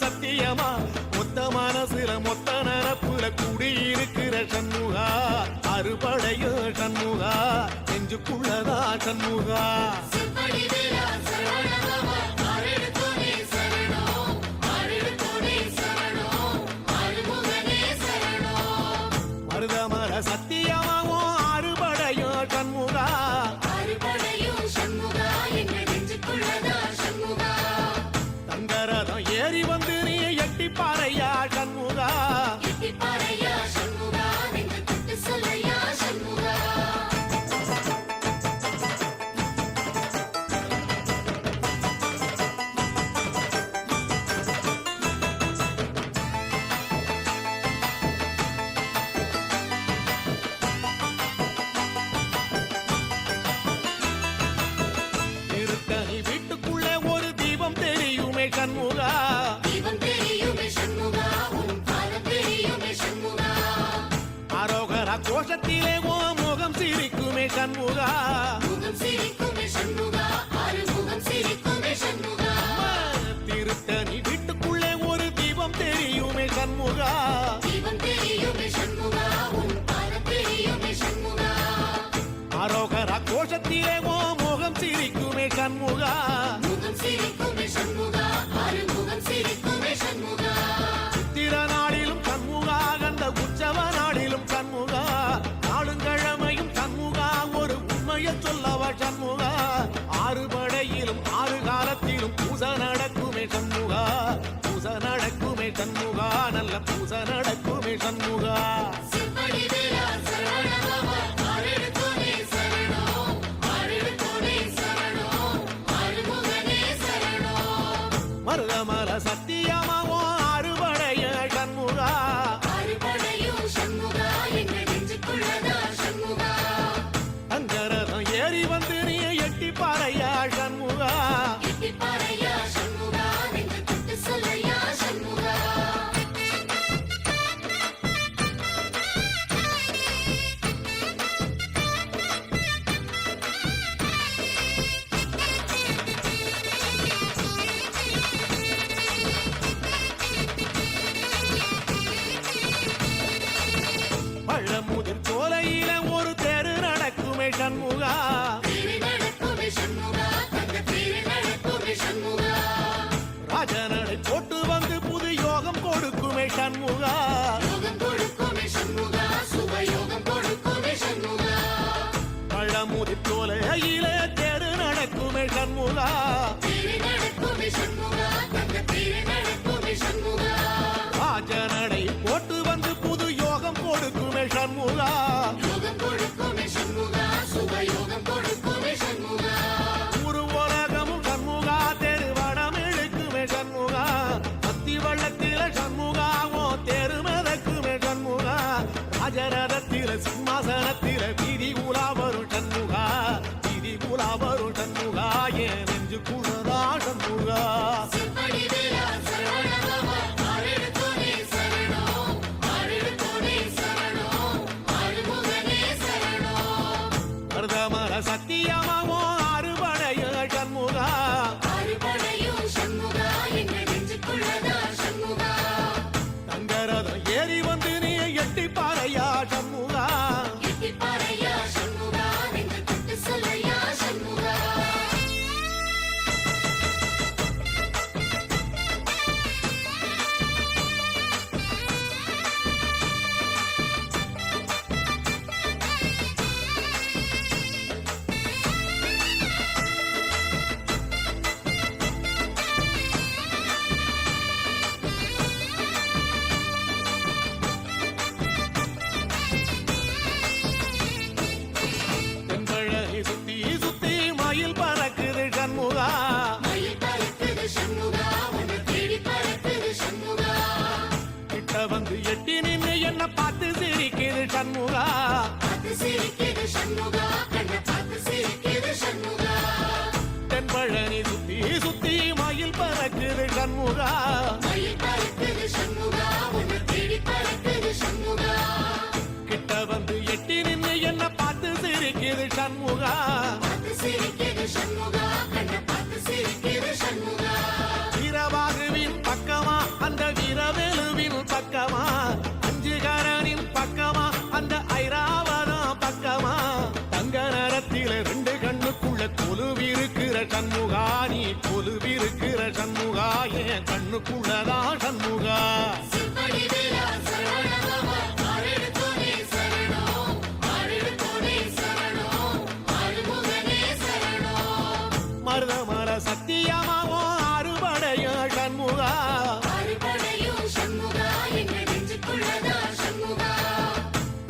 சத்தியமா மொத்த மனசுல மொத்த நரப்புல குடியிருக்கிற சண்முகா அறுபடையோ சண்முகா நெஞ்சுக்குள்ளதா சண்முகா மருதமர சத்தியமாவோ அறுபடையோ சண்முகா தங்கரதம் ஏறி வந்து நீ எட்டி பாறையா சண்முகா வீட்டுக்குள்ளே ஒரு தீபம் தெரியுமே சண்முகா அரோகரா கோஷத்திலே ஓ முகம் சிரிக்குமே சண்முகா திருத்தணி வீட்டுக்குள்ளே ஒரு தீபம் தெரியுமே சண்முகா அரோகரா கோஷத்திலே ஓ முகம் சிரிக்குமே சண்முகா சித்திர நாளிலும் சண்முகா கந்த உற்சவ நாளிலும் சண்முகா நாடுங்கிழமையும் சண்முகா ஒரு உண்மையை சொல்லவா சண்முகா ஆறு படையிலும் ஆறு காலத்திலும் பூச நடக்குமே சண்முகா பூச நடக்குமே சண்முகா நல்ல பூச நடக்குமே சண்முகா மருதமர சத்தியமாவோ அறுபடைய சண்முகா தங்கரதம் ஏறி வந்து நீ எட்டி பாறையா சண்முகா பழமுதிர் சோலையில ஒரு தெரு நடக்குமே சண்முகா ராஜனடை போட்டு வந்து புது யோகம் கொடுக்குமே சண்முகா பழமுதிர் சோலையில தெரு நடக்குமே சண்முகா ராஜனடை போட்டு வந்து புது யோகம் கொடுக்குமே சண்முகா ஒரு உலகமும் சண்முகா தெருவடம் இழுக்குமே சண்முகா அத்தி வள்ளத்தில சண்முகாவோ தெரு மதக்குமே சண்முகா ராஜரதத்தில சிம்மாசனத்தில வீதி உலா வரும் சண்முகா வீதி உலா வரும் சண்முகா ஏன் நெஞ்சு குழதா சண்முகா மருதமர சத்தியமாவோ அறுபடைய சண்முகா தங்கரதம் ஏறி வந்து நீ எட்டி பாறையா சண்முகா சுத்தி சுத்தி மயில் பறக்குது சண்முகா கிட்ட வந்து எட்டி நின்று என்ன பார்த்து சிரிக்குது சண்முகா தென்பழனி சுத்தி சுத்தி மயில் பறக்குது சண்முகா கிட்ட வந்து எட்டி நின்று என்ன பார்த்து சிரிக்குது சண்முகா வீரபாகுவின் பக்கமா கண்ணுக்குள்ளதான் சண்முகா. மருதமர சத்தியமாவோ அறுபடைய சண்முகா.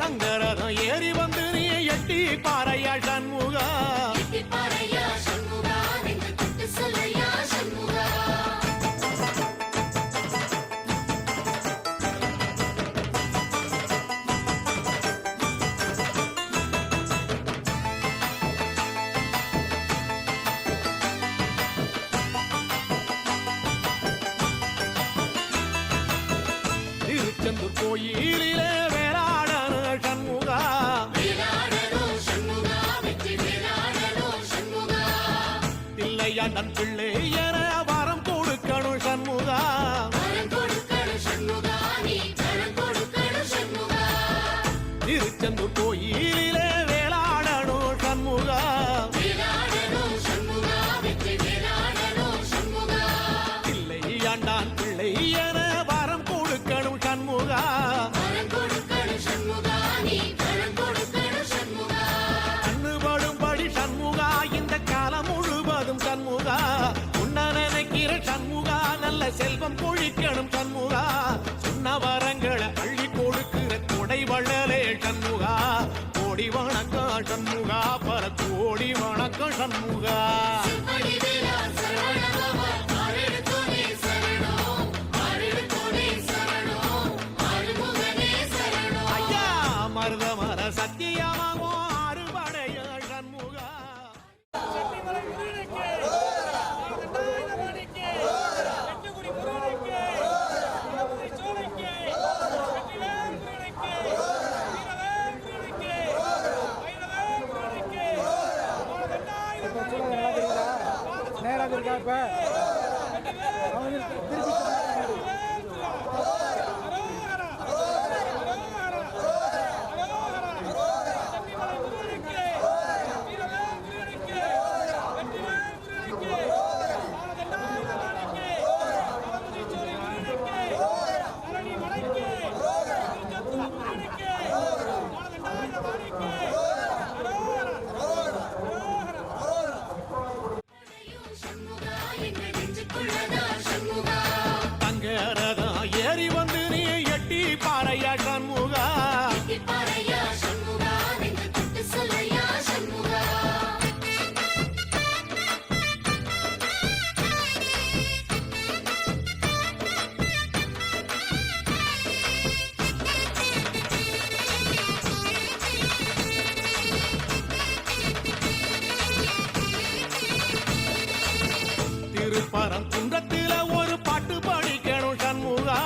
தங்கரதம் ஏறி வந்து நீ எட்டி பாறையா சண்முகா. திருச்செந்தூர் கோயிலிலே வேளாடன சண்முகா. பிள்ளையாண்டன் பிள்ளை என வரம் கொடுக்கணும் சண்முகா. திருச்செந்தூர் கோயிலிலே வேளாடணும் சண்முகா. பிள்ளையாண்டான் பிள்ளை என வரம் கொடுக்கணும் சண்முகா. கண்ணுபடும்படி சண்முகா இந்த காலம் முழுவதும் சண்முகா. உன்ன நினைக்கிற சண்முகா நல்ல செல்வம் பொழிக்கணும் சண்முகா. சொன்ன வரங்களை அள்ளி கொடுக்கிற கொடை வள்ளலே சண்முகா. கோடி வணக்கம் சண்முகா, பல கோடி வணக்கம் சண்முகா. ஐயா மருதமர சத்தியமாவோ அறுபடைய சண்முகா. நேராக இருக்கா இப்ப தங்கரதம் ஏறி வந்து நீ எட்டி பாறையா சண்முகா. திருப்பரம் குன்றத்தில ஒரு பாட்டு படிக்கணும் சண்முகா.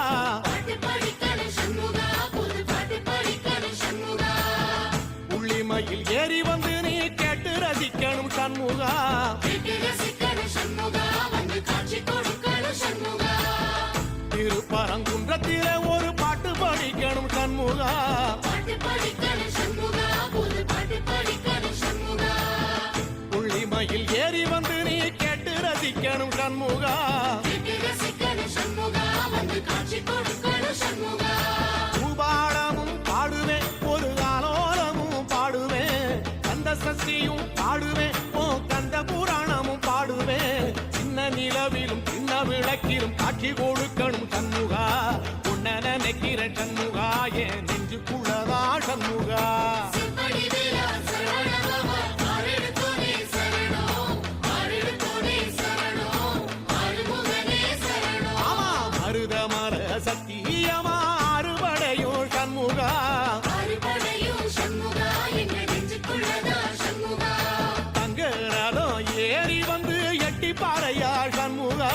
உள்ளிமையில் ஏறி வந்து நீ கேட்டு ரசிக்கணும் சண்முகா. திருப்பரங்குன்றத்தில ஒரு பாட்டு படிக்கணும் சண்முகா. உள்ளிமையில் ஏறி வந்து நீ கேட்டு ரசிக்கணும் சண்முகா. பூபாடமும் பாடுவேன், ஒரு ஆலோலமும் பாடுவேன், கந்த சஷ்டியும் பாடுவேன், ஓ கந்த புராணமும் பாடுவேன். சின்ன நிலவிலும் சின்ன விளக்கிலும் காட்சி கொடுக்கணும் சண்முகா. உன்ன நினைக்கிற சண்முகா, என் நெஞ்சுக்குள்ளதா சண்முகா. மருதமர சத்தியமா அறுபடையும் சண்முகா. தங்கரதம் ஏறி வந்து எட்டி பாறையா சண்முகா.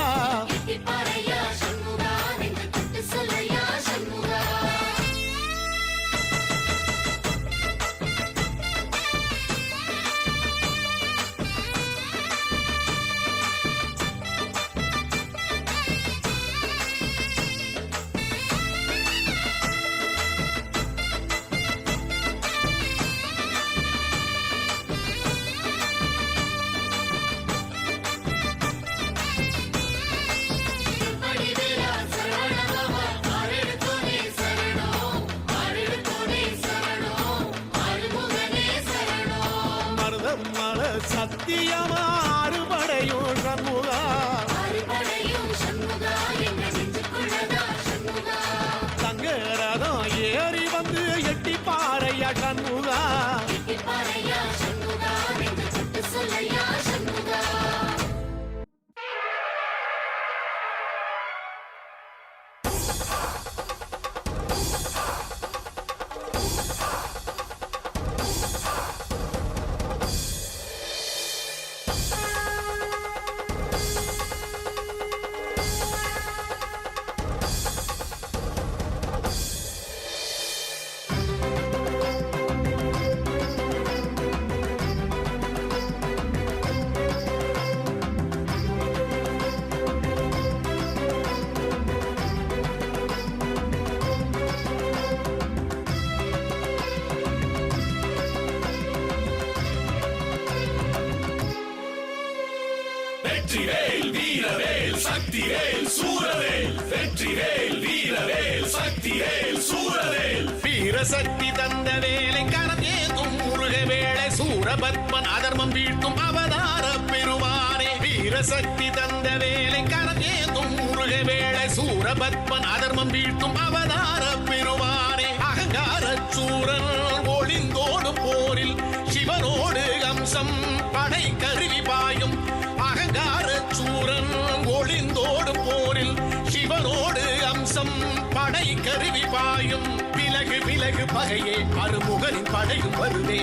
வெற்றிவேல் வீரவேல் சக்திவேல் சூரவேல் வெற்றிவேல் வீரவேல் சக்திவேல் சூரவேல் வீரசக்தி தந்த வேலை கரம் ஏதும் முருக வேளை சூரபத்மன் அதர்மம் வீழ்த்தும் அவதார பெருமானே வீரசக்தி தந்த வேலை கரம் ஏதும் முருக வேளை சூரபத்மன் அதர்மம் வீழ்த்தும் அவதார பெருமானே அகங்கார சூரன் ஒளிந்தோடும் போரில் சிவனோடு அம்சம் படை கருவி பாயும் அகங்கார சூரன் ஒளிந்தோடும் போரில் சிவனோடு அம்சம் படை கருவி பாயும் விலகு விலகு பகையே அருமுகனின் படையும் வருதே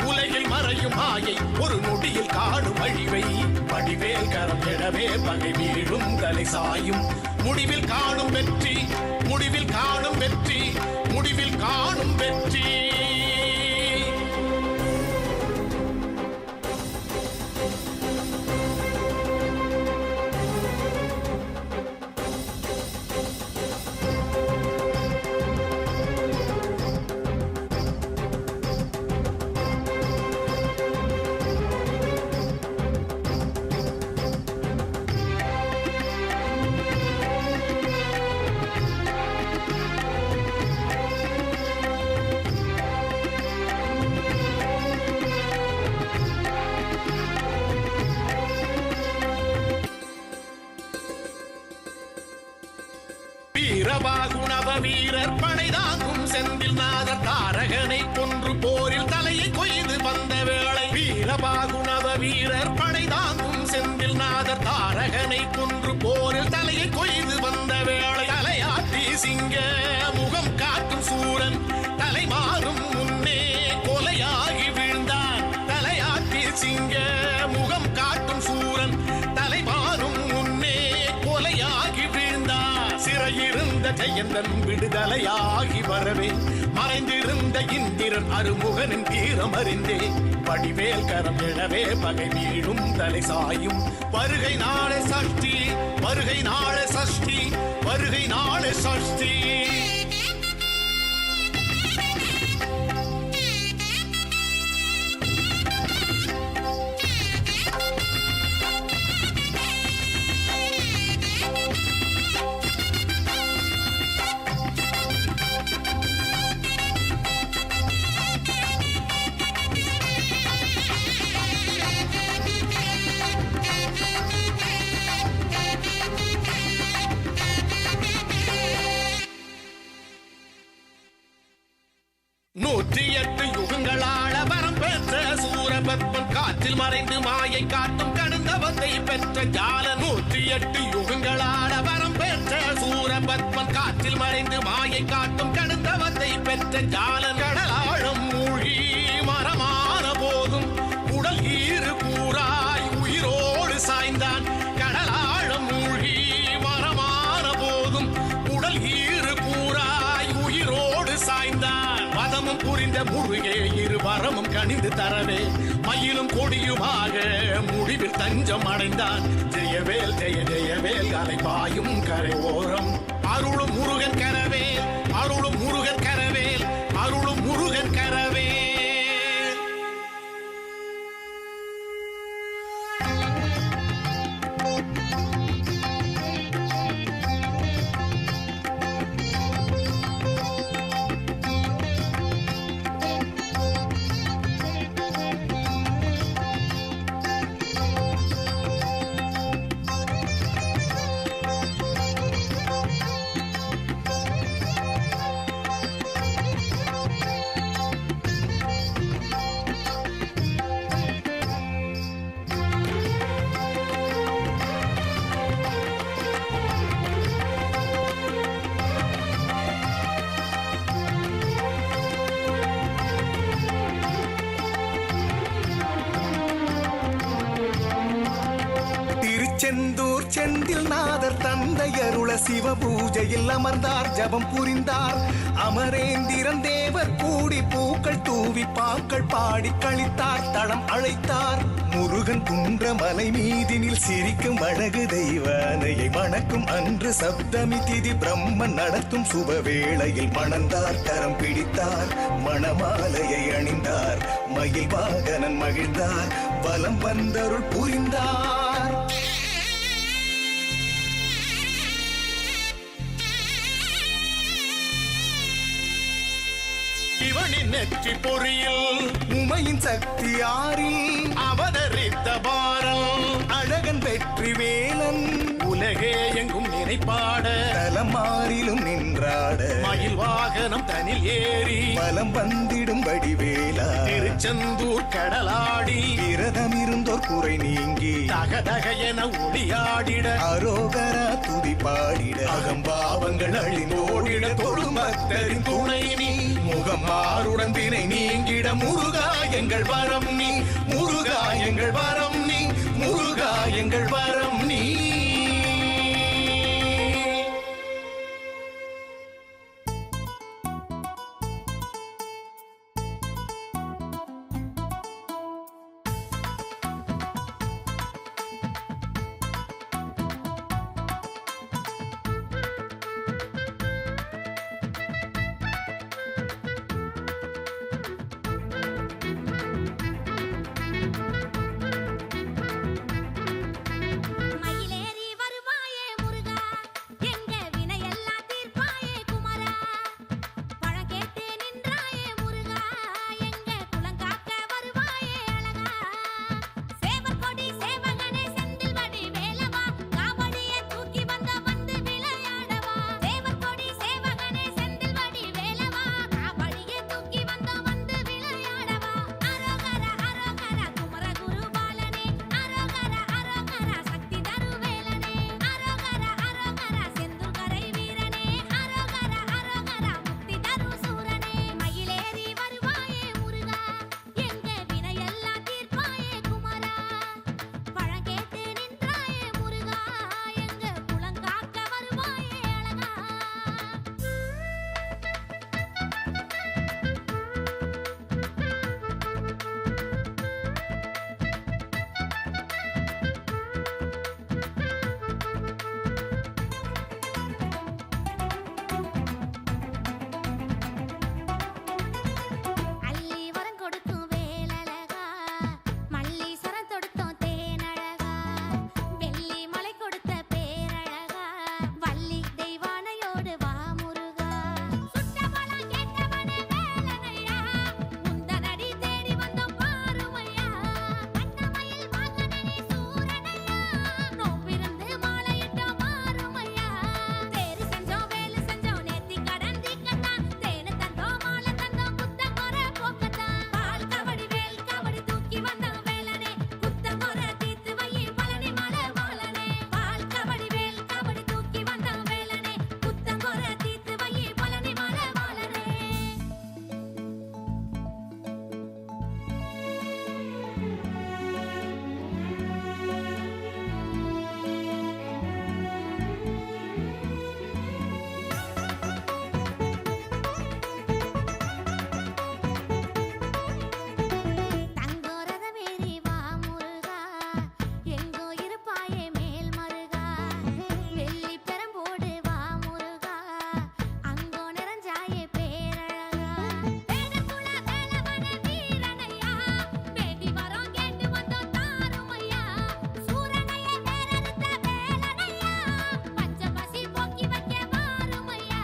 உலகில் மறையும் மாயை ஒரு நொடியில் காணும் அழிவை வடிவேல் கரம் எழவே பகை வீழும் தலை சாயும் முடிவில் காணும் வெற்றி முடிவில் காணும் வெற்றி முடிவில் காணும் வெற்றி வீரபாகுணவ வீரர் படைதாங்கும் செந்தில் நாதர் தாரகனை கொன்று போரில் தலையை கொய்து வந்த வேளை வீரபாகுணவ வீரர் படைதாங்கும் செந்தில் நாதர் தாரகனை கொன்று போரில் தலையை கொய்து வந்த வேளை தலையாட்டி சிங்க முகம் காட்டும் சூரன் தலை மாறும் முன்னே கொலையாகி வீழ்ந்தான் தலையாட்டி சிங்க முகம் காட்டும் சூரன் தலை மாறும் முன்னே கொலையாகி வீழ்ந்தான் சிறையிருந்த ஜெயந்தன் விடுதலையாகி வரவே மறைந்திருந்த இந்திரன் அருமுகனின் தீரம் அறிந்தே வடிவேல் கரம் எழவே பகை வீழும் தலை சாயும் வருகை நாளை சஷ்டி வருகை நாளை சஷ்டி வருகை நாளை சஷ்டி நூற்றி எட்டு யுகங்களாள வரம் பெற்ற சூரபத்மன் காற்றில் மறைந்து மாயை காட்டும் கடுந்தவத்தை பெற்ற ஜால 108 யுகங்களாள வரம் பெற்ற சூரபத்மன் காற்றில் மறைந்து மாயை காட்டும் கடுந்தவத்தை பெற்ற ஜாலன் கடலாழம் மூழ்கி மரமான போதும் உடல் ஈறு கூறாய் உயிரோடு சாய்ந்தான் கடலாழம் மூழ்கி மரமான போதும் உடல் ஈறு கூறாய் உயிரோடு சாய்ந்தான் வதமும் புரிந்த முருகே இரு வரமும் கணிந்து தரவே மயிலும் கொடியுமாக முடிவில் தஞ்சம் அடைந்தான் ஜெயவேல் ஜெய ஜெயவேல் அலை பாயும் கரை ஓரம் அருளும் முருகன் கரவேல் அருளும் முருகன் கரவேல் அருளும் முருகன் கரவேல் செந்தூர் செந்தில் நாதர் தந்தை அருள சிவ பூஜையில் அமர்ந்தார் ஜபம் புரிந்தார் அமரேந்திரன் தேவர் கூடி பூக்கள் தூவி பாக்கள் பாடி கழித்தார் தளம் அழைத்தார் முருகன் குன்ற மலை மீதினில் சிரிக்கும் அழகு தெய்வானையை வணக்கும் அன்று சப்தமி திதி பிரம்மன் நடத்தும் சுபவேளையில் மணந்தார் கரம் பிடித்தார் மணமாலையை அணிந்தார் மயில் வாகனன் மகிழ்ந்தார் வலம் வந்தருள் புரிந்தார் இவனின் நெற்றி பொறியில் உமையின் சக்தி ஆறில் அவதரித்த பாரம் அழகன் வெற்றி வேலன் உலகே எங்கும் நினைப்பாட தலமாறிலும் நின்றாட மயில் வாகனம் தனில் ஏறி பலம் வந்திடும் வடிவேலா திருச்செந்தூர் கடலாடி விரதம் இருந்தோர் குறை நீங்கி தகதக என ஒளியாடிட அரோகரா துதி பாடிட அகம்பாவங்கள் அழிந்தோடிட தொழும் பக்தரின் துணை நீ முகம் மாறுடன் தினை நீங்கிட முருகா எங்கள் வரம் நீ முருகா எங்கள் வரம் நீ முருகா எங்கள் வரம் நீ மயிலேறி வருவாயே முருகா எங்க வினையெல்லாம் தீர்ப்பாயே குமரா பழம் கேட்டு நின்றாயே முருகா எங்க குலங்காக்க வருவாயே அழகா சேவர் கொடி சேவகனே செந்தில் வடி வேலவா காவடியை தூக்கி வந்து விளையாடவா சேவர் கொடி சேவகனே செந்தில் வடி வேலவா காவடியை தூக்கி வந்து விளையாடவா அரோகரா அரோகரா குமர குருபாலனே அரோகரா அரோகரா சக்தி தருவேலனே அரோகரா அரோகரா செந்தூர்கரை வீரனே அரோகரா அரோகரா முக்தி தரு சூரனே மயிலேறி வருவாயே முருகா எங்க வினையெல்லாம் தீர்ப்பாயே குமரா பழம் கேட்டு நின்றாயே முருகா எங்க குலங்காக்க வருவாயே அழகா அள்ளி வரம் கொடுக்கும் வேலழகா மல்லி சரம் தொடுத்தோம் தேனழகா வெள்ளி மலை கொடுத்த பேரழகா வள்ளி தெய்வானையோடு வா முருகா சுட்டபலம் கேட்டவனே வேலனையா உந்தனடி தேடி வந்தோம் பாருமையா அன்னமயில் வாகனனே சூரனையா நோம்பிருந்து மாலையிட்டோம் மாறுமையா தேரு செஞ்சோம் வேலு செஞ்சோம் நேத்தி கடன் தீக்கத்தான் தேனு தந்தோம் மாலை தந்தோம் குத்த குறை போக்கத்தான் பால் கபடி வேல் கபடி தூக்கி வந்தோம் வேலனே குத்த குறை தீத்து வை பழனி மலை வாழனே பால் கபடி வேல் கபடி தூக்கி வந்தோம் வேலனே குத்த குறை தீத்து வை பழனி மலை வாழனே தங்கோரதமேறி வா முருகா எங்கோ இருப்பாயே மேல் மருகா வெள்ளி பெரம்போடு வா முருகா அங்கோ நிறைஞ்சாயே பேரழகா வேடக்குல வேலவனே வீரனையா வேண்டி வரோம் கேட்டு வந்தோம் தாருமையா சூரனையே வேறறுத்த வேலனையா பச்சை பசி போக்கி வைக்க வாருமையா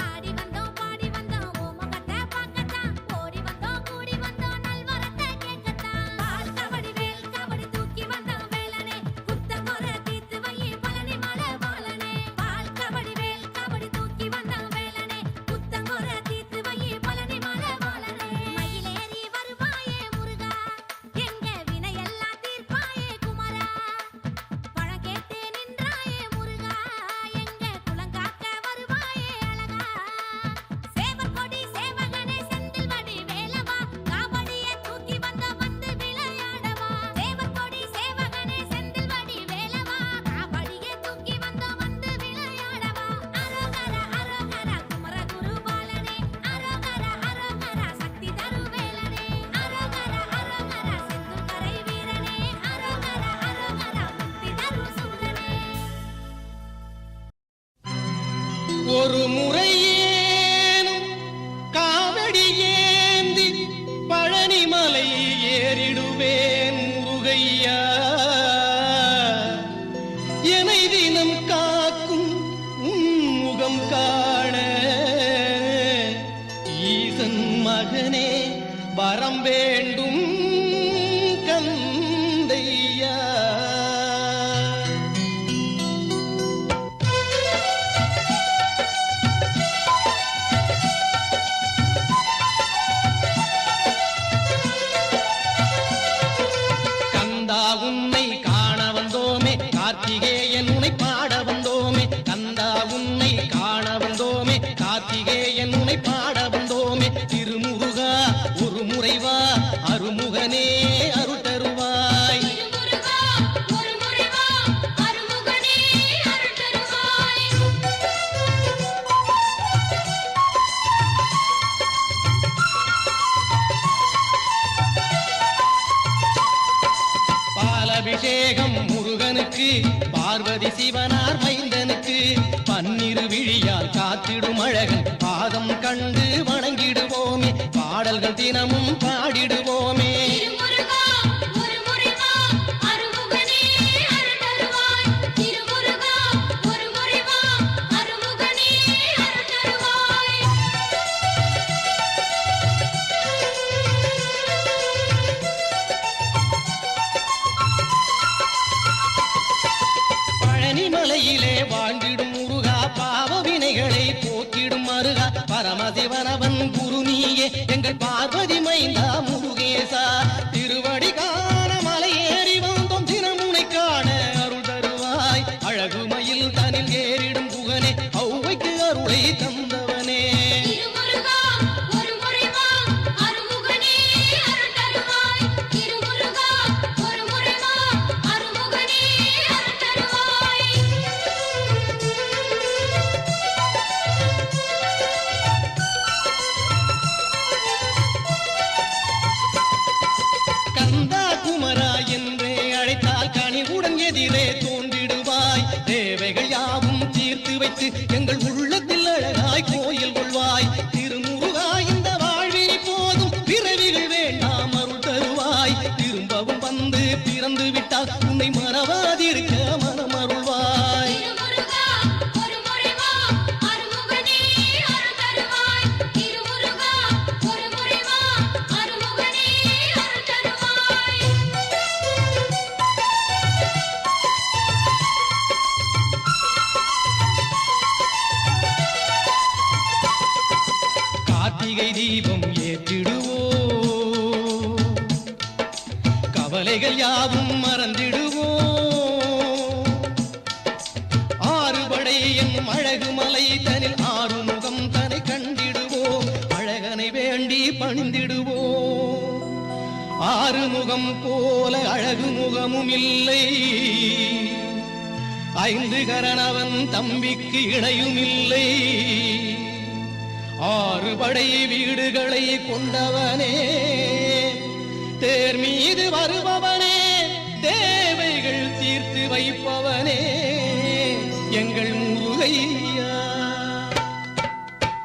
ஆடி வந்தோம் பாடி வந்தோம் ஓ முகத்தை பார்க்கத்தான் ஓடி வந்தோம் கூடி வந்தோம் நல்வரத்தை கேட்கத்தான் பால் கபடி வேல் கபடி தூக்கி வந்தோம் வேலனே குத்த குறை தீத்து வை பழனி மலை வாழனே பால் கபடி வேல் கபடி தூக்கி வந்தோம் வேலனே குத்த குறை தீத்து வை பழனி மலை வாழனே மயிலேறி வருவாயே முருகா எங்க வினையெல்லாம் தீர்ப்பாயே குமரா பழம் கேட்டு நின்றாயே முருகா எங்க குலங்காக்க வருவாயே அழகா சேவர் கொடி சேவகனே செந்தில் வடி வேலவா காவடியை தூக்கி வந்து விளையாடவா சேவர் கொடி சேவகனே செந்தில் வடி வேலவா காவடியை தூக்கி வந்து விளையாடவா அரோகரா அரோகரா குமர குருபாலனே அரோகரா அரோகரா சக்தி தருவேலனே அரோகரா அரோகரா செந்தூர்கரை வீரனே அரோகரா அரோகரா முக்தி தரு சூரனே ஒரு முறையேனும் காவடி ஏந்தி பழனிமலை ஏறிடுவேன் முருகையா என்னை தினம் காக்கும் உன் முகம் காண ஈசன் மகனே வரம் வேண்டும் கந்தையா. கந்தா உன்னை காண வந்தோமே, கார்த்திகேயன் உன்னை பாட வந்தோமே. கந்தா உன்னை காண வந்தோமே, கார்த்திகேயன் உன்னை பாட வந்தோமே. திருமுருகா ஒரு முறைவா, அருமுகனே அருள் தருவாய். பாலபிஷேகம் முருகனுக்கு, பார்வதி சிவனார் மைந்தனுக்கு. பன்னிரு விழியால் காத்திடும் அழகன் பாதம் கண்டு வணங்கிடுவோமே. பாடல்கள் தினமும் பாடிடுவோமே. பழனிமலையிலே வாழ்ந்திடும் முருகா, பாவ வினைகளை போக்கிடும் மருகா. பரமசிவனவன் குரு நீயே, எங்கள் பார்வதி மைந்தா முருகேசா. திருவடி காண மலை ஏறி வந்தோம், தினமுனை காண அருள் தருவாய். அழகுமயில் தனில் ஏறிடும் புகனே, ஔவைக்கு அருளை தந்தவனே. கந்தா குமரா என்றே அழைத்தால் கனிவுடன் எதிரே தோன்றிடுவாய். தேவைகள் யாவும் தீர்த்து வைத்து எங்கள் உள்ளத்தில் அழகாய் கோயில் கொள்வாய். திருமுருகா இந்த வாழ்வினி போதும், பிறவிகள் வேண்டாம் அருள் தருவாய். திரும்பவும் வந்து பிறந்து விட்டால் உன்னை மறவாதிருக்க மனம் அருள்வாய். கார்த்திகை தீபம் ஏற்றிடுவோ, கவலைகள் யாவும் மறந்திடுவோ. ஆறுபடை என்னும் அழகு மலை தனில் ஆறுமுகம் தனை கண்டிடுவோம். அழகனை வேண்டி பணிந்திடுவோம். ஆறுமுகம் போல அழகு முகமும் இல்லை, ஐந்து கரணவன் தம்பிக்கு இணையும் இல்லை. ஆறு படை வீடுகளை கொண்டவனே, தேர் மீது வருபவனே, தேவைகள் தீர்த்து வைப்பவனே எங்கள் முருகையா.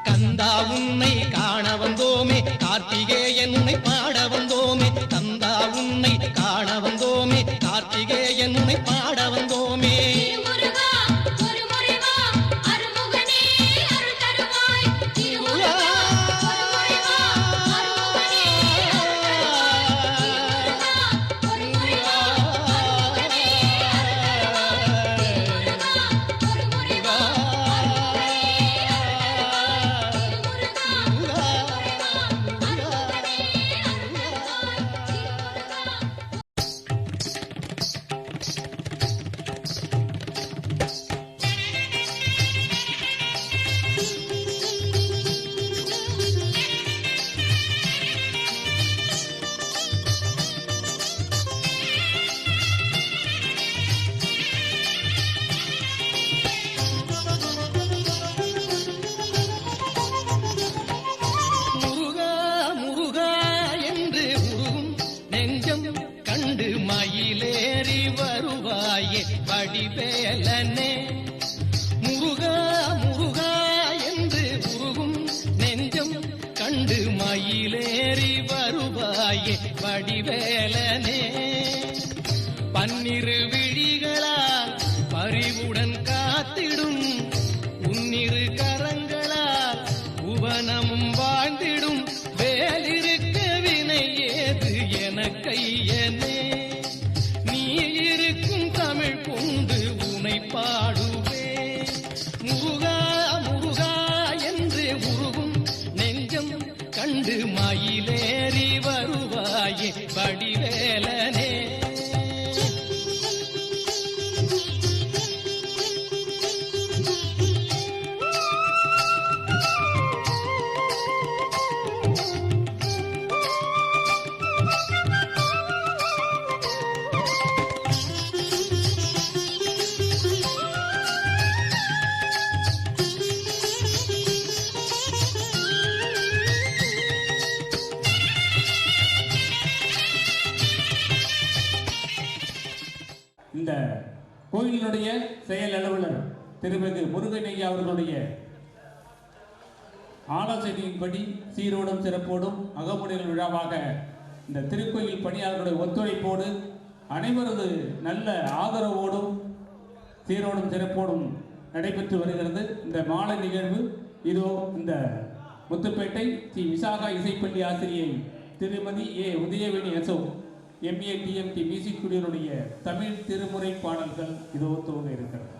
கந்தா உன்னை காண வந்தோமே, கார்த்திகேயன் உன்னை பாட வந்தோமே. கந்தா உன்னை காண வந்தோமே, கார்த்திகேயன் உன்னை பாட வந்தோமே. வடிவேலனே முருகா முருகா என்று உருகும் நெஞ்சம் கண்டு மயிலேறி வருவாயே வடிவேலனே. பன்னிரு விழிகளால் பரிவுடன் காத்திடும் உன்னிரு கரங்களால் புவனமும் வாழ்ந்திடும் மயிலேறி வருவாயே வடிவேலனே. இந்த கோயிலினுடைய செயல் அலுவலர் திருமிகு முருகனையா அவர்களுடைய ஆலோசனையின்படி சீரோடும் சிறப்போடும் அகமுடைகள் விழாவாக இந்த திருக்கோயில் பணியாளர்களுடைய ஒத்துழைப்போடு அனைவரது நல்ல ஆதரவோடும் சீரோடும் சிறப்போடும் நடைபெற்று வருகிறது இந்த மாலை நிகழ்வு. இதோ இந்த முத்துப்பேட்டை ஸ்ரீ விசாகா இசைப்பள்ளி ஆசிரியை திருமதி A Udayaveni Ashok MA TMT music குழுவினுடைய தமிழ் திருமுறை பாடல்கள் இதோ துவங்க இருக்கிறது.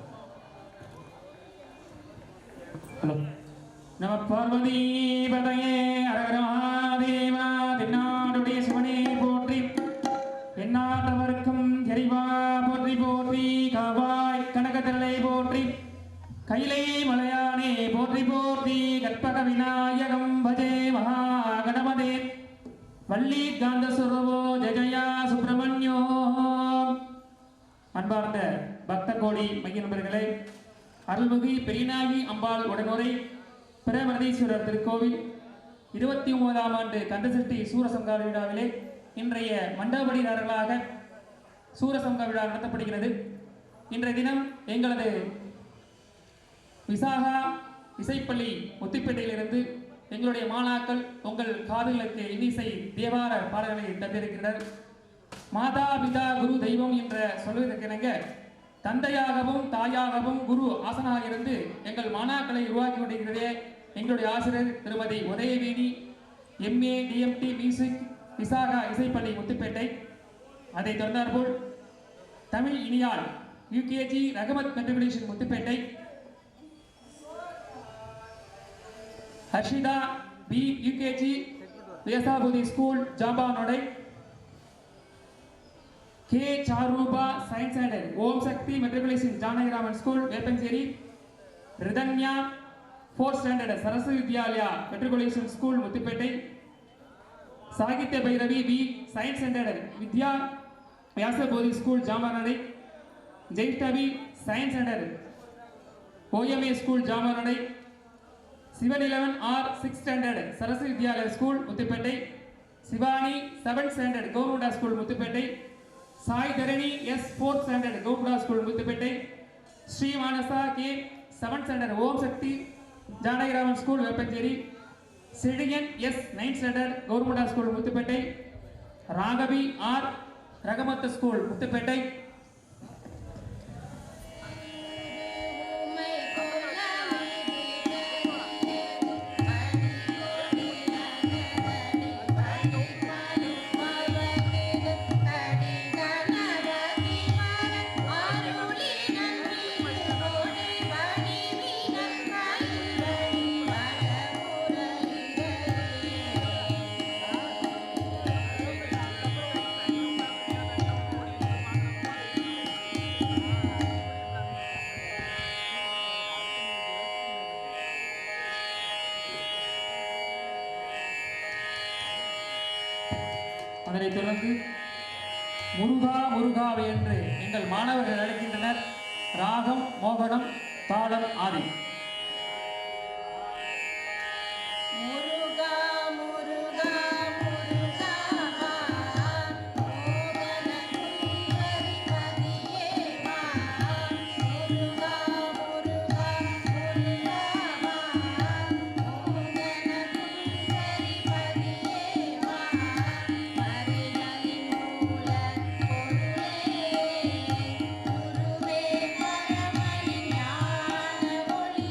நம பார்வதி பதையே அரகர மகாதேவா. தென்னாடுடைய சிவனே போற்றி, எந்நாட்டவர்க்கும் இறைவா போற்றி போற்றி. காவாய் கனகத்திரளை போற்றி, கைலை மலையானே போற்றி போற்றி. கற்பக விநாயகம் பஜே மகா கணபதே வள்ளி காந்த சுரவோ ஜெயா சுப்பிரமணியோ. அன்பார்ந்த பக்த கோடி மைய நண்பர்களே, அருள்மிகு பெரியநாயகி அம்பாள் உடனுரை பிரமதீஸ்வரர் திருக்கோவில் 29ஆம் ஆண்டு கந்தசஷ்டி சூரசம்ஹார விழாவிலே இன்றைய மண்டபடியாளர்களாக சூரசம்ஹார விழா நடத்தப்படுகிறது. இன்றைய தினம் எங்களது விசாகா இசைப்பள்ளி முத்துப்பேட்டையிலிருந்து எங்களுடைய மாணாக்கள் உங்கள் காதுகளுக்கு இன்னிசை தேவார பாடல்களை தந்திருக்கிறார். மாதா பிதா குரு தெய்வம் என்ற சொல்வதற்கிணங்க தந்தையாகவும் தாயாகவும் குரு ஆசனாக இருந்து எங்கள் மாணாக்களை உருவாக்கி கொண்டிருக்கிறதே எங்களுடைய ஆசிரியர் திருமதி Udayaveni MA DMT music Visakha இசைப்பள்ளி முத்துப்பேட்டை. அதை தொடர்ந்தாற்போல் தமிழ் இனியால் UKG Rahmath matriculation Muthupettai, Harshitha B UKG வேசாபுதி school Jambavanodai, K Saruba science and Om Sakthi matriculation Janakiraman school Veppanchery, Ridhanya 4th standard Saraswathi Vidyalaya matriculation school Muthupettai, Sahithya Bhairavi B science standard Vidya Vyasabodhi school Jambavanodai, Jeishtavi science standard OMA school Jambavanodai, Sivan 11R 6th standard Saraswathi Vidyalaya school Muthupettai, Sivani 7th standard government school Muthupettai, Sai Dharani S 4th standard government school Muthupettai, Sri Manasa K 7th standard Om Sakthi Janakiraman school Veppanchery, சிடியன் S 9th standard government school Muthupettai, Raghavi R Rahmath school Muthupettai. அதனைத் தொடர்ந்து முருகா முருகாவை என்று எங்கள் மாணவர்கள் அழைக்கின்றனர். ராகம் மோகனம் தாளம் ஆதி. குருவே பரமஞான ஒளி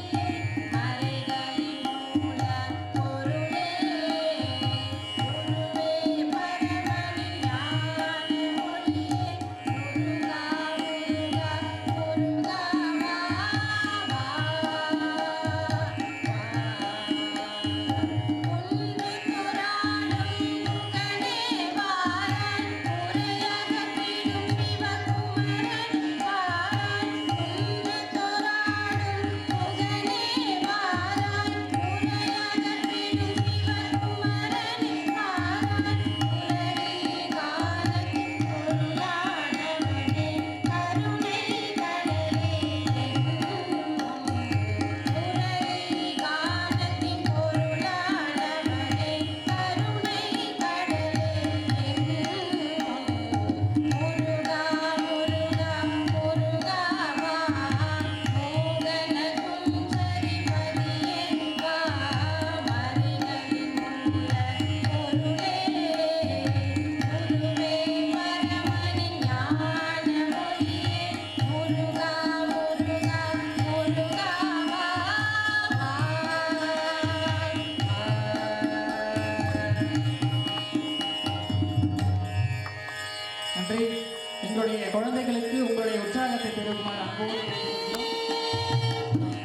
நன்றி. எங்களுடைய குழந்தைகளுக்கு உங்களுடைய உற்சாகத்தை பெருகுமாறு அன்போடு கேட்டுக்கொள்கிறோம்.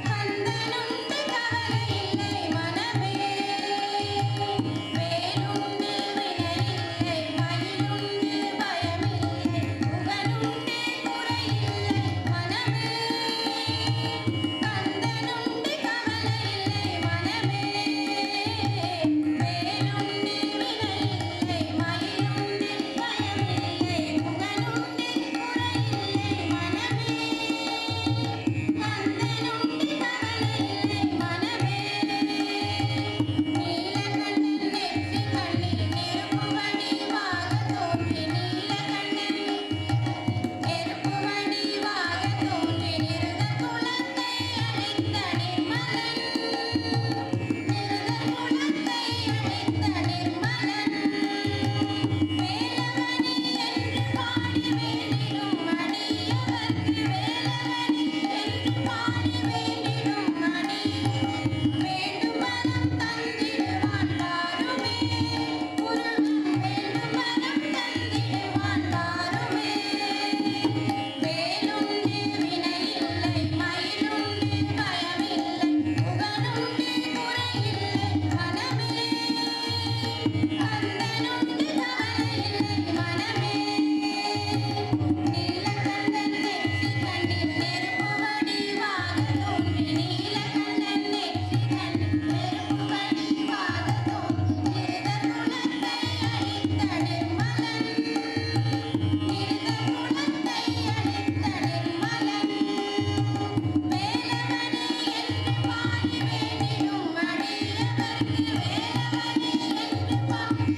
கந்தனுண்டு கவலை இல்லை மனமே வேலுண்டு வினையில்லை மயிலுண்டு பயமில்லை புகழுண்டு குறையில்லை மனமே கந்தனுண்டு கவலை இல்லை மனமே வேலுண்டு வினையில்லை மயிலுண்டு பயமில்லை புகழுண்டு குறையில்லை மனமே கந்தனுண்டு கவலையில்லை மனமே நீலகண்டன் நெற்றி கண்ணில் நெருப்பு வடிவாக தோன்றி நீலகண்டன் நெருப்பு வடிவாக தோன்றி நிருத குலத்தை அழித்த நிர்மலன் நிருத குலத்தை அழித்த நிர்மலன் வேலவனே என்று பாடி வேண்டிடும் அடியவர்க்கு வேலவனே என்று பாடி வேண்டிடும் அடி வேண்டும் மனம் தந்திடுவான் பாருமே குருவும் வேண்டும் மனம் தந்திடுவான் பாருமே வேலுண்டு வினையில்லை மயிலுண்டு பயமில்லை புகழுண்டு குறையில்லை மனமே கந்தனுண்டு கவலையில்லை மனமே நீலகண்டன் நெற்றி கண்ணில் நெருப்பு வடிவாக தோன்றி நீலகண்டன் நெற்றி கண்ணில் நெருப்பு வடிவாக தோன்றி நிருத குலத்தை அழித்த நிர்மலன் நிருத குலத்தை அழித்த நிர்மலன் வேலவனே என்று பாடி வேண்டிடும் அடியவர்க்கு வேலவனே என்று பாடி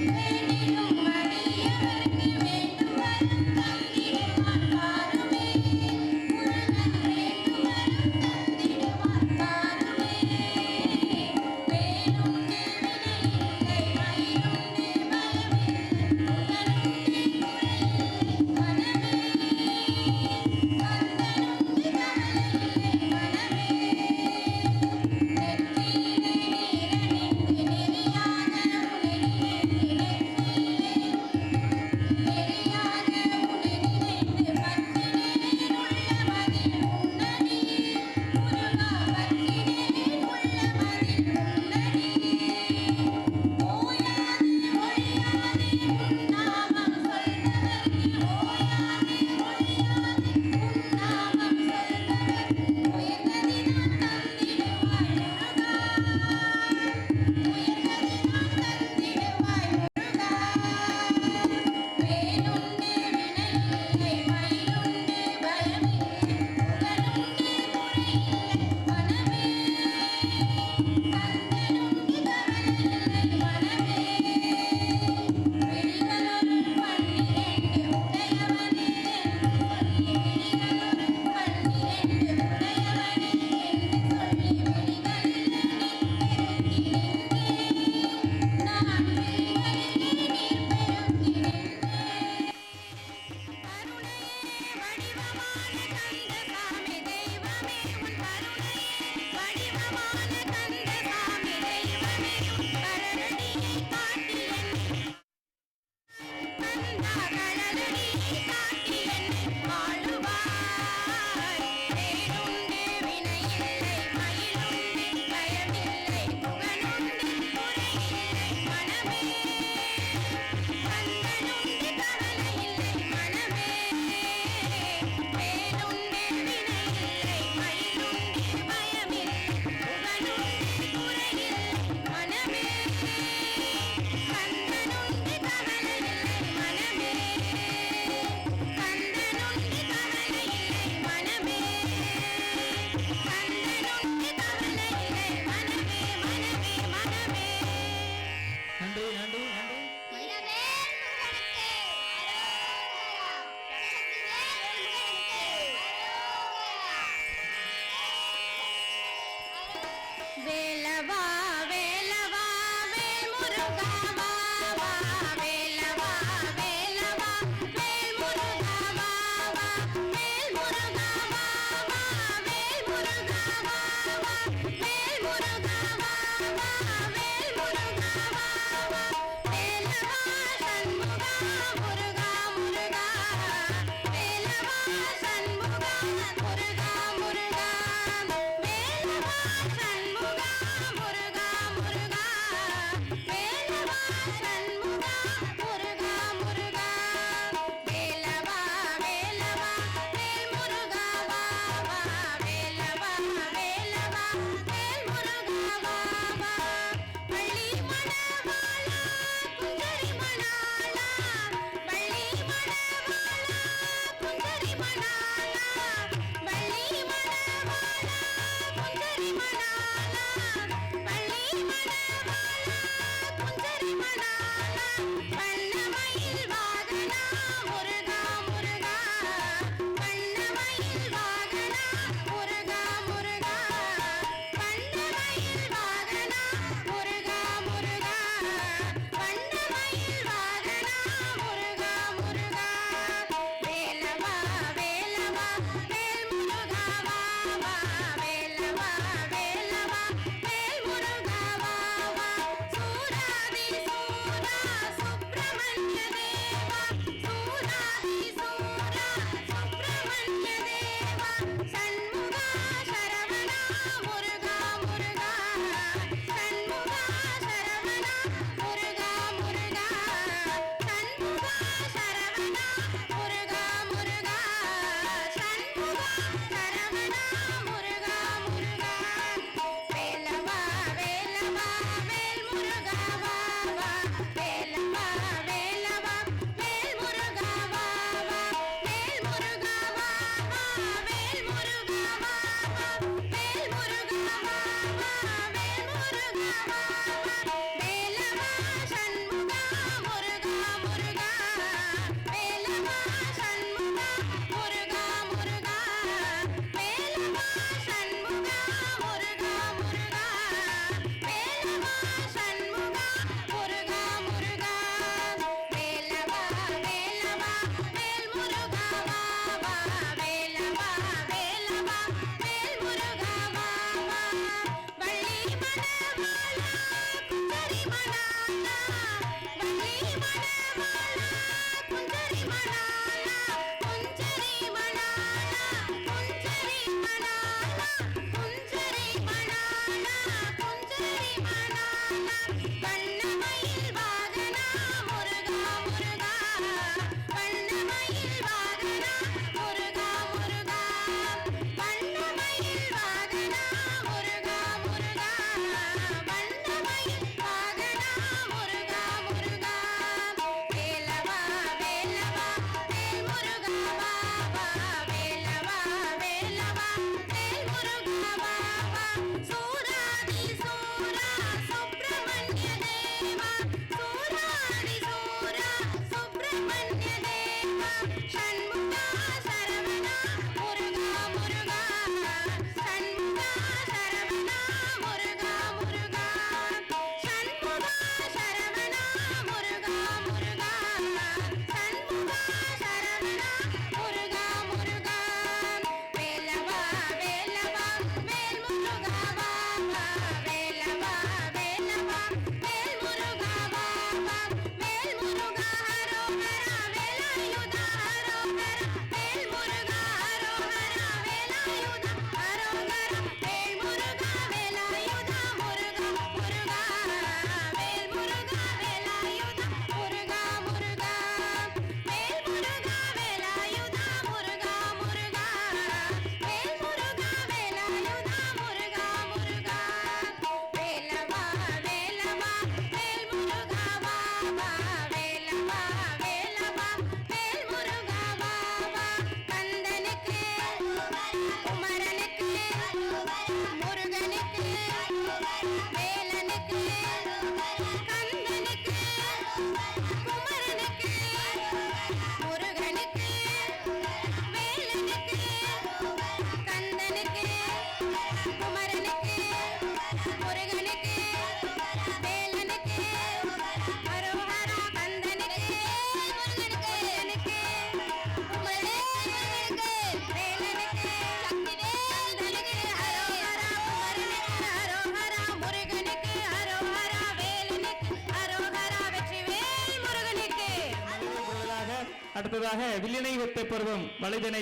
அடுத்ததாக வில்லினை வெத்த பருவம் வளைதனை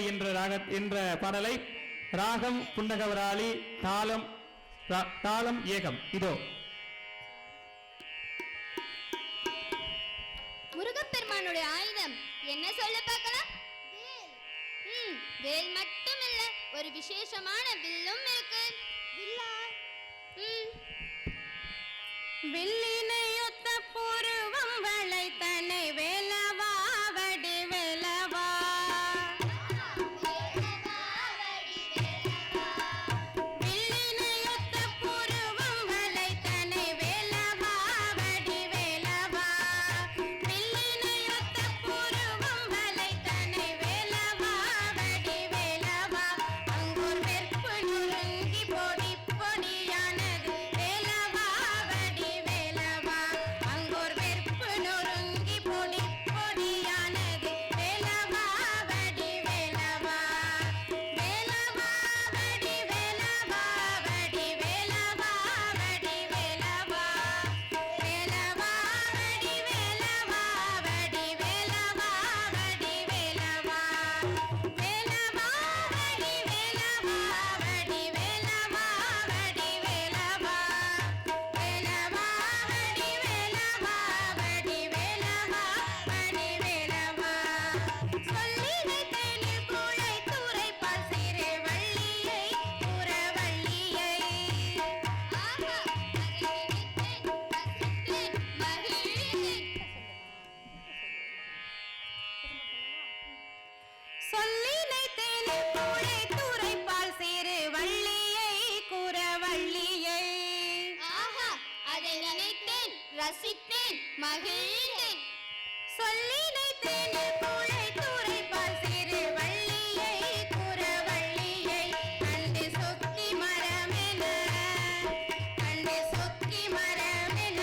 என்ற பாடலை ராகம் புன்னகவராளி தாளம் ஏகம் இதோ. முருகப்பெருமானுடைய ஆயுதம் என்ன சொல்ல பார்க்கலாம்? வேல் மட்டும் இல்ல, ஒரு விசேஷமான வில்லும் இருக்கு. வில்லினையொத்த பூர்வம் வளைத்தனை வேலவா வடி வேலவா. வில்லினையொத்த பூர்வம் வளைத்தனை வேலவா வடி வேலவா. வில்லினையொத்த பூர்வம் வளைத்தனை வேலவா வடி வேலவா. அங்கோர் வெற்பு நுறுங்கி பொடி பொடியானது வேலவா வடி வேலவா. அங்கோர் வெற்பு நொறுங்கி பொடி பொடியானது வேலவா வடி வேலவா. வேலவா வடி வேலவா வடி வேலவா வடி வேலவா. வேலவா வடி வேலவா வடி வேலவா வடி வேலவா. வேலவா வடி வேலவா வடி வேலவா வடி வேலவா. வேலவா வடி வேலவா வடி வேலவா வடி வேலவா. சொல்லினை தேனில் கூழை தூரைப்பால் சீரே வள்ளியை புறவள்ளியை. ஆஹா சொல்லினை தேனில் கூழை தூரைப்பால் சீரே வள்ளியை குறவள்ளியை. ஆஹா அதை நினைத்தேன் ரசித்தேன் மகிழ்ந்தேன். சொல்லினை தேனில் கூழை தூரைப்பால் சீரே வள்ளியை குறவள்ளியை. அண்டு சொக்கி மரமென அண்டு சொக்கி மரமென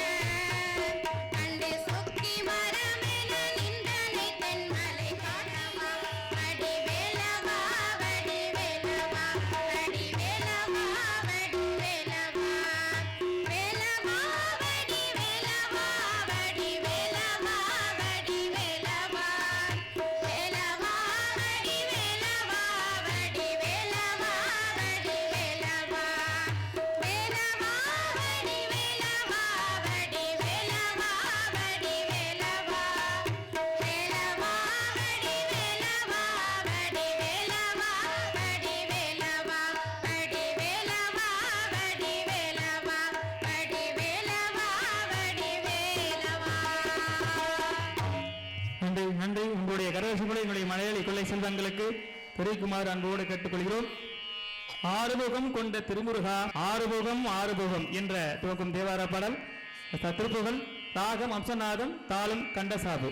அண்டு சொக்கி மரமென நின்றனை தென்மலை காணவா வடி வேலவா வடி வேலவா. வடி வேலவா வடி வேலவா. வேலவா வடி வேலவா வடி வேலவா வடி வேலவா. வேலவா வடி வேலவா வடி வேலவா வடி வேலவா. வேலவா வடி வேலவா வடி வேலவா வடி வேலவா. வேலவா வடி வேலவா வடி வேலவா வடி வேலவா. வடி வேலவா வடி வேலவா வடி வேலவா வடி வேலவா. நன்றி நன்றி. உங்களுடைய கரவசங்களை எங்களுடைய மலையாளி கொள்ளை செல்வங்களுக்கு தெரிவிக்குமாறு அன்போடு கேட்டுக்கொள்கிறோம். ஆறுமுகம் கொண்ட திருமுருகா ஆறுமுகம் ஆறுமுகம் என்ற துவக்கும் தேவார பாடல் திருப்புகழ் ராகம் அம்சநாதம் தாளம் கண்டசாபு.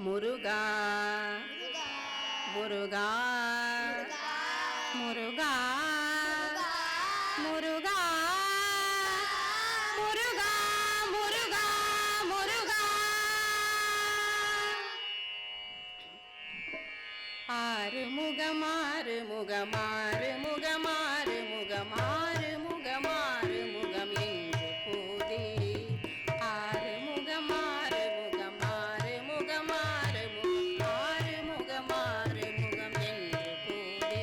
முருகா முருகா முருகா முருகா முருகா முருகா முருகா. ஆறுமுகமாறு முகமாறு முகமாறு முகமாறு முகமாறு முகம் என்று போதே. ஆறுமுகமாறு முகமாறு முகமாறு முகமாறு முகமாறு முகம் என்று போதே.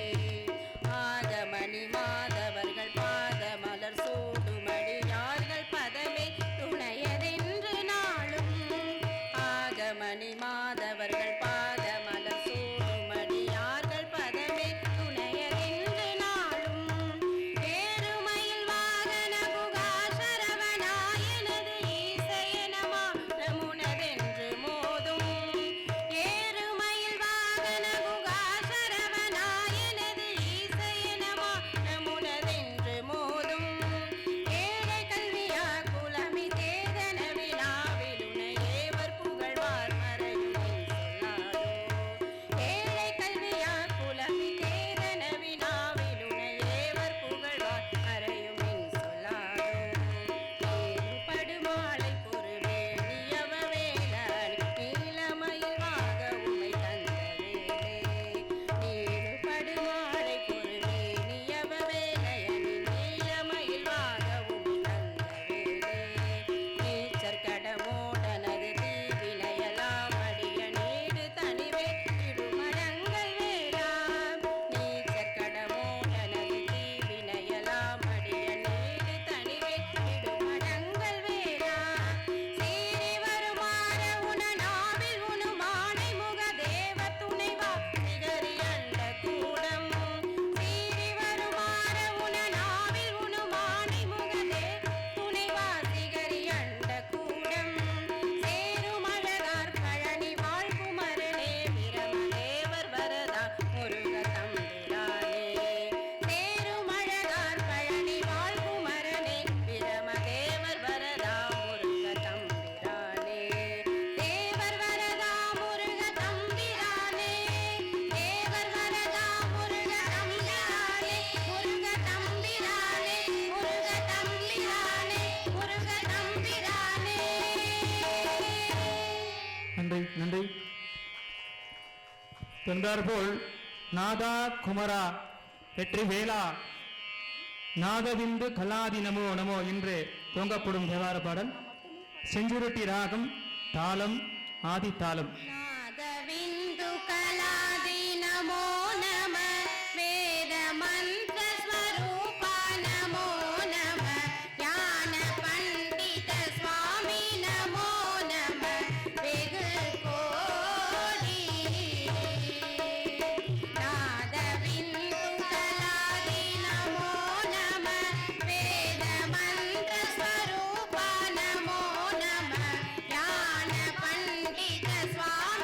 ஆகமணி மாதவர்கள் பாத மலர் சூடுமடியார்கள் பதமே துணையதென்று நாளும். ஆகமணி மாதவர்கள் பாத மலர் சூடுமடியார்கள் பதமே துணையதென்று நாளும். தொந்தார்போல் நாதா குமரா வெற்றி வேளா நாதவிந்து கலாதி நமோ நமோ என்று துவங்கப்படும் தேவார பாடல். செஞ்சுருட்டி ராகம், தாளம் ஆதி தாளம். நாதவிந்து கலாதி நமோ நம வேத மந்திர ஸ்வரூப நமோ நம ஞான பண்டித சுவாமி நமோ நம வெகு கோடி. நாதவிந்து கலாதி நமோ நம வேத மந்திர ஸ்வரூப நமோ நம ஞான பண்டித சுவாமி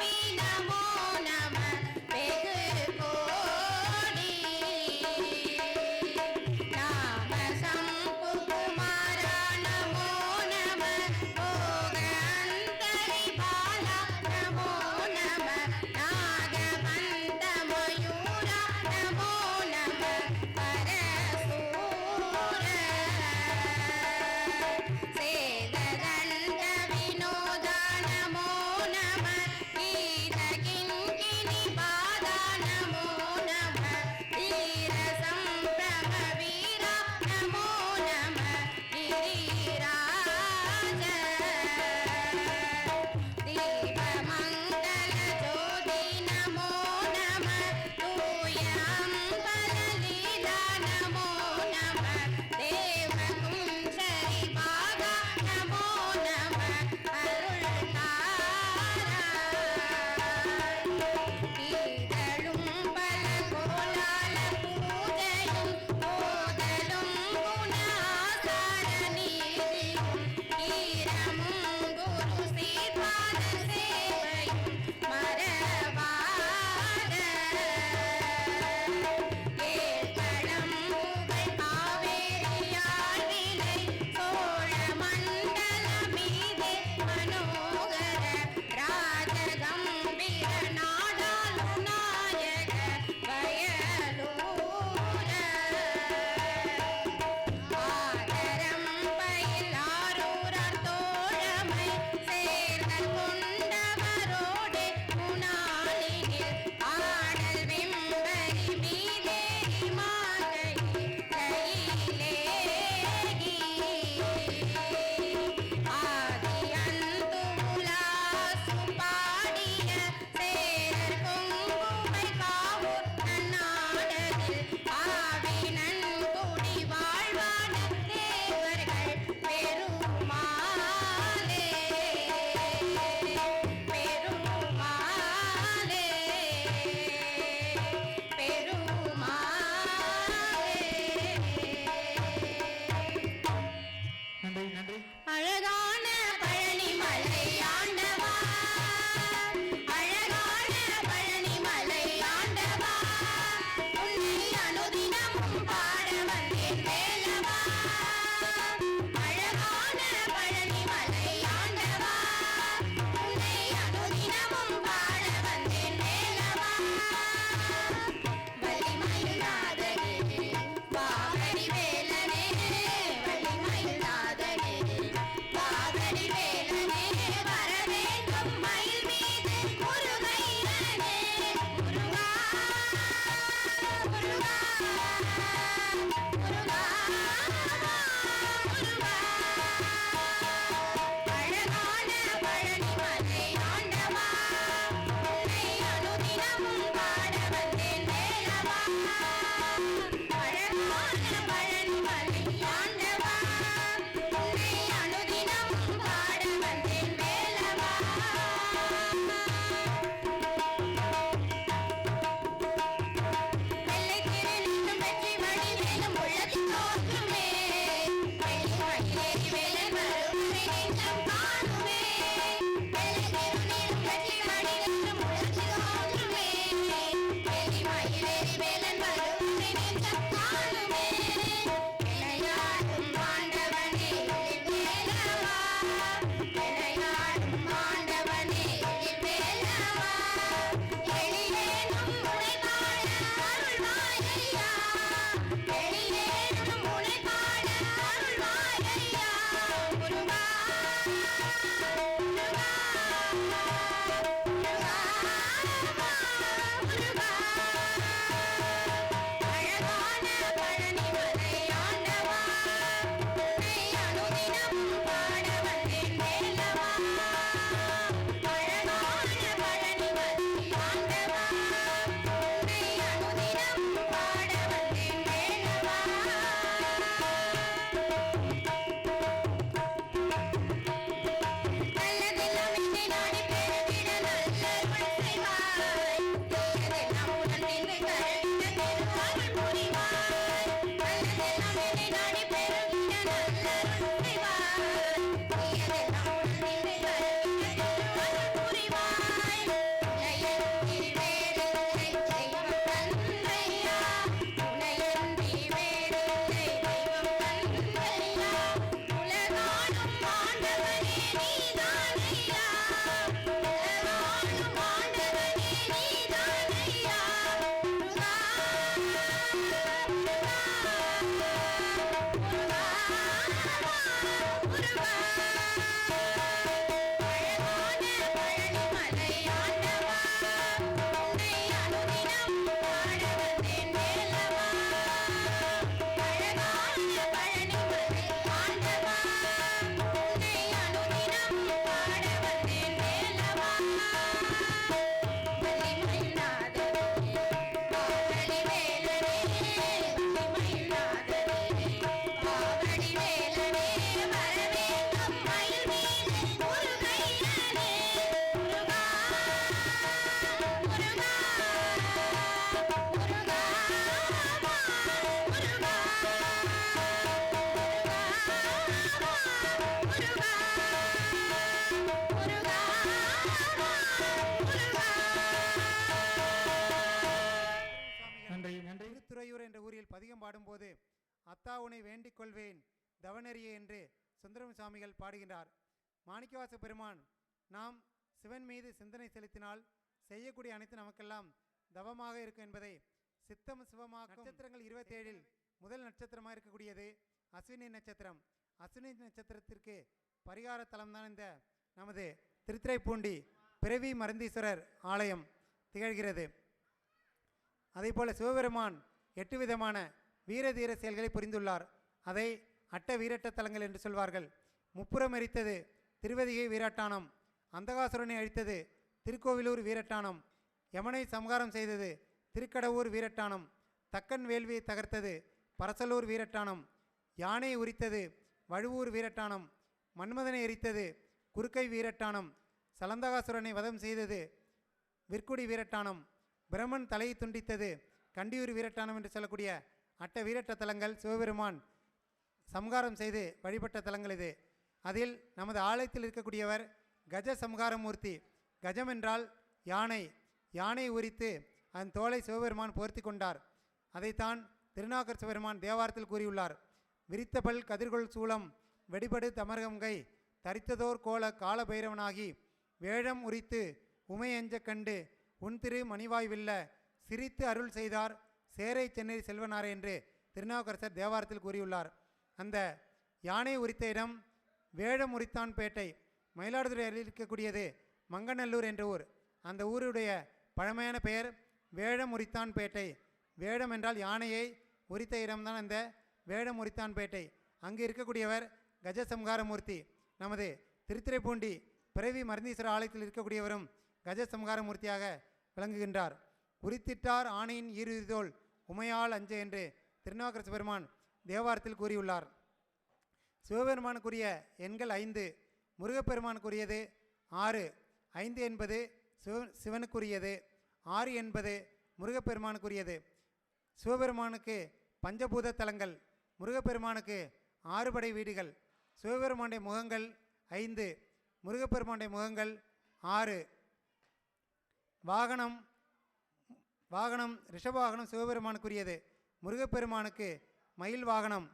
பதிகம் பாடும்போது அத்தா உனை வேண்டிக் கொள்வேன் தவநெறியே என்று சுந்தரம் சுவாமிகள் பாடுகின்றார். மாணிக்கவாச பெருமான் நாம் சிவன் மீது சிந்தனை செலுத்தினால் செய்யக்கூடிய அனைத்து நமக்கெல்லாம் தவமாக இருக்கும் என்பதை சித்தம் சிவமாக்கும். நட்சத்திரங்கள் 27 முதல் நட்சத்திரமாக இருக்கக்கூடியது அஸ்வினி நட்சத்திரம். அஸ்வினி நட்சத்திரத்திற்கு பரிகார தலம்தான் இந்த நமது திருத்துறைப்பூண்டி பிறவி மருந்தீஸ்வரர் ஆலயம் திகழ்கிறது. அதே போல சிவபெருமான் 8 விதமான வீர தீர செயல்களை புரிந்துள்ளார். அதை அட்ட வீரட்ட தலங்கள் என்று சொல்வார்கள். முப்புறம் எரித்தது திருவதிகை வீரட்டானம், அந்தகாசுரனை அழித்தது திருக்கோவிலூர் வீரட்டானம், யமனை சம்ஹாரம் செய்தது திருக்கடவூர் வீரட்டானம், தக்கன் வேள்வியை தகர்த்தது பரசலூர் வீரட்டானம், யானை உரித்தது வழுவூர் வீரட்டானம், மன்மதனை எரித்தது குறுக்கை வீரட்டானம், சலந்தகாசுரனை வதம் செய்தது விற்குடி வீரட்டானம், பிரம்மன் தலையை துண்டித்தது கண்டியூர் வீரட்டானம் என்று சொல்லக்கூடிய அட்ட வீரட்ட தலங்கள் சிவபெருமான் சம்ஹாரம் செய்து வழிபட்ட தலங்கள் இது. அதில் நமது ஆலயத்தில் இருக்கக்கூடியவர் கஜ சம்ஹாரமூர்த்தி. கஜம் என்றால் யானை. யானை உரித்து அதன் தோலை சிவபெருமான் போர்த்தி கொண்டார். அதைத்தான் திருநாக்கர் சிவபெருமான் தேவாரத்தில் கூறியுள்ளார். விரித்த பல் கதிர்கொள் சூளம் வெடிபடு தமர்கங்கை தரித்ததோர் கோல கால பைரவனாகி வேழம் உரித்து உமையஞ்ச கண்டு உன் திரு மணிவாய் வில்ல சிரித்து அருள் செய்தார் சேரை சென்னை செல்வனாரே என்று திருநாவுக்கரசர் தேவாரத்தில் கூறியுள்ளார். அந்த யானை உரித்த இடம் வேழம் உரித்தான்பேட்டை. மயிலாடுதுறை அருகில் இருக்கக்கூடியது மங்கநல்லூர் என்ற ஊர். அந்த ஊருடைய பழமையான பெயர் வேழம் உரித்தான்பேட்டை. வேடம் என்றால் யானையை உரித்த இடம்தான் அந்த வேடம் உரித்தான்பேட்டை. அங்கு இருக்கக்கூடியவர் கஜசம்ஹாரமூர்த்தி. நமது திருத்துறைப்பூண்டி பிறவி மருந்தீஸ்வரர் ஆலயத்தில் இருக்கக்கூடியவரும் கஜசம்ஹாரமூர்த்தியாக விளங்குகின்றார். உரித்திட்டார் ஆணையின் ஈருதோல் உமையால் அஞ்ச என்று திருநாவுக்கரசு பெருமான் தேவாரத்தில் கூறியுள்ளார். சிவபெருமானுக்குரிய எண்கள் 5, முருகப்பெருமானுக்குரியது 6. 5 என்பது சிவனுக்குரியது, 6 என்பது முருகப்பெருமானுக்குரியது. சிவபெருமானுக்கு பஞ்சபூத தலங்கள், முருகப்பெருமானுக்கு 6 படை வீடுகள். சிவபெருமானுடைய முகங்கள் 5, முருகப்பெருமானுடைய முகங்கள் 6. வாகனம் ரிஷபவாகனம் சிவபெருமானுக்குரியது. முருகப்பெருமானுக்கு மயில் வாகனம்.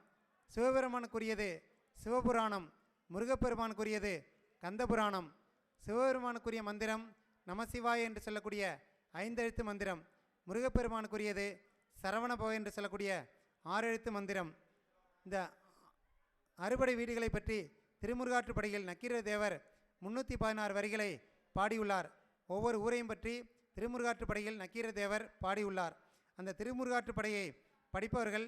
சிவபெருமானுக்குரியது சிவபுராணம், முருகப்பெருமானுக்குரியது கந்தபுராணம். சிவபெருமானுக்குரிய மந்திரம் நமசிவாய என்று சொல்லக்கூடிய 5 எழுத்து மந்திரம். முருகப்பெருமானுக்குரியது சரவணபவ என்று சொல்லக்கூடிய 6 எழுத்து மந்திரம். இந்த அறுபடை வீடுகளை பற்றி திருமுருகாற்றுப்படையில் நக்கீர தேவர் 316 வரிகளை பாடியுள்ளார். ஒவ்வொரு ஊரையும் பற்றி திருமுருகாற்றுப்படையில் நக்கீர தேவர் பாடியுள்ளார். அந்த திருமுருகாற்றுப்படையை படிப்பவர்கள்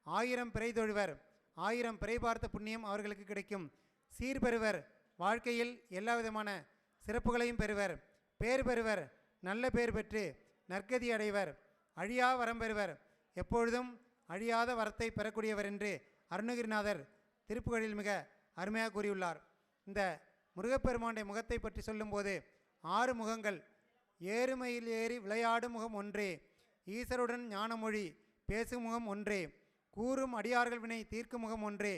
1000 பிறை தொழுவர், 1000 பிறை பார்த்த புண்ணியம் அவர்களுக்கு கிடைக்கும். சீர் பெறுவர், வாழ்க்கையில் எல்லா விதமான சிறப்புகளையும் பெறுவர். பேர் பெறுவர், நல்ல பேர் பெற்று நற்கதி அடைவர். அழியா வரம் பெறுவர், எப்பொழுதும் அழியாத வரத்தை பெறக்கூடியவர் என்று அருணகிரிநாதர் திருப்புகழில் மிக அருமையாக கூறியுள்ளார். இந்த முருகப்பெருமானுடைய முகத்தை பற்றி சொல்லும்போது 6 முகங்கள். ஏறுமையில் ஏறி விளையாடும் முகம் ஒன்றே, ஈசருடன் ஞானமொழி பேசும் முகம் ஒன்றே, கூறும் அடியார்கள் வினை தீர்க்கும் முகம் ஒன்றே,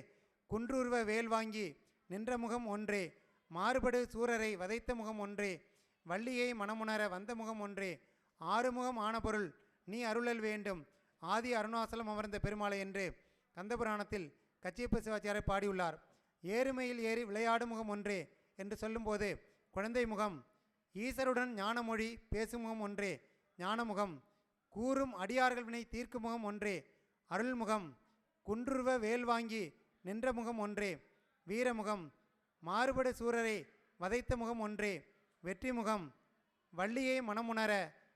குன்றுருவ வேல் வாங்கி நின்ற முகம் ஒன்றே, மாறுபடு சூரரை வதைத்த முகம் ஒன்றே, வள்ளியை மனமுணர வந்த முகம் ஒன்றே, 6 முகம் ஆன பொருள் நீ அருளல் வேண்டும், ஆதி அருணாசலம் அமர்ந்த பெருமாளை என்று கந்தபுராணத்தில் கச்சியப்ப சிவாச்சாரியர் பாடியுள்ளார். ஏறுமையில் ஏறி விளையாடும் முகம் ஒன்றே என்று சொல்லும்போது குழந்தை முகம், ஈசருடன் ஞானமொழி பேசும் முகம் ஒன்றே ஞானமுகம், கூறும் அடியார்கள் வினை தீர்க்கும் முகம் ஒன்றே அருள்முகம், குன்றுருவ வேல் வாங்கி நின்ற முகம் ஒன்றே வீரமுகம், மாறுபட சூரரை வதைத்த முகம் ஒன்றே வெற்றி முகம், வள்ளியை மனமுணர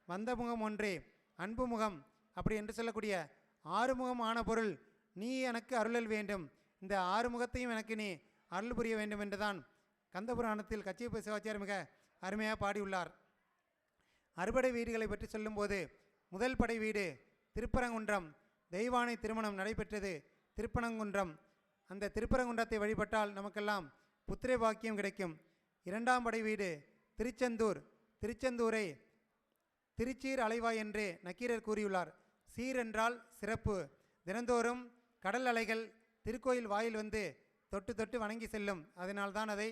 வந்த முகம் ஒன்றே அன்பு முகம். அப்படி என்று சொல்லக்கூடிய 6 முகம் ஆன பொருள் நீ எனக்கு அருளல் வேண்டும், இந்த 6 முகத்தையும் எனக்கு நீ அருள் புரிய வேண்டும் என்றுதான் கந்தபுராணத்தில் கச்சியப்ப சிவாச்சாரியர் மிக அருமையாக பாடியுள்ளார். அறுபடை வீடுகளை பற்றி சொல்லும்போது முதல் படை வீடு திருப்பரங்குன்றம். தெய்வானை திருமணம் நடைபெற்றது திருப்பரங்குன்றம். அந்த திருப்பரங்குன்றத்தை வழிபட்டால் நமக்கெல்லாம் புத்திர பாக்கியம் கிடைக்கும். 2ஆம் படை வீடு திருச்செந்தூர். திருச்செந்தூரை திருச்சீர் அலைவாய் என்று நக்கீரர் கூறியுள்ளார். சீர் என்றால் சிறப்பு. தினந்தோறும் கடல் அலைகள் திருக்கோயில் வாயில் வந்து தொட்டு தொட்டு வணங்கி செல்லும். அதனால்தான் அதை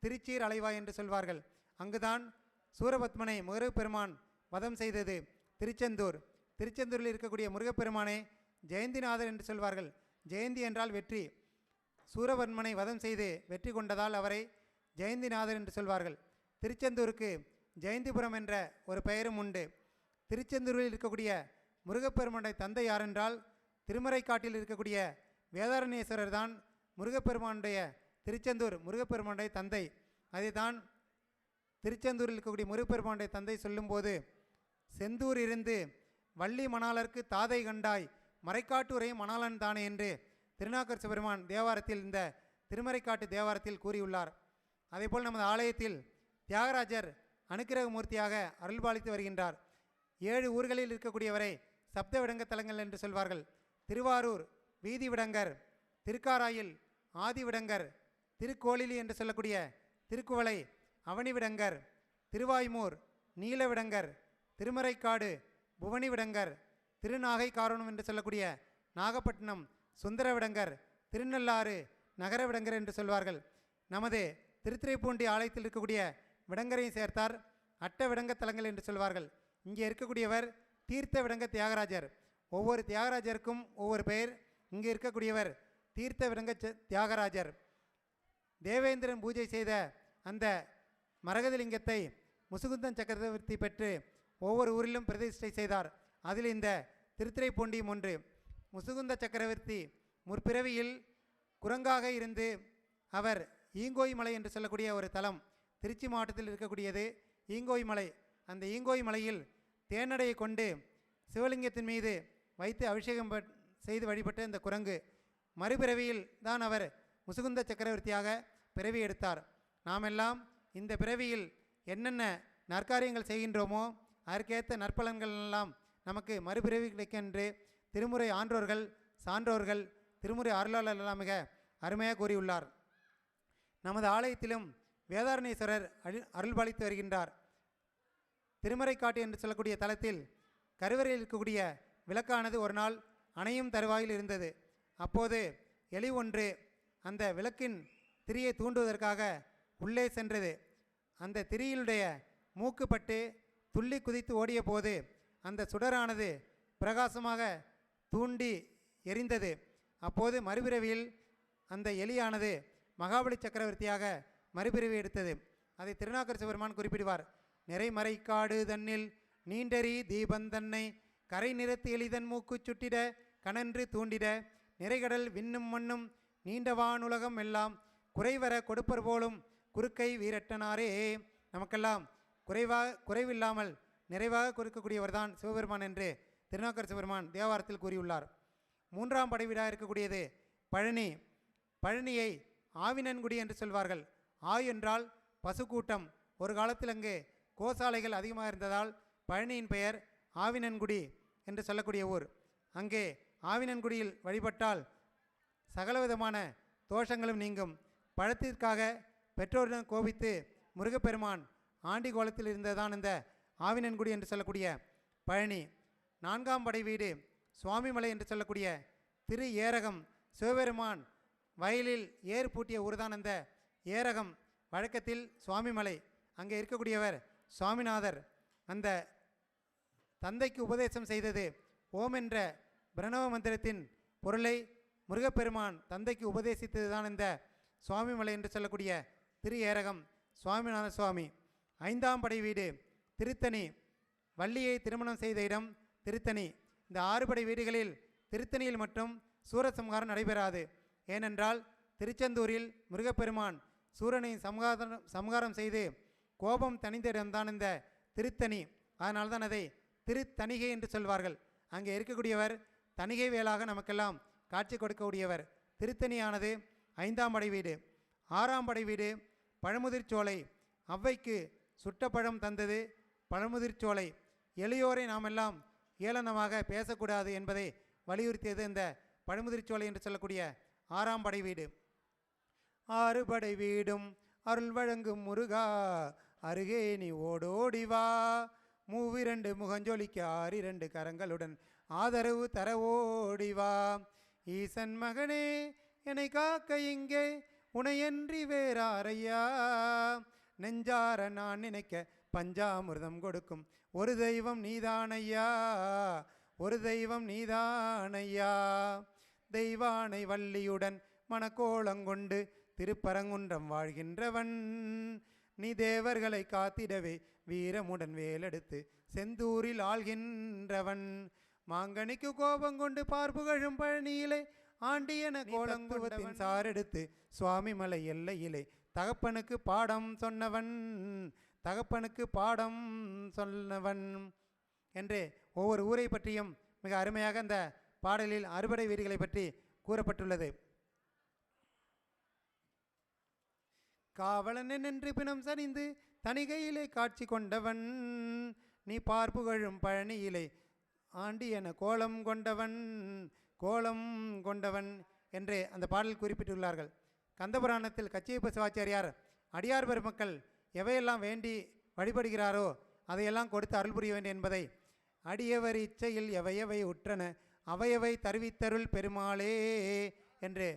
திருச்சீர் அலைவாய் என்று சொல்வார்கள். அங்குதான் சூரபத்மனை முருகப்பெருமான் வதம் செய்தது திருச்செந்தூர். திருச்செந்தூரில் இருக்கக்கூடிய முருகப்பெருமானை ஜெயந்திநாதர் என்று சொல்வார்கள். ஜெயந்தி என்றால் வெற்றி. சூரபன்மனை வதம் செய்து வெற்றி கொண்டதால் அவரை ஜெயந்திநாதர் என்று சொல்வார்கள். திருச்செந்தூருக்கு ஜெயந்திபுரம் என்ற ஒரு பெயரும் உண்டு. திருச்செந்தூரில் இருக்கக்கூடிய முருகப்பெருமானுடைய தந்தை யாரென்றால் திருமறைக்காட்டில் இருக்கக்கூடிய வேதாரண்யேஸ்வரர் தான் முருகப்பெருமானுடைய திருச்செந்தூர் முருகப்பெருமானுடைய தந்தை. அதை தான் திருச்செந்தூரில் இருக்கக்கூடிய முருகப்பெருமானுடைய தந்தை சொல்லும்போது, செந்தூர் இருந்து வள்ளி மணாலருக்கு தாதை கண்டாய் மறைக்காட்டுரை மணாலன் தானே என்று திருநாக்கர் சிவபெருமான் தேவாரத்தில் இந்த திருமறைக்காட்டு தேவாரத்தில் கூறியுள்ளார். அதேபோல் நமது ஆலயத்தில் தியாகராஜர் அனுக்கிரக மூர்த்தியாக அருள்பாலித்து வருகின்றார். 7 ஊர்களில் இருக்கக்கூடியவரை சப்த விடங்க தலங்கள் என்று சொல்வார்கள். திருவாரூர் வீதி விடங்கர், திருக்காராயில் ஆதி விடங்கர், திருக்கோளிலி என்று சொல்லக்கூடிய திருக்குவளை அவனி விடங்கர், திருவாய்மூர் நீல விடங்கர், திருமறைக்காடு புவனி விடங்கர், திருநாகை காரணம் என்று சொல்லக்கூடிய நாகப்பட்டினம் சுந்தர விடங்கர், திருநள்ளாறு நகர விடங்கர் என்று சொல்வார்கள். நமது திருத்துறைப்பூண்டி ஆலயத்தில் இருக்கக்கூடிய விடங்கரையும் சேர்த்தார் அட்ட விடங்க தலங்கள் என்று சொல்வார்கள். இங்கே இருக்கக்கூடியவர் தீர்த்த விடங்க தியாகராஜர். ஒவ்வொரு தியாகராஜருக்கும் ஒவ்வொரு பெயர். இங்கே இருக்கக்கூடியவர் தீர்த்த விடங்க தியாகராஜர். தேவேந்திரன் பூஜை செய்த அந்த மரகதலிங்கத்தை முசுகுந்தன் சக்கரவர்த்தி பெற்று ஒவ்வொரு ஊரிலும் பிரதிஷ்டை செய்தார். அதில் இந்த திருத்துறைப்பூண்டியும் ஒன்று. முசுகுந்த சக்கரவர்த்தி முற்பிறவியில் குரங்காக இருந்து அவர் ஈங்கோய் மலை என்று சொல்லக்கூடிய ஒரு தலம் திருச்சி மாவட்டத்தில் இருக்கக்கூடியது ஈங்கோய் மலை. அந்த ஈங்கோய் மலையில் தேனடையை கொண்டு சிவலிங்கத்தின் மீது வைத்து அபிஷேகம் செய்து வழிபட்ட இந்த குரங்கு மறுபிறவியில் தான் அவர் முசுகுந்த சக்கரவர்த்தியாக பிறவி எடுத்தார். நாமெல்லாம் இந்த பிறவியில் என்னென்ன நற்காரியங்கள் செய்கின்றோமோ அதற்கேற்ற நற்பலன்கள் எல்லாம் நமக்கு மறுபிறவி கிடைக்கும் என்று திருமுறை ஆன்றோர்கள் சான்றோர்கள் திருமுறை அருளாளர் எல்லாம் மிக அருமையாக கூறியுள்ளார். நமது ஆலயத்திலும் வேதாரண்யேஸ்வரர் அருள்பாலித்து வருகின்றார். திருமறைக்காட்டு என்று சொல்லக்கூடிய தலத்தில் கருவறையில் இருக்கக்கூடிய விளக்கானது ஒரு நாள் அணையும் தருவாயில் இருந்தது. அப்போது எலி ஒன்று அந்த விளக்கின் திரியை தூண்டுவதற்காக உள்ளே சென்றது. அந்த திரியிலுடைய மூக்குப்பட்டு துள்ளி குதித்து ஓடிய போது அந்த சுடரானது பிரகாசமாக தூண்டி எரிந்தது. அப்போது மறுபிறவியில் அந்த எலியானது மகாபலி சக்கரவர்த்தியாக மறுபிறவி எடுத்தது. அதை திருநாக்கர் சிவபெருமான் குறிப்பிடுவார். நிறைமறைக்காடு தன்னில் நீண்டறி தீபந்தன்னை கரை நிறத்து எளிதன் மூக்கு சுட்டிட கனன்று தூண்டிட நிறைகடல் விண்ணும் மண்ணும் நீண்டவானுலகம் எல்லாம் குறைவர கொடுப்பர் போலும் குறுக்கை வீரட்டனாரே. நமக்கெல்லாம் குறைவில்லாமல் நிறைவாக கொடுக்கக்கூடியவர் தான் சிவபெருமான் என்று திருநாக்கர் சிவபெருமான் தேவாரத்தில் கூறியுள்ளார். 3ஆம் படை வீடாக இருக்கக்கூடியது பழனி. பழனியை ஆவினன்குடி என்று சொல்வார்கள். என்றால் பசுக்கூட்டம். ஒரு காலத்தில் அங்கு கோசாலைகள் அதிகமாக இருந்ததால் பழனியின் பெயர் ஆவினன்குடி என்று சொல்லக்கூடிய ஊர். அங்கே ஆவினன்குடியில் வழிபட்டால் சகலவிதமான தோஷங்களும் நீங்கும். பழத்திற்காக பெற்றோரிடம் கோபித்து முருகப்பெருமான் ஆண்டி கோலத்தில் இருந்ததான் இந்த ஆவினன்குடி என்று சொல்லக்கூடிய பழனி. 4ஆம் படை வீடு சுவாமிமலை என்று சொல்லக்கூடிய திரு ஏரகம். சிவபெருமான் வயலில் ஏர் பூட்டிய ஊர்தான் அந்த ஏரகம். வழக்கத்தில் சுவாமிமலை. அங்கே இருக்கக்கூடியவர் சுவாமிநாதர். அந்த தந்தைக்கு உபதேசம் செய்தது ஓம் என்ற பிரணவ மந்திரத்தின் பொருளை முருகப்பெருமான் தந்தைக்கு உபதேசித்தது தான் இந்த சுவாமிமலை என்று சொல்லக்கூடிய திரு ஏரகம் சுவாமிநாத சுவாமி. 5ஆம் படை வீடு திருத்தணி. வள்ளியை திருமணம் செய்த இடம் திருத்தணி. இந்த 6 படை வீடுகளில் திருத்தணியில் மட்டும் சூரசம்ஹாரம் நடைபெறாது. ஏனென்றால் திருச்செந்தூரில் முருகப்பெருமான் சூரனை சம்ஹாரம் செய்து கோபம் தணிந்த இடம்தான் இந்த திருத்தணி. அதனால்தான் அதை திருத்தணிகை என்று சொல்வார்கள். அங்கே இருக்கக்கூடியவர் தணிகை வேலாக நமக்கெல்லாம் காட்சி கொடுக்கக்கூடியவர். திருத்தணியானது 5ஆம் படை வீடு. 6ஆம் படை வீடு பழமுதிர்ச்சோலை. ஔவைக்கு சுட்டப்பழம் தந்தது பழமுதிர்ச்சோலை. எளியோரை நாமெல்லாம் ஏளனமாக பேசக்கூடாது என்பதை வலியுறுத்தியது இந்த பழமுதிர்ச்சோலை என்று சொல்லக்கூடிய 6ஆம் படை வீடு. 6 படை வீடும் அருள் வழங்கும் முருகா அருகே நீ ஓடோடி வா. 32 முகஞ்சொலிக்க 6 கரங்களுடன் ஆதரவு தர ஓடி வா. ஈசன் மகனே என்னை காக்க இங்கே உனையன்றி வேறாரையா. நெஞ்சார நான் நினைக்க பஞ்சாமிர்தம் கொடுக்கும் ஒரு தெய்வம் நீதானையா. ஒரு தெய்வம் நீதானையா. தெய்வானை வள்ளியுடன் மணக்கோலங்கொண்டு திருப்பரங்குன்றம் வாழ்கின்றவன். நீ தேவர்களை காத்திடவே வீரமுடன் வேலெடுத்து செந்தூரில் ஆள்கின்றவன். மாங்கனிக்கு கோபம் கொண்டு பார்ப்புகழும் பழனியிலே ஆண்டியன கோலங்குவத்தின் சாரெடுத்து சுவாமி மலை எல்லையிலே தகப்பனுக்கு பாடம் சொன்னவன். தகப்பனுக்கு பாடம் சொன்னவன் என்று ஒவ்வொரு ஊரை பற்றியும் மிக அருமையாக அந்த பாடலில் அறுபடை வீடுகளை பற்றி கூறப்பட்டுள்ளது. காவலன் என்று பிணம் சரிந்து தணிகையிலே காட்சி கொண்டவன். நீ பார்ப்புகழும் பழனியிலே ஆண்டியன கோலம் கொண்டவன். கோலம் கொண்டவன் என்று அந்த பாடல் குறிப்பிட்டுள்ளார்கள். கந்தபுராணத்தில் கச்சியப்ப சிவாச்சாரியார் அடியார் பெருமக்கள் எவையெல்லாம் வேண்டி வழிபடுகிறாரோ அதையெல்லாம் கொடுத்து அருள் புரிய வேண்டும் என்பதை அடியவர் இச்சையில் எவையவை உற்றன அவையவை தருவித்தருள் பெருமாளே என்று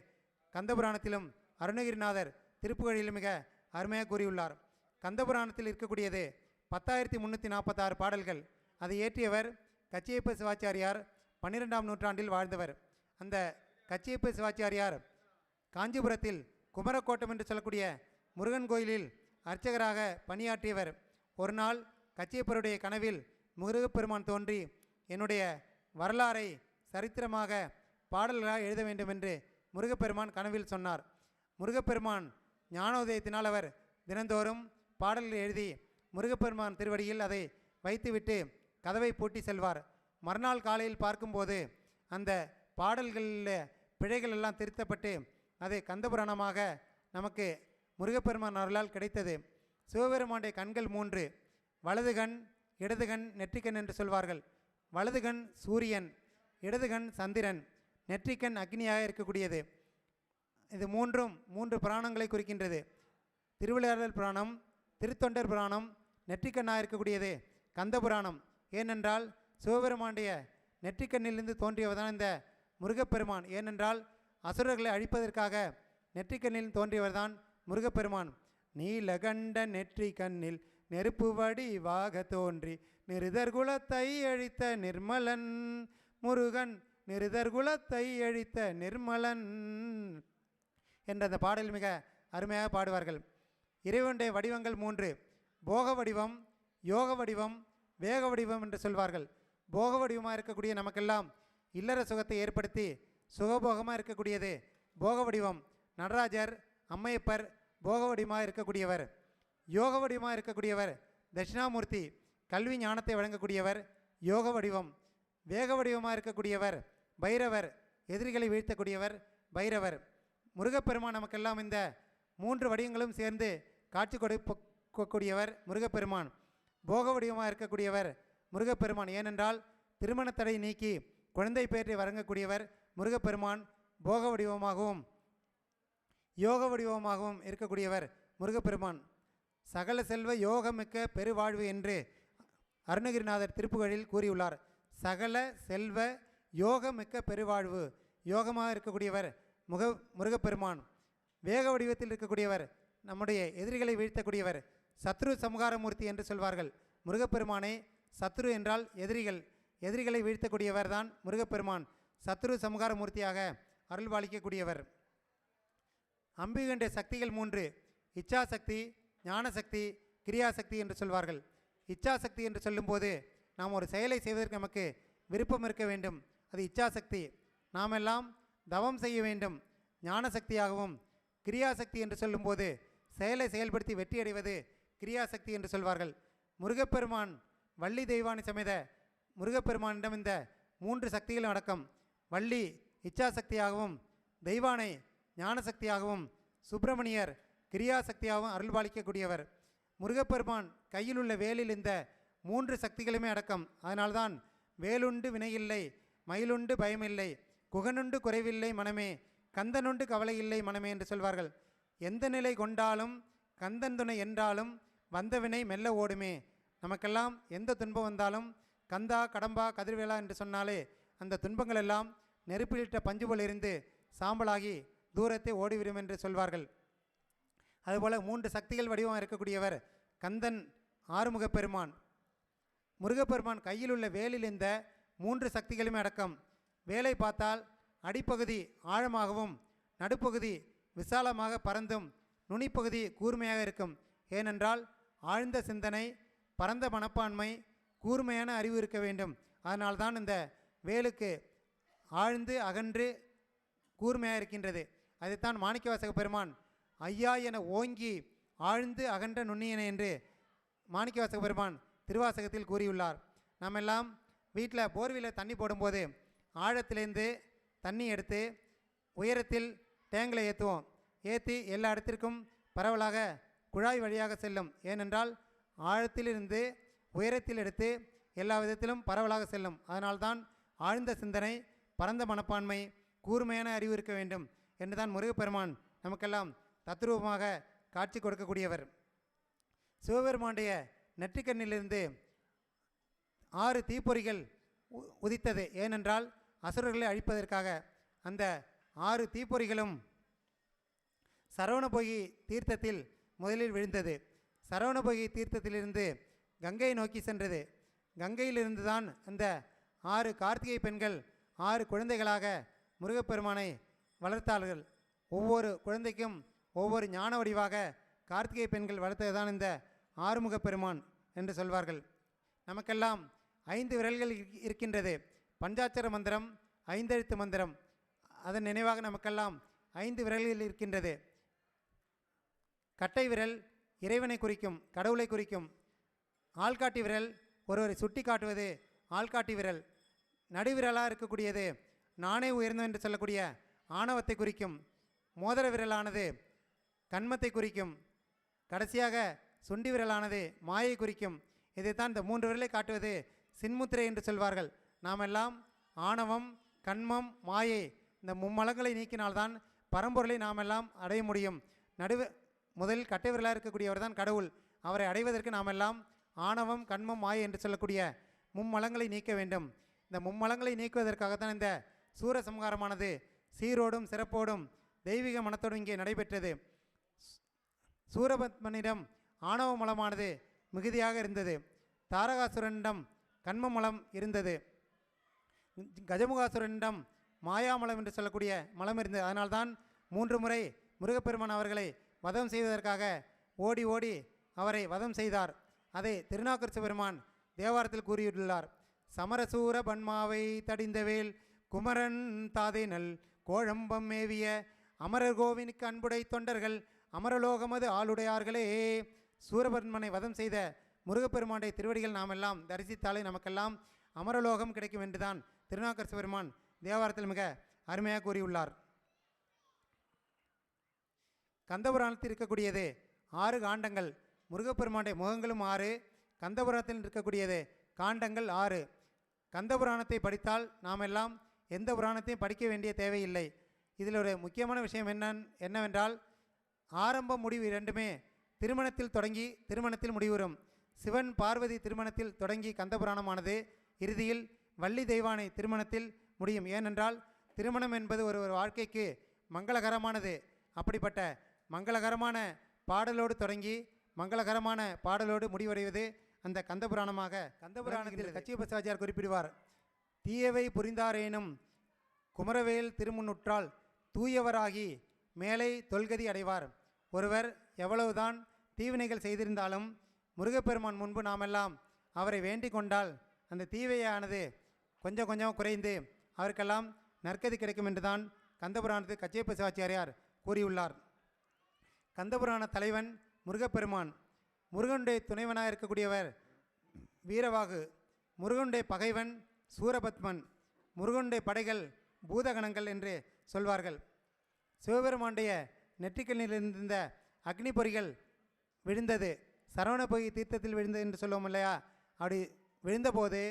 கந்தபுராணத்திலும் அருணகிரிநாதர் திருப்புகழிலும் மிக அருமையாக கூறியுள்ளார். கந்தபுராணத்தில் இருக்கக்கூடியது 10,346 பாடல்கள். அதை இயற்றியவர் கச்சியப்ப சிவாச்சாரியார் 12ஆம் நூற்றாண்டில் வாழ்ந்தவர். அந்த கச்சியப்ப சிவாச்சாரியார் காஞ்சிபுரத்தில் குமரக்கோட்டம் என்று சொல்லக்கூடிய முருகன் கோயிலில் அர்ச்சகராக பணியாற்றியவர். ஒரு நாள் கச்சியப்பருடைய கனவில் முருகப்பெருமான் தோன்றி என்னுடைய வரலாறை சரித்திரமாக பாடல்களாக எழுத வேண்டும் என்று முருகப்பெருமான் கனவில் சொன்னார். முருகப்பெருமான் ஞானோதயத்தினால் அவர் தினந்தோறும் பாடல்கள் எழுதி முருகப்பெருமான் திருவடியில் அதை வைத்துவிட்டு கதவை பூட்டி செல்வார். மறுநாள் காலையில் பார்க்கும்போது அந்த பாடல்களில் பிழைகள் எல்லாம் திருத்தப்பட்டு அது கந்தபுராணமாக நமக்கு முருகப்பெருமான் அருளால் கிடைத்தது. சிவபெருமானுடைய கண்கள் 3, வலது கண், இடது கண், நெற்றிக்கண் என்று சொல்வார்கள். வலது கண் சூரியன், இடது கண் சந்திரன், நெற்றிக்கண் அக்னியாக இருக்கக்கூடியது. இது 3 புராணங்களை குறிக்கின்றது. திருவிளையாடல் புராணம், திருத்தொண்டர் புராணம், நெற்றிக்கண்ணாக இருக்கக்கூடியது கந்தபுராணம். ஏனென்றால் சிவபெருமானுடைய நெற்றிக்கண்ணிலிருந்து தோன்றியவர்தான் இந்த முருகப்பெருமான். ஏனென்றால் அசுரர்களை அழிப்பதற்காக நெற்றிக்கண்ணில் தோன்றியவர்தான் முருகப்பெருமான். நீலகண்ட நெற்றி கண்ணில் நெருப்பு வடிவாக தோன்றி நிருதர்குலத்தை அழித்த நிர்மலன் முருகன், நிருதர்குலத்தை அழித்த நிர்மலன் என்ற அந்த பாடல் மிக அருமையாக பாடுவார்கள். இறைவனுடைய வடிவங்கள் 3: போக வடிவம், யோக வடிவம், வேக வடிவம் என்று சொல்வார்கள். போக வடிவமாக இருக்கக்கூடிய நமக்கெல்லாம் இல்லற சுகத்தை ஏற்படுத்தி சுகபோகமாக இருக்கக்கூடியது போக வடிவம். நடராஜர், அம்மையப்பர் போக வடிவமாக இருக்கக்கூடியவர். யோக வடிவமாக இருக்கக்கூடியவர் தட்சிணாமூர்த்தி, கல்வி ஞானத்தை வழங்கக்கூடியவர் யோக வடிவம். வேக வடிவமாக இருக்கக்கூடியவர் பைரவர், எதிரிகளை வீழ்த்தக்கூடியவர் பைரவர். முருகப்பெருமான் நமக்கெல்லாம் இந்த 3 வடிவங்களும் சேர்ந்து காட்சி கொடுக்கக்கூடியவர் முருகப்பெருமான். போக வடிவமாக இருக்கக்கூடியவர் முருகப்பெருமான். ஏனென்றால் திருமண தடை நீக்கி குழந்தை பெயரை வழங்கக்கூடியவர் முருகப்பெருமான். போக வடிவமாகவும் யோக வடிவமாகவும் இருக்கக்கூடியவர் முருகப்பெருமான். சகல செல்வ யோகமிக்க பெருவாழ்வு என்று அருணகிரிநாதர் திருப்புகழில் கூறியுள்ளார். சகல செல்வ யோகமிக்க பெருவாழ்வு, யோகமாக இருக்கக்கூடியவர் முருகப்பெருமான். வேக வடிவத்தில் இருக்கக்கூடியவர் நம்முடைய எதிரிகளை வீழ்த்தக்கூடியவர், சத்ரு சம்ஹாரமூர்த்தி என்று சொல்வார்கள். முருகப்பெருமானை சத்ரு என்றால் எதிரிகள், எதிரிகளை வீழ்த்தக்கூடியவர் தான் முருகப்பெருமான். சத்ரு சம்ஹாரமூர்த்தியாக அருள்பாலிக்கக்கூடியவர். அம்பிகண்ட சக்திகள் 3: இச்சாசக்தி, ஞானசக்தி, கிரியாசக்தி என்று சொல்வார்கள். இச்சாசக்தி என்று சொல்லும்போது நாம் ஒரு செயலை செய்வதற்கு நமக்கு விருப்பம் இருக்க வேண்டும், அது இச்சாசக்தி. நாம் எல்லாம் தவம் செய்ய வேண்டும், ஞானசக்தியாகவும். கிரியாசக்தி என்று சொல்லும்போது செயலை செயல்படுத்தி வெற்றி அடைவது கிரியாசக்தி என்று சொல்வார்கள். முருகப்பெருமான் வள்ளி தெய்வானை சமேத முருகப்பெருமானிடம் இந்த 3 சக்திகளும் அடக்கம். வள்ளி இச்சாசக்தியாகவும், தெய்வானை ஞானசக்தியாகவும், சுப்பிரமணியர் கிரியாசக்தியாகவும் அருள்பாலிக்கக்கூடியவர். முருகப்பெருமான் கையில் உள்ள வேலில் இந்த 3 சக்திகளுமே அடக்கம். அதனால்தான் வேலுண்டு வினையில்லை, மயிலுண்டு பயமில்லை, குகனுண்டு குறைவில்லை மனமே, கந்தனுண்டு கவலையில்லை மனமே என்று சொல்வார்கள். எந்த நிலை கொண்டாலும் கந்தன் துணை என்றாலும் வந்தவினை மெல்ல ஓடுமே. நமக்கெல்லாம் எந்த துன்பம் வந்தாலும் கந்தா, கடம்பா, கதிர்வேலா என்று சொன்னாலே அந்த துன்பங்கள் எல்லாம் நெருப்பிலிட்ட பஞ்சு போல் இருந்து சாம்பலாகி தூரத்தை ஓடிவிடும் என்று சொல்வார்கள். அதுபோல் 3 சக்திகள் வடிவமாக இருக்கக்கூடியவர் கந்தன், ஆறுமுகப் பெருமான். முருகப்பெருமான் கையில் உள்ள வேலில் இந்த 3 சக்திகளுமே அடக்கம். வேலை பார்த்தால் அடிப்பகுதி ஆழமாகவும் நடுப்பகுதி விசாலமாக பரந்தும் நுனிப்பகுதி கூர்மையாக இருக்கும். ஏனென்றால் ஆழ்ந்த சிந்தனை, பரந்த மனப்பான்மை, கூர்மையான அறிவு இருக்க வேண்டும். அதனால்தான் இந்த வேலுக்கு ஆழ்ந்து அகன்று கூர்மையாக இருக்கின்றது. அதைத்தான் மாணிக்கவாசக பெருமான் ஐயா என ஓங்கி ஆழ்ந்து அகன்ற நுண்ணியனை என்று மாணிக்கவாசக பெருமான் திருவாசகத்தில் கூறியுள்ளார். நாம் எல்லாம் வீட்டில் போர்வெல்லில் தண்ணி போடும்போது ஆழத்திலேருந்து தண்ணி எடுத்து உயரத்தில் டேங்கில் ஏற்றுவோம். ஏற்றி எல்லா இடத்திற்கும் பரவலாக குழாய் வழியாக செல்லும். ஏனென்றால் ஆழத்திலிருந்து உயரத்தில் எடுத்து எல்லா விதத்திலும் பரவலாக செல்லும். அதனால்தான் ஆழ்ந்த சிந்தனை, பரந்த மனப்பான்மை, கூர்மையான அறிவு இருக்க வேண்டும் என்று தான் முருகப்பெருமான் நமக்கெல்லாம் தத்ரூபமாக காட்சி கொடுக்கக்கூடியவர். சிவபெருமானுடைய நெற்றிக்கண்ணிலிருந்து 6 தீப்பொறிகள் உதித்தது. ஏனென்றால் அசுரர்களை அழிப்பதற்காக அந்த 6 தீப்பொறிகளும் சரவணபோகி தீர்த்தத்தில் முதலில் விழுந்தது. சரவணபோகி தீர்த்தத்திலிருந்து கங்கை நோக்கி சென்றது. கங்கையிலிருந்து தான் அந்த 6 கார்த்திகை பெண்கள் 6 குழந்தைகளாக முருகப்பெருமானை வளர்த்தார்கள். ஒவ்வொரு குழந்தைக்கும் ஒவ்வொரு ஞான வடிவாக கார்த்திகை பெண்கள் வளர்த்ததுதான் இந்த ஆறுமுக பெருமான் என்று சொல்வார்கள். நமக்கெல்லாம் 5 விரல்கள் இருக்கின்றது. பஞ்சாட்சர மந்திரம், 5 எழுத்து மந்திரம். அதன் நினைவாக நமக்கெல்லாம் 5 விரல்கள் இருக்கின்றது. கட்டை விரல் இறைவனை குறிக்கும், கடவுளை குறிக்கும். ஆள்காட்டி விரல் ஒருவரை சுட்டி காட்டுவது ஆள்காட்டி விரல். நடுவிரலாக இருக்கக்கூடியது நானே உயர்ந்தோம் என்று சொல்லக்கூடிய ஆணவத்தை குறிக்கும். மோதிர விரலானது கண்மத்தை குறிக்கும். கடைசியாக சுண்டி விரலானது மாயை குறிக்கும். இதைத்தான் இந்த 3 விரலை காட்டுவது சின்முத்திரை என்று சொல்வார்கள். நாமெல்லாம் ஆணவம், கண்மம், மாயை இந்த மும்மலங்களை நீக்கினால்தான் பரம்பொருளை நாமெல்லாம் அடைய முடியும். முதலில் கட்டை விரலாக இருக்கக்கூடியவர் தான் கடவுள். அவரை அடைவதற்கு நாமெல்லாம் ஆணவம், கண்மம், மாயை என்று சொல்லக்கூடிய மும்மலங்களை நீக்க வேண்டும். இந்த மும்மலங்களை நீக்குவதற்காகத்தான் இந்த சூரசம்ஹாரமானது சீரோடும் சிறப்போடும் தெய்வீக மனத்தோடும் இங்கே நடைபெற்றது. சூரபத்மனிடம் ஆணவ மலமானது மிகுதியாக இருந்தது. தாரகாசுரனிடம் கண்ம மலம் இருந்தது. கஜமுகாசுரனிடம் மாயாமலம் என்று சொல்லக்கூடிய மலம் இருந்தது. அதனால்தான் 3 முறை முருகப்பெருமான் அவர்களை வதம் செய்வதற்காக ஓடி ஓடி அவரை வதம் செய்தார். அதை திருநாவுக்கரசு பெருமான் தேவாரத்தில் கூறியுள்ளார். சமரசூர பன்மாவை தடிந்தவேல் குமரன் தாதைநல் கோழம்பம் மேவிய அமரர் கோவினுக்கு அன்புடை தொண்டர்கள் அமரலோகமது ஆளுடையார்களே. சூரபன்மனை வதம் செய்த முருகப்பெருமானுடைய திருவடிகள் நாமெல்லாம் தரிசித்தாலே நமக்கெல்லாம் அமரலோகம் கிடைக்கும் என்றுதான் திருநாவுக்கரசு பெருமான் தேவாரத்தில் மிக அருமையாக கூறியுள்ளார். கந்தபுராணத்தில் இருக்கக்கூடியது 6 காண்டங்கள். முருகப்பெருமானுடைய முகங்களும் 6, கந்தபுராணத்தில் இருக்கக்கூடியது காண்டங்கள் 6. கந்தபுராணத்தை படித்தால் நாம் எல்லாம் எந்த புராணத்தையும் படிக்க வேண்டிய தேவையில்லை. இதில் ஒரு முக்கியமான விஷயம் என்னவென்றால் ஆரம்ப முடிவு இரண்டுமே திருமணத்தில் தொடங்கி திருமணத்தில் முடிவுறும். சிவன் பார்வதி திருமணத்தில் தொடங்கி கந்தபுராணமானது இறுதியில் வள்ளி தெய்வானை திருமணத்தில் முடியும். ஏனென்றால் திருமணம் என்பது ஒரு வாழ்க்கைக்கு மங்களகரமானது. அப்படிப்பட்ட மங்களகரமான பாடலோடு தொடங்கி மங்களகரமான பாடலோடு முடிவடைவது அந்த கந்தபுராணமாக. கந்தபுராணத்தில் கச்சியபசாச்சார் குறிப்பிடுவார், தீயவை புரிந்தாரேனும் குமரவேல் திருமுன்னுற்றால் தூயவராகி மேலை தொல்கதி அடைவார். ஒருவர் எவ்வளவுதான் தீவினைகள் செய்திருந்தாலும் முருகப்பெருமான் முன்பு நாமெல்லாம் அவரை வேண்டிக் கொண்டால் அந்த தீவையானது கொஞ்சம் கொஞ்சம் குறைந்து அவருக்கெல்லாம் நற்கதி கிடைக்கும் என்றுதான் கந்தபுராணத்தில் கச்சியப்பசாச்சாரியார் கூறியுள்ளார். கந்தபுராண தலைவன் முருகப்பெருமான். முருகனுடைய துணைவனாக இருக்கக்கூடியவர் வீரவாகு. முருகனுடைய பகைவன் சூரபத்மன். முருகனுடைய படைகள் பூதகணங்கள் என்று சொல்வார்கள். சிவபெருமானுடைய நெற்றிக்கண்ணிலிருந்த அக்னி பொறிகள் விழுந்தது. சரவணபோகி தீர்த்தத்தில் விழுந்தது என்று சொல்லுவோம் இல்லையா? அப்படி விழுந்தபோது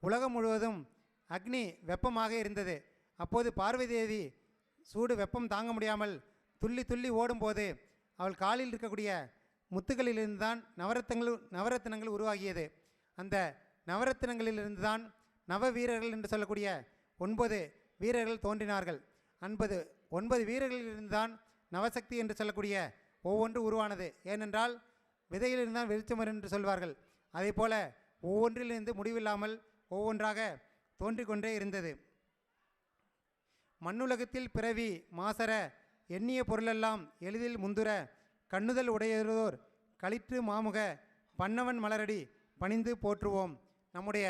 உலகம் முழுவதும் அக்னி வெப்பமாக இருந்தது. அப்போது பார்வதி தேவி சூடு வெப்பம் தாங்க முடியாமல் துள்ளி துள்ளி ஓடும்போது அவள் காலில் இருக்கக்கூடிய முத்துகளிலிருந்து தான் நவரத்தினங்கள் உருவாகியது. அந்த நவரத்தினங்களிலிருந்து தான் நவ வீரர்கள் என்று சொல்லக்கூடிய 9 வீரர்கள் தோன்றினார்கள். 9 வீரர்களிலிருந்து தான் நவசக்தி என்று சொல்லக்கூடிய ஒவ்வொன்று உருவானது. ஏனென்றால் விதையிலிருந்தான் வெளிச்சம் என்று சொல்வார்கள். அதே போல ஒவ்வொன்றிலிருந்து முடிவில்லாமல் ஒவ்வொன்றாக தோன்றிக்கொண்டே இருந்தது. மண்ணுலகத்தில் பிறவி மாசர எண்ணிய பொருளெல்லாம் எளிதில் முந்துர கண்ணுதல் உடையோர் களிற்று மாமுக பண்ணவன் மலரடி பணிந்து போற்றுவோம். நம்முடைய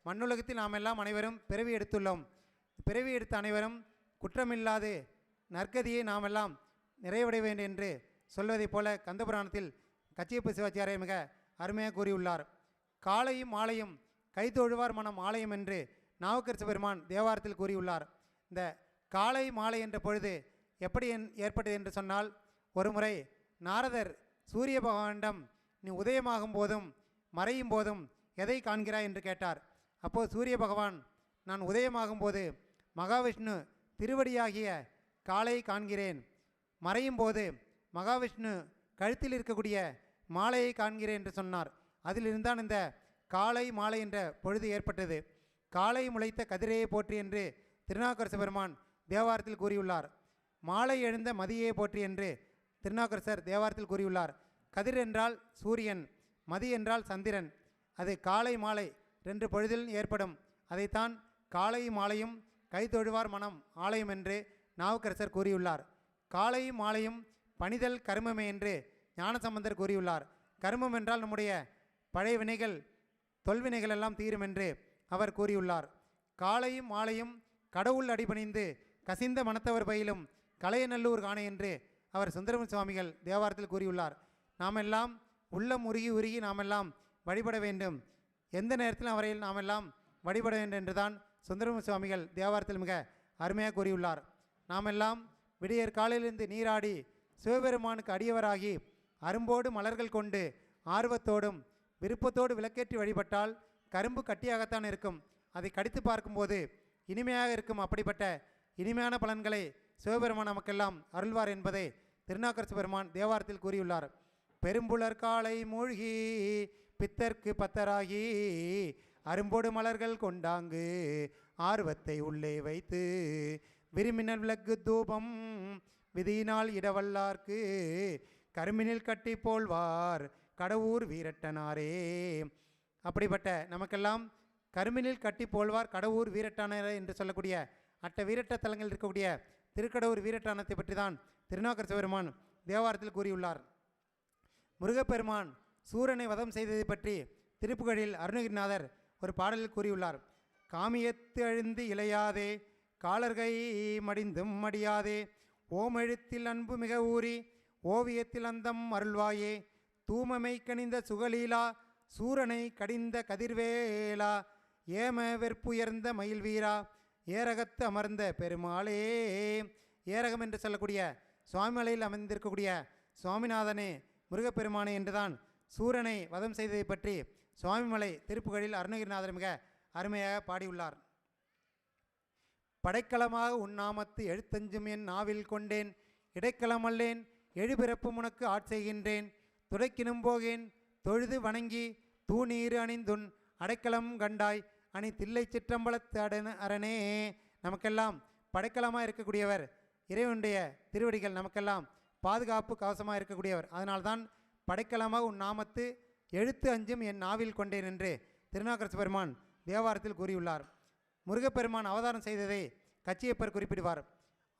மண்ணுலகத்தில் நாம் எல்லாம் அனைவரும் பிறவி எடுத்துள்ளோம். பிறவி எடுத்த அனைவரும் குற்றமில்லாது நற்கதியை நாம் எல்லாம் நிறைவடைய வேண்டும் என்று சொல்வதைப் போல கந்தபுராணத்தில் கச்சியப்ப சிவாச்சாரியர் மிக அருமையாக கூறியுள்ளார். காலையும் மாலையும் கைதொழுவார் மனம் ஆலயம் என்று நாவுக்கரசு பெருமான் தேவாரத்தில் கூறியுள்ளார். இந்த காலை மாலை என்ற பொழுது எப்படி ஏற்பட்டது என்று சொன்னால், ஒரு முறை நாரதர் சூரிய பகவானிடம் நீ உதயமாகும் போதும் மறையும் போதும் எதை காண்கிறாய் என்று கேட்டார். அப்போது சூரிய பகவான் நான் உதயமாகும் போது மகாவிஷ்ணு திருவடியாகிய காலை காண்கிறேன், மறையும் போது மகாவிஷ்ணு கழுத்தில் இருக்கக்கூடிய மாலையை காண்கிறேன் என்று சொன்னார். அதிலிருந்தான் இந்த காலை மாலை என்ற பொழுது ஏற்பட்டது. காலை முளைத்த கதிரையை போற்றி என்று திருநாவுக்கரசு பெருமான் தேவாரத்தில் கூறியுள்ளார். மாலை எழுந்த மதியை போற்றி என்று திருநாவுக்கரசர் தேவாரத்தில் கூறியுள்ளார். கதிர் என்றால் சூரியன், மதி என்றால் சந்திரன். அது காலை மாலை 2 பொழுதில் ஏற்படும். அதைத்தான் காலை மாலையும் கைதொழுவார் மனம் ஆலயம் என்று நாவுக்கரசர் கூறியுள்ளார். காலையும் மாலையும் பணிதல் கருமமே என்று ஞானசம்பந்தர் கூறியுள்ளார். கருமம் என்றால் நம்முடைய பழைய வினைகள் தொல்வினைகள் எல்லாம் தீரும் என்று அவர் கூறியுள்ளார். காலையும் மாலையும் கடவுள் அடிபணிந்து கசிந்த மனத்தவர் பயிலும் கலையநல்லூர் காண என்று அவர் சுந்தரம சுவாமிகள் தேவாரத்தில் கூறியுள்ளார். நாமெல்லாம் உள்ளம் உருகி உருகி நாமெல்லாம் வழிபட வேண்டும். எந்த நேரத்திலும் அவரையில் நாமெல்லாம் வழிபட வேண்டும் என்றுதான் சுந்தரம சுவாமிகள் தேவாரத்தில் மிக அருமையாக கூறியுள்ளார். நாமெல்லாம் விடியற் காலையிலிருந்து நீராடி சிவபெருமானுக்கு அடியவராகி அரும்போடு மலர்கள் கொண்டு ஆர்வத்தோடும் விருப்பத்தோடு விளக்கேற்றி வழிபட்டால் கரும்பு கட்டியாகத்தான் இருக்கும். அதை கடித்து பார்க்கும்போது இனிமையாக இருக்கும். அப்படிப்பட்ட இனிமையான பலன்களை சிவபெருமான் நமக்கெல்லாம் அருள்வார் என்பதை திருநாவுக்கரசு பெருமான் தேவாரத்தில் கூறியுள்ளார். பெரும்புலர் காலை மூழ்கி பித்தர்க்கு பத்தராகி அரும்போடு மலர்கள் கொண்டாங்கு ஆர்வத்தை உள்ளே வைத்து விரும்பினல் விளக்கு தூபம் விதியினால் இடவல்லார்க்கு கரும்பினில் கட்டி போல்வார் கடவுர் வீரட்டனாரே. அப்படிப்பட்ட நமக்கெல்லாம் கரும்பினில் கட்டி போல்வார் கடவுர் வீரட்டானாரே என்று சொல்லக்கூடிய அட்ட வீரட்ட தலங்கள் இருக்கக்கூடிய திருக்கடவுர் வீரட்டானத்தை பற்றி தான் திருநாவுக்கரசு பெருமான் தேவாரத்தில் கூறியுள்ளார். முருகப்பெருமான் சூரனை வதம் செய்ததை பற்றி திருப்புகழில் அருணகிரிநாதர் ஒரு பாடலில் கூறியுள்ளார். காமியத்து அழிந்து இளையாதே காலர்கை மடிந்தும் மடியாதே ஓமெழுத்தில் அன்பு மிக ஊறி ஓவியத்தில் அந்தம் அருள்வாயே தூமமை கனிந்த சுகலீலா சூரனை கடிந்த கதிர்வேலா ஏம வெற்புயர்ந்த மயில் வீரா ஏரகத்து அமர்ந்த பெருமாளே. ஏரகம் என்று சொல்லக்கூடிய சுவாமிமலையில் அமர்ந்திருக்கக்கூடிய சுவாமிநாதனே முருகப்பெருமானே என்றுதான் சூரனை வதம் செய்ததை பற்றி சுவாமிமலை திருப்புகழில் அருணகிரிநாதர் மிக அருமையாக பாடியுள்ளார். படைக்கலமாக உன்னாமத்து எழுத்தஞ்சும் என் நாவில் கொண்டேன் இடைக்கலமல்லேன் எழுபிறப்பும் உனக்கு ஆட்செய்கின்றேன் துடைக்கினும் போகேன் தொழுது வணங்கி தூணீறு அணிந்துன் அடைக்கலம் கண்டாய் அணி தில்லை சிற்றம்பலத்து அரணே. நமக்கெல்லாம் படைக்கலமாக இருக்கக்கூடியவர் இறைவனுடைய திருவடிகள், நமக்கெல்லாம் பாதுகாப்பு கவசமாக இருக்கக்கூடியவர். அதனால்தான் படைக்கலமாக உன் நாமத்து எழுத்து அஞ்சும் என் நாவில் கொண்டேன் என்று திருநாவுக்கரசு பெருமான் தேவாரத்தில் கூறியுள்ளார். முருகப்பெருமான் அவதாரம் செய்ததை கச்சியப்பர் குறிப்பிடுவார்.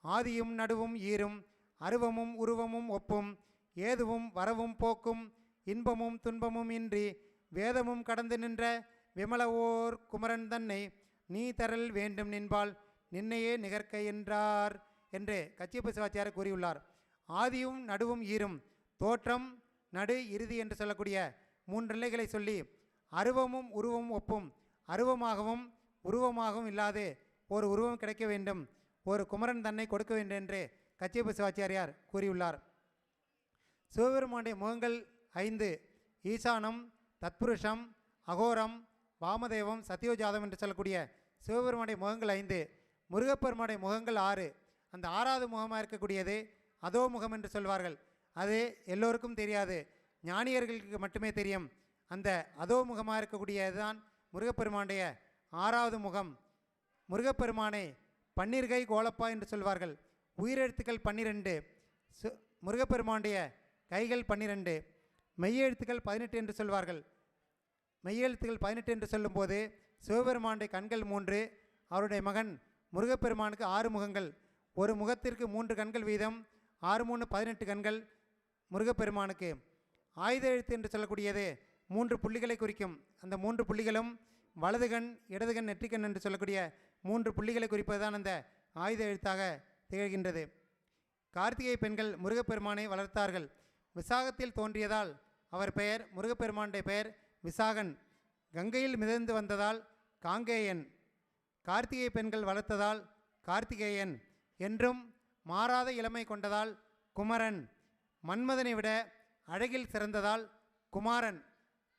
ஆதியும் நடுவும் ஈரும் அருவமும் உருவமும் ஒப்பும் ஏதுவும் வரவும் போக்கும் இன்பமும் துன்பமும் இன்றி வேதமும் கடந்து நின்ற விமலவோர் குமரன் தன்னை நீ தரல் வேண்டும் நின்பால் நின்னையே நிகர்க்க என்றார் என்று கச்சியப்ப சிவாச்சாரியர் கூறியுள்ளார். ஆதியும் நடுவும் ஈரும் தோற்றம் நடு இறுதி என்று சொல்லக்கூடிய 3 நிலைகளை சொல்லி அருவமும் உருவமும் ஒப்பும் அருவமாகவும் உருவமாகவும் இல்லாது ஒரு உருவம் கிடைக்க வேண்டும், ஒரு குமரன் தன்னை கொடுக்க வேண்டும் என்று கச்சியப்ப சிவாச்சாரியார் கூறியுள்ளார். சிவபெருமானுடைய முகங்கள் 5 ஈசானம் தத்புருஷம் அகோரம் வாமதேவம் சத்யோஜாதம் என்று சொல்லக்கூடிய சிவபெருமானுடைய முகங்கள் 5. முருகப்பெருமானுடைய முகங்கள் 6. அந்த 6வது முகமாக இருக்கக்கூடியது அதோ முகம் என்று சொல்வார்கள். அது எல்லோருக்கும் தெரியாது, ஞானியர்களுக்கு மட்டுமே தெரியும். அந்த அதோ முகமாக இருக்கக்கூடியது தான் முருகப்பெருமானுடைய 6வது முகம். முருகப்பெருமானை பன்னிர்கை கோலப்பா என்று சொல்வார்கள். உயிரெழுத்துக்கள் 12, முருகப்பெருமானுடைய கைகள் 12, மெய்யெழுத்துக்கள் 18 என்று சொல்வார்கள். மெய்யெழுத்துக்கள் 18 என்று சொல்லும்போது சிவபெருமானுடைய கண்கள் 3, அவருடைய மகன் முருகப்பெருமானுக்கு 6 முகங்கள், ஒரு முகத்திற்கு 3 கண்கள் வீதம், 6 3 18 கண்கள் முருகப்பெருமானுக்கு. ஆயுத எழுத்து என்று சொல்லக்கூடியது 3 புள்ளிகளை குறிக்கும். அந்த 3 புள்ளிகளும் வலது கண், இடது கண், நெற்றிக்கண் என்று சொல்லக்கூடிய 3 புள்ளிகளை குறிப்பது தான் அந்த ஆயுத எழுத்தாக திகழ்கின்றது. கார்த்திகை பெண்கள் முருகப்பெருமானை வளர்த்தார்கள். விசாகத்தில் தோன்றியதால் அவர் பெயர், முருகப்பெருமானுடைய பெயர் விசாகன். கங்கையில் மிதந்து வந்ததால் காங்கேயன். கார்த்திகை பெண்கள் வளர்த்ததால் கார்த்திகேயன். என்றும் மாறாத இளமை கொண்டதால் குமரன். மன்மதனை விட அழகில் சிறந்ததால் குமாரன்.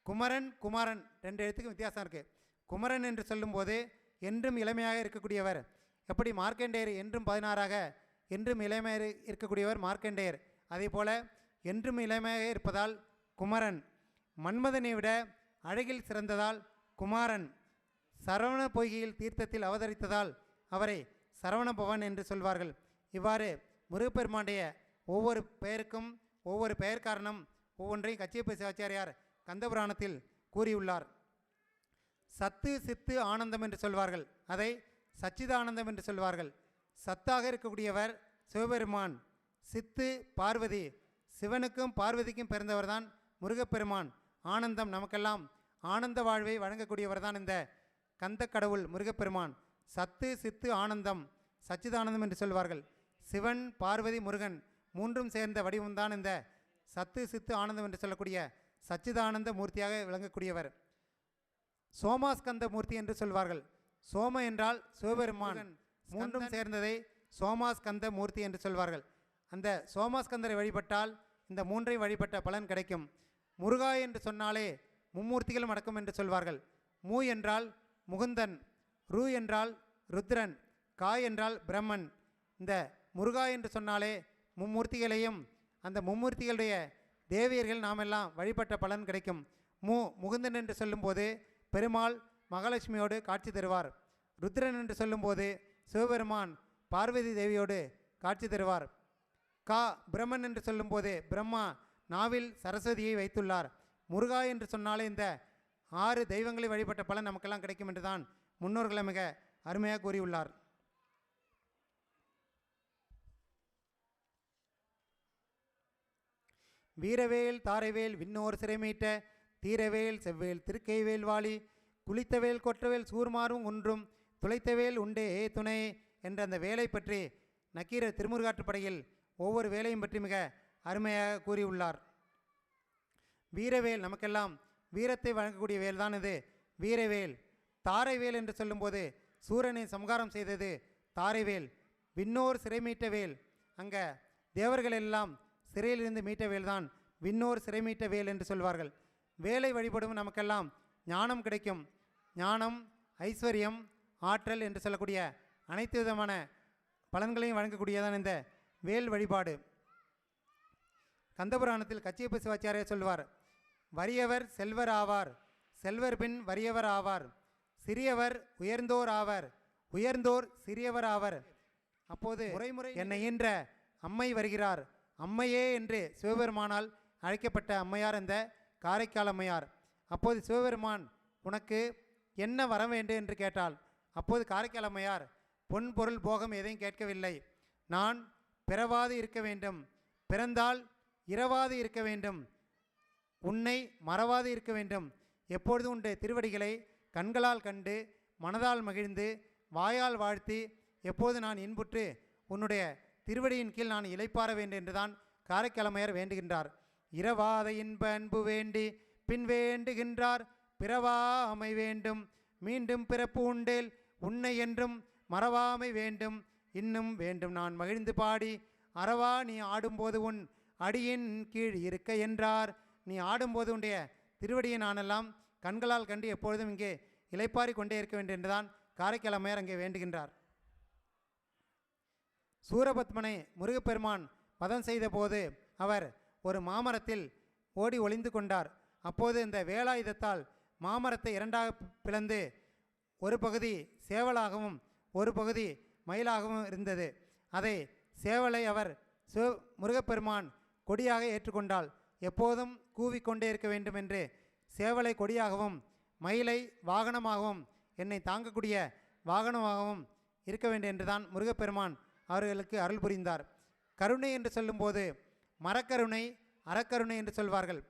குமரன் குமாரன் 2 எழுத்துக்கும் வித்தியாசம் இருக்குது. குமரன் என்று சொல்லும்போது என்றும் இளமையாக இருக்கக்கூடியவர். எப்படி மார்க்கண்டேயர் என்றும் 16ஆக என்றும் இளமையாக இருக்கக்கூடியவர் மார்க்கண்டேயர், அதே போல என்றும் இளமையாக இருப்பதால் குமரன். மன்மதனை விட அழகில் சிறந்ததால் குமாரன். சரவண பொய்கையில் தீர்த்தத்தில் அவதரித்ததால் அவரை சரவணபவன் என்று சொல்வார்கள். இவ்வாறு முருகப்பெருமானுடைய ஒவ்வொரு பெயருக்கும் ஒவ்வொரு பெயர் காரணம் ஒவ்வொன்றையும் கச்சியப்ப சிவாச்சாரியார் கந்தபுராணத்தில் கூறியுள்ளார். சத்து சித்து ஆனந்தம் என்று சொல்வார்கள், அதை சச்சிதானந்தம் என்று சொல்வார்கள். சத்தாக இருக்கக்கூடியவர் சிவபெருமான், சித்து பார்வதி. சிவனுக்கும் பார்வதிக்கும் பிறந்தவர்தான் முருகப்பெருமான். ஆனந்தம், நமக்கெல்லாம் ஆனந்த வாழ்வை வழங்கக்கூடியவர் தான் இந்த கந்த கடவுள் முருகப்பெருமான். சத்து சித்து ஆனந்தம், சச்சிதானந்தம் என்று சொல்வார்கள். சிவன் பார்வதி முருகன் 3ம் சேர்ந்த வடிவம்தான் இந்த சத்து சித்து ஆனந்தம் என்று சொல்லக்கூடிய சச்சிதானந்த மூர்த்தியாக விளங்கக்கூடியவர். சோமாஸ்கந்த மூர்த்தி என்று சொல்வார்கள். சோம என்றால் சிவபெருமான், 3ம் சேர்ந்ததை சோமாஸ்கந்த மூர்த்தி என்று சொல்வார்கள். அந்த சோமாஸ்கந்தரை வழிபட்டால் இந்த 3ஐ வழிபட்ட பலன் கிடைக்கும். முருகா என்று சொன்னாலே மும்மூர்த்திகளும் அடக்கும் என்று சொல்வார்கள். மூ என்றால் முகுந்தன், ரு என்றால் ருத்ரன், காய் என்றால் பிரம்மன். இந்த முருகா என்று சொன்னாலே மும்மூர்த்திகளையும் அந்த மும்மூர்த்திகளுடைய தேவியர்கள் நாமெல்லாம் வழிபட்ட பலன் கிடைக்கும். முகுந்தன் என்று சொல்லும்போது பெருமாள் மகாலட்சுமியோடு காட்சி தருவார். ருத்ரன் என்று சொல்லும்போது சிவபெருமான் பார்வதி தேவியோடு காட்சி தருவார். பிரம்மன் என்று சொல்லும்போது பிரம்மா நாவில் சரஸ்வதியை வைத்துள்ளார். முருகா என்று சொன்னாலே இந்த 6 தெய்வங்களை வழிபட்ட பலன் நமக்கெல்லாம் கிடைக்கும் என்று தான் முன்னோர்களை மிக அருமையாக கூறியுள்ளார். வீரவேல் தாரைவேல் விண்ணோர் சிறைமீட்ட தீரவேல் செவ்வேல் திருக்கைவேல் வாளி குளித்தவேல் கொற்றவேல் சூர்மாரும் ஒன்றும் துளைத்தவேல் உண்டே துணை என்ற அந்த வேலை பற்றி நக்கீரர் திருமுருகாற்றுப்படையில் ஒவ்வொரு வேலையும் பற்றி மிக அருமையாக கூறியுள்ளார். வீரவேல், நமக்கெல்லாம் வீரத்தை வழங்கக்கூடிய வேல் தான் இது வீரவேல். தாரைவேல் என்று சொல்லும்போது சூரனை சம்ஹாரம் செய்தது தாரைவேல். விண்ணோர் சிறை மீட்ட வேல், அங்கே தேவர்கள் எல்லாம் சிறையிலிருந்து மீட்ட வேல் தான் விண்ணோர் சிறை மீட்ட வேல் என்று சொல்வார்கள். வேலை வழிபடும் நமக்கெல்லாம் ஞானம் கிடைக்கும். ஞானம், ஐஸ்வர்யம், ஆற்றல் என்று சொல்லக்கூடிய அனைத்து விதமான பலன்களையும் வழங்கக்கூடியதான் இந்த வேல் வழிபாடு. கந்தபுராணத்தில் கச்சியப்ப சிவாச்சாரியார் சொல்வார், வறியவர் செல்வர் ஆவார், செல்வர் பின் வறியவர் ஆவார், சிறியவர் உயர்ந்தோர் ஆவர், உயர்ந்தோர் சிறியவர் ஆவர். அப்போது முறைமுறை என்னை ஈன்ற அம்மை வருகிறார். அம்மையே என்று சிவபெருமானால் அழைக்கப்பட்ட அம்மையார் இந்த காரைக்கால் அம்மையார். அப்போது சிவபெருமான், உனக்கு என்ன வர வேண்டும் என்று கேட்டாள். அப்போது காரைக்கால் அம்மையார், பொன் பொருள் போகம் எதையும் கேட்கவில்லை. நான் பிறவாது இருக்க வேண்டும், பிறந்தால் இரவாது இருக்க வேண்டும், உன்னை மறவாது இருக்க வேண்டும், எப்பொழுதும் உன்னுடைய திருவடிகளை கண்களால் கண்டு மனதால் மகிழ்ந்து வாயால் வாழ்த்தி எப்போது நான் இன்புற்று உன்னுடைய திருவடியின் கீழ் நான் இளைப்பாற வேண்டும் என்றுதான் காரைக்கிழமையர் வேண்டுகின்றார். இரவாத இன்ப அன்பு வேண்டி பின் வேண்டுகின்றார், பிறவாமை வேண்டும் மீண்டும் பிறப்பு உண்டேல் உன்னை என்றும் மறவாமை வேண்டும் இன்னும் வேண்டும் நான் மகிழ்ந்து பாடி அறவா நீ ஆடும்போது உன் அடியின் கீழ் இருக்க என்றார். நீ ஆடும்போது உன்னுடைய திருவடியை நானெல்லாம் கண்களால் கண்டு எப்பொழுதும் இங்கே இளைப்பாரி கொண்டே இருக்க வேண்டும் என்றுதான் காரைக்கிழமையர் அங்கே வேண்டுகின்றார். சூரபத்மனை முருகப்பெருமான் வதம் செய்த போது அவர் ஒரு மாமரத்தில் ஓடி ஒளிந்து கொண்டார். அப்போது இந்த வேலாயுதத்தால் மாமரத்தை 2ஆக பிளந்து ஒரு பகுதி சேவலாகவும் ஒரு பகுதி மயிலாகவும் இருந்தது. அதை சேவலை அவர் முருகப்பெருமான் கொடியாக ஏற்றுக்கொண்டால் எப்போதும் கூவிக்கொண்டே இருக்க வேண்டும் என்று சேவலை கொடியாகவும் மயிலை வாகனமாகவும் என்னை தாங்கக்கூடிய வாகனமாகவும் இருக்க வேண்டும் என்றுதான் முருகப்பெருமான் அவர்களுக்கு அருள் புரிந்தார். கருணை என்று சொல்லும்போது மரக்கருணை, அறக்கருணை என்று சொல்வார்கள்.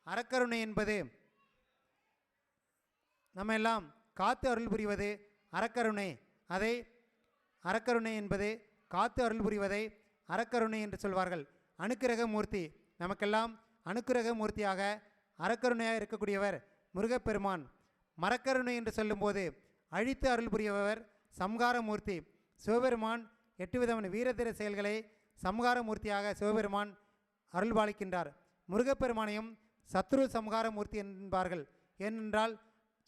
அறக்கருணை என்பது நம்ம எல்லாம் காத்து அருள் புரிவது அறக்கருணை. அதை அறக்கருணை என்பது காத்து அருள் புரிவதை அறக்கருணை என்று சொல்வார்கள். அனுக்கிரக மூர்த்தி, நமக்கெல்லாம் அனுக்கிரக மூர்த்தியாக அறக்கருணையாக இருக்கக்கூடியவர் முருகப்பெருமான். மரக்கருணை என்று சொல்லும்போது அழித்து அருள் புரியவர் சம்ஹாரமூர்த்தி. சிவபெருமான் 8 விதமான வீரதீர செயல்களை சம்ஹாரமூர்த்தியாக சிவபெருமான் அருள்பாலிக்கின்றார். முருகப்பெருமானையும் சத்ரு சம்ஹாரமூர்த்தி என்பார்கள். ஏனென்றால்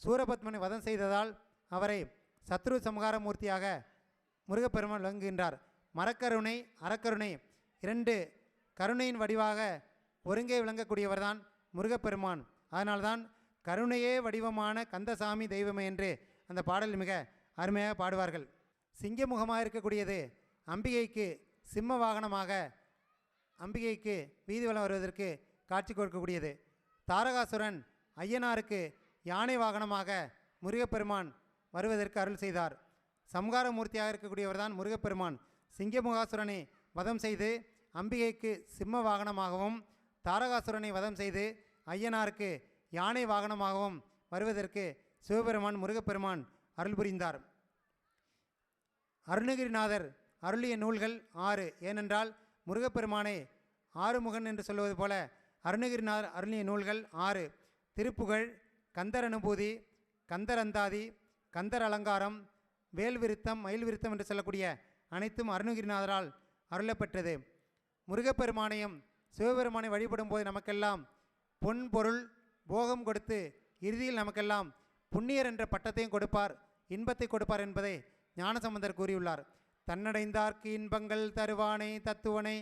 சூரபத்மனை வதம் செய்ததால் அவரை சத்ரு சம்ஹாரமூர்த்தியாக முருகப்பெருமான் விளங்குகின்றார். மரக்கருணை, அறக்கருணை 2 கருணையின் வடிவாக ஒருங்கே விளங்கக்கூடியவர்தான் முருகப்பெருமான். அதனால்தான் கருணையே வடிவமான கந்தசாமி தெய்வமே என்று அந்த பாடல் மிக அருமையாக பாடுவார்கள். சிங்கமுகமாக இருக்கக்கூடியது அம்பிகைக்கு சிம்ம வாகனமாக அம்பிகைக்கு வீதி வலம் வருவதற்கு காட்சி கொடுக்கக்கூடியது. தாரகாசுரன் ஐயனாருக்கு யானை வாகனமாக முருகப்பெருமான் வருவதற்கு அருள் செய்தார். சம்ஹாரமூர்த்தியாக இருக்கக்கூடியவர் தான் முருகப்பெருமான். சிங்கமுகாசுரனை வதம் செய்து அம்பிகைக்கு சிம்ம வாகனமாகவும் தாரகாசுரனை வதம் செய்து ஐயனாருக்கு யானை வாகனமாகவும் வருவதற்கு சிவபெருமான் முருகப்பெருமான் அருள் புரிந்தார். அருணகிரிநாதர் அருளிய நூல்கள் 6. ஏனென்றால் முருகப்பெருமானை ஆறுமுகன் என்று சொல்வது போல அருணகிரிநாதர் அருளிய நூல்கள் 6. திருப்புகழ், கந்தர் அனுபூதி, கந்தர் அந்தாதி, கந்தர் அலங்காரம், வேல் விருத்தம், மயில் விருத்தம் என்று சொல்லக்கூடிய அனைத்தும் அருணகிரிநாதரால் அருளப்பெற்றது. முருகப்பெருமானையும் சிவபெருமானை வழிபடும் போது நமக்கெல்லாம் பொன் பொருள் போகம் கொடுத்து இறுதியில் நமக்கெல்லாம் புண்ணியர் என்ற பட்டத்தையும் கொடுப்பார், இன்பத்தை கொடுப்பார் என்பதை ஞானசம்பந்தர் கூறியுள்ளார். தன்னடைந்தார்க்கு இன்பங்கள் தருவானை தத்துவனை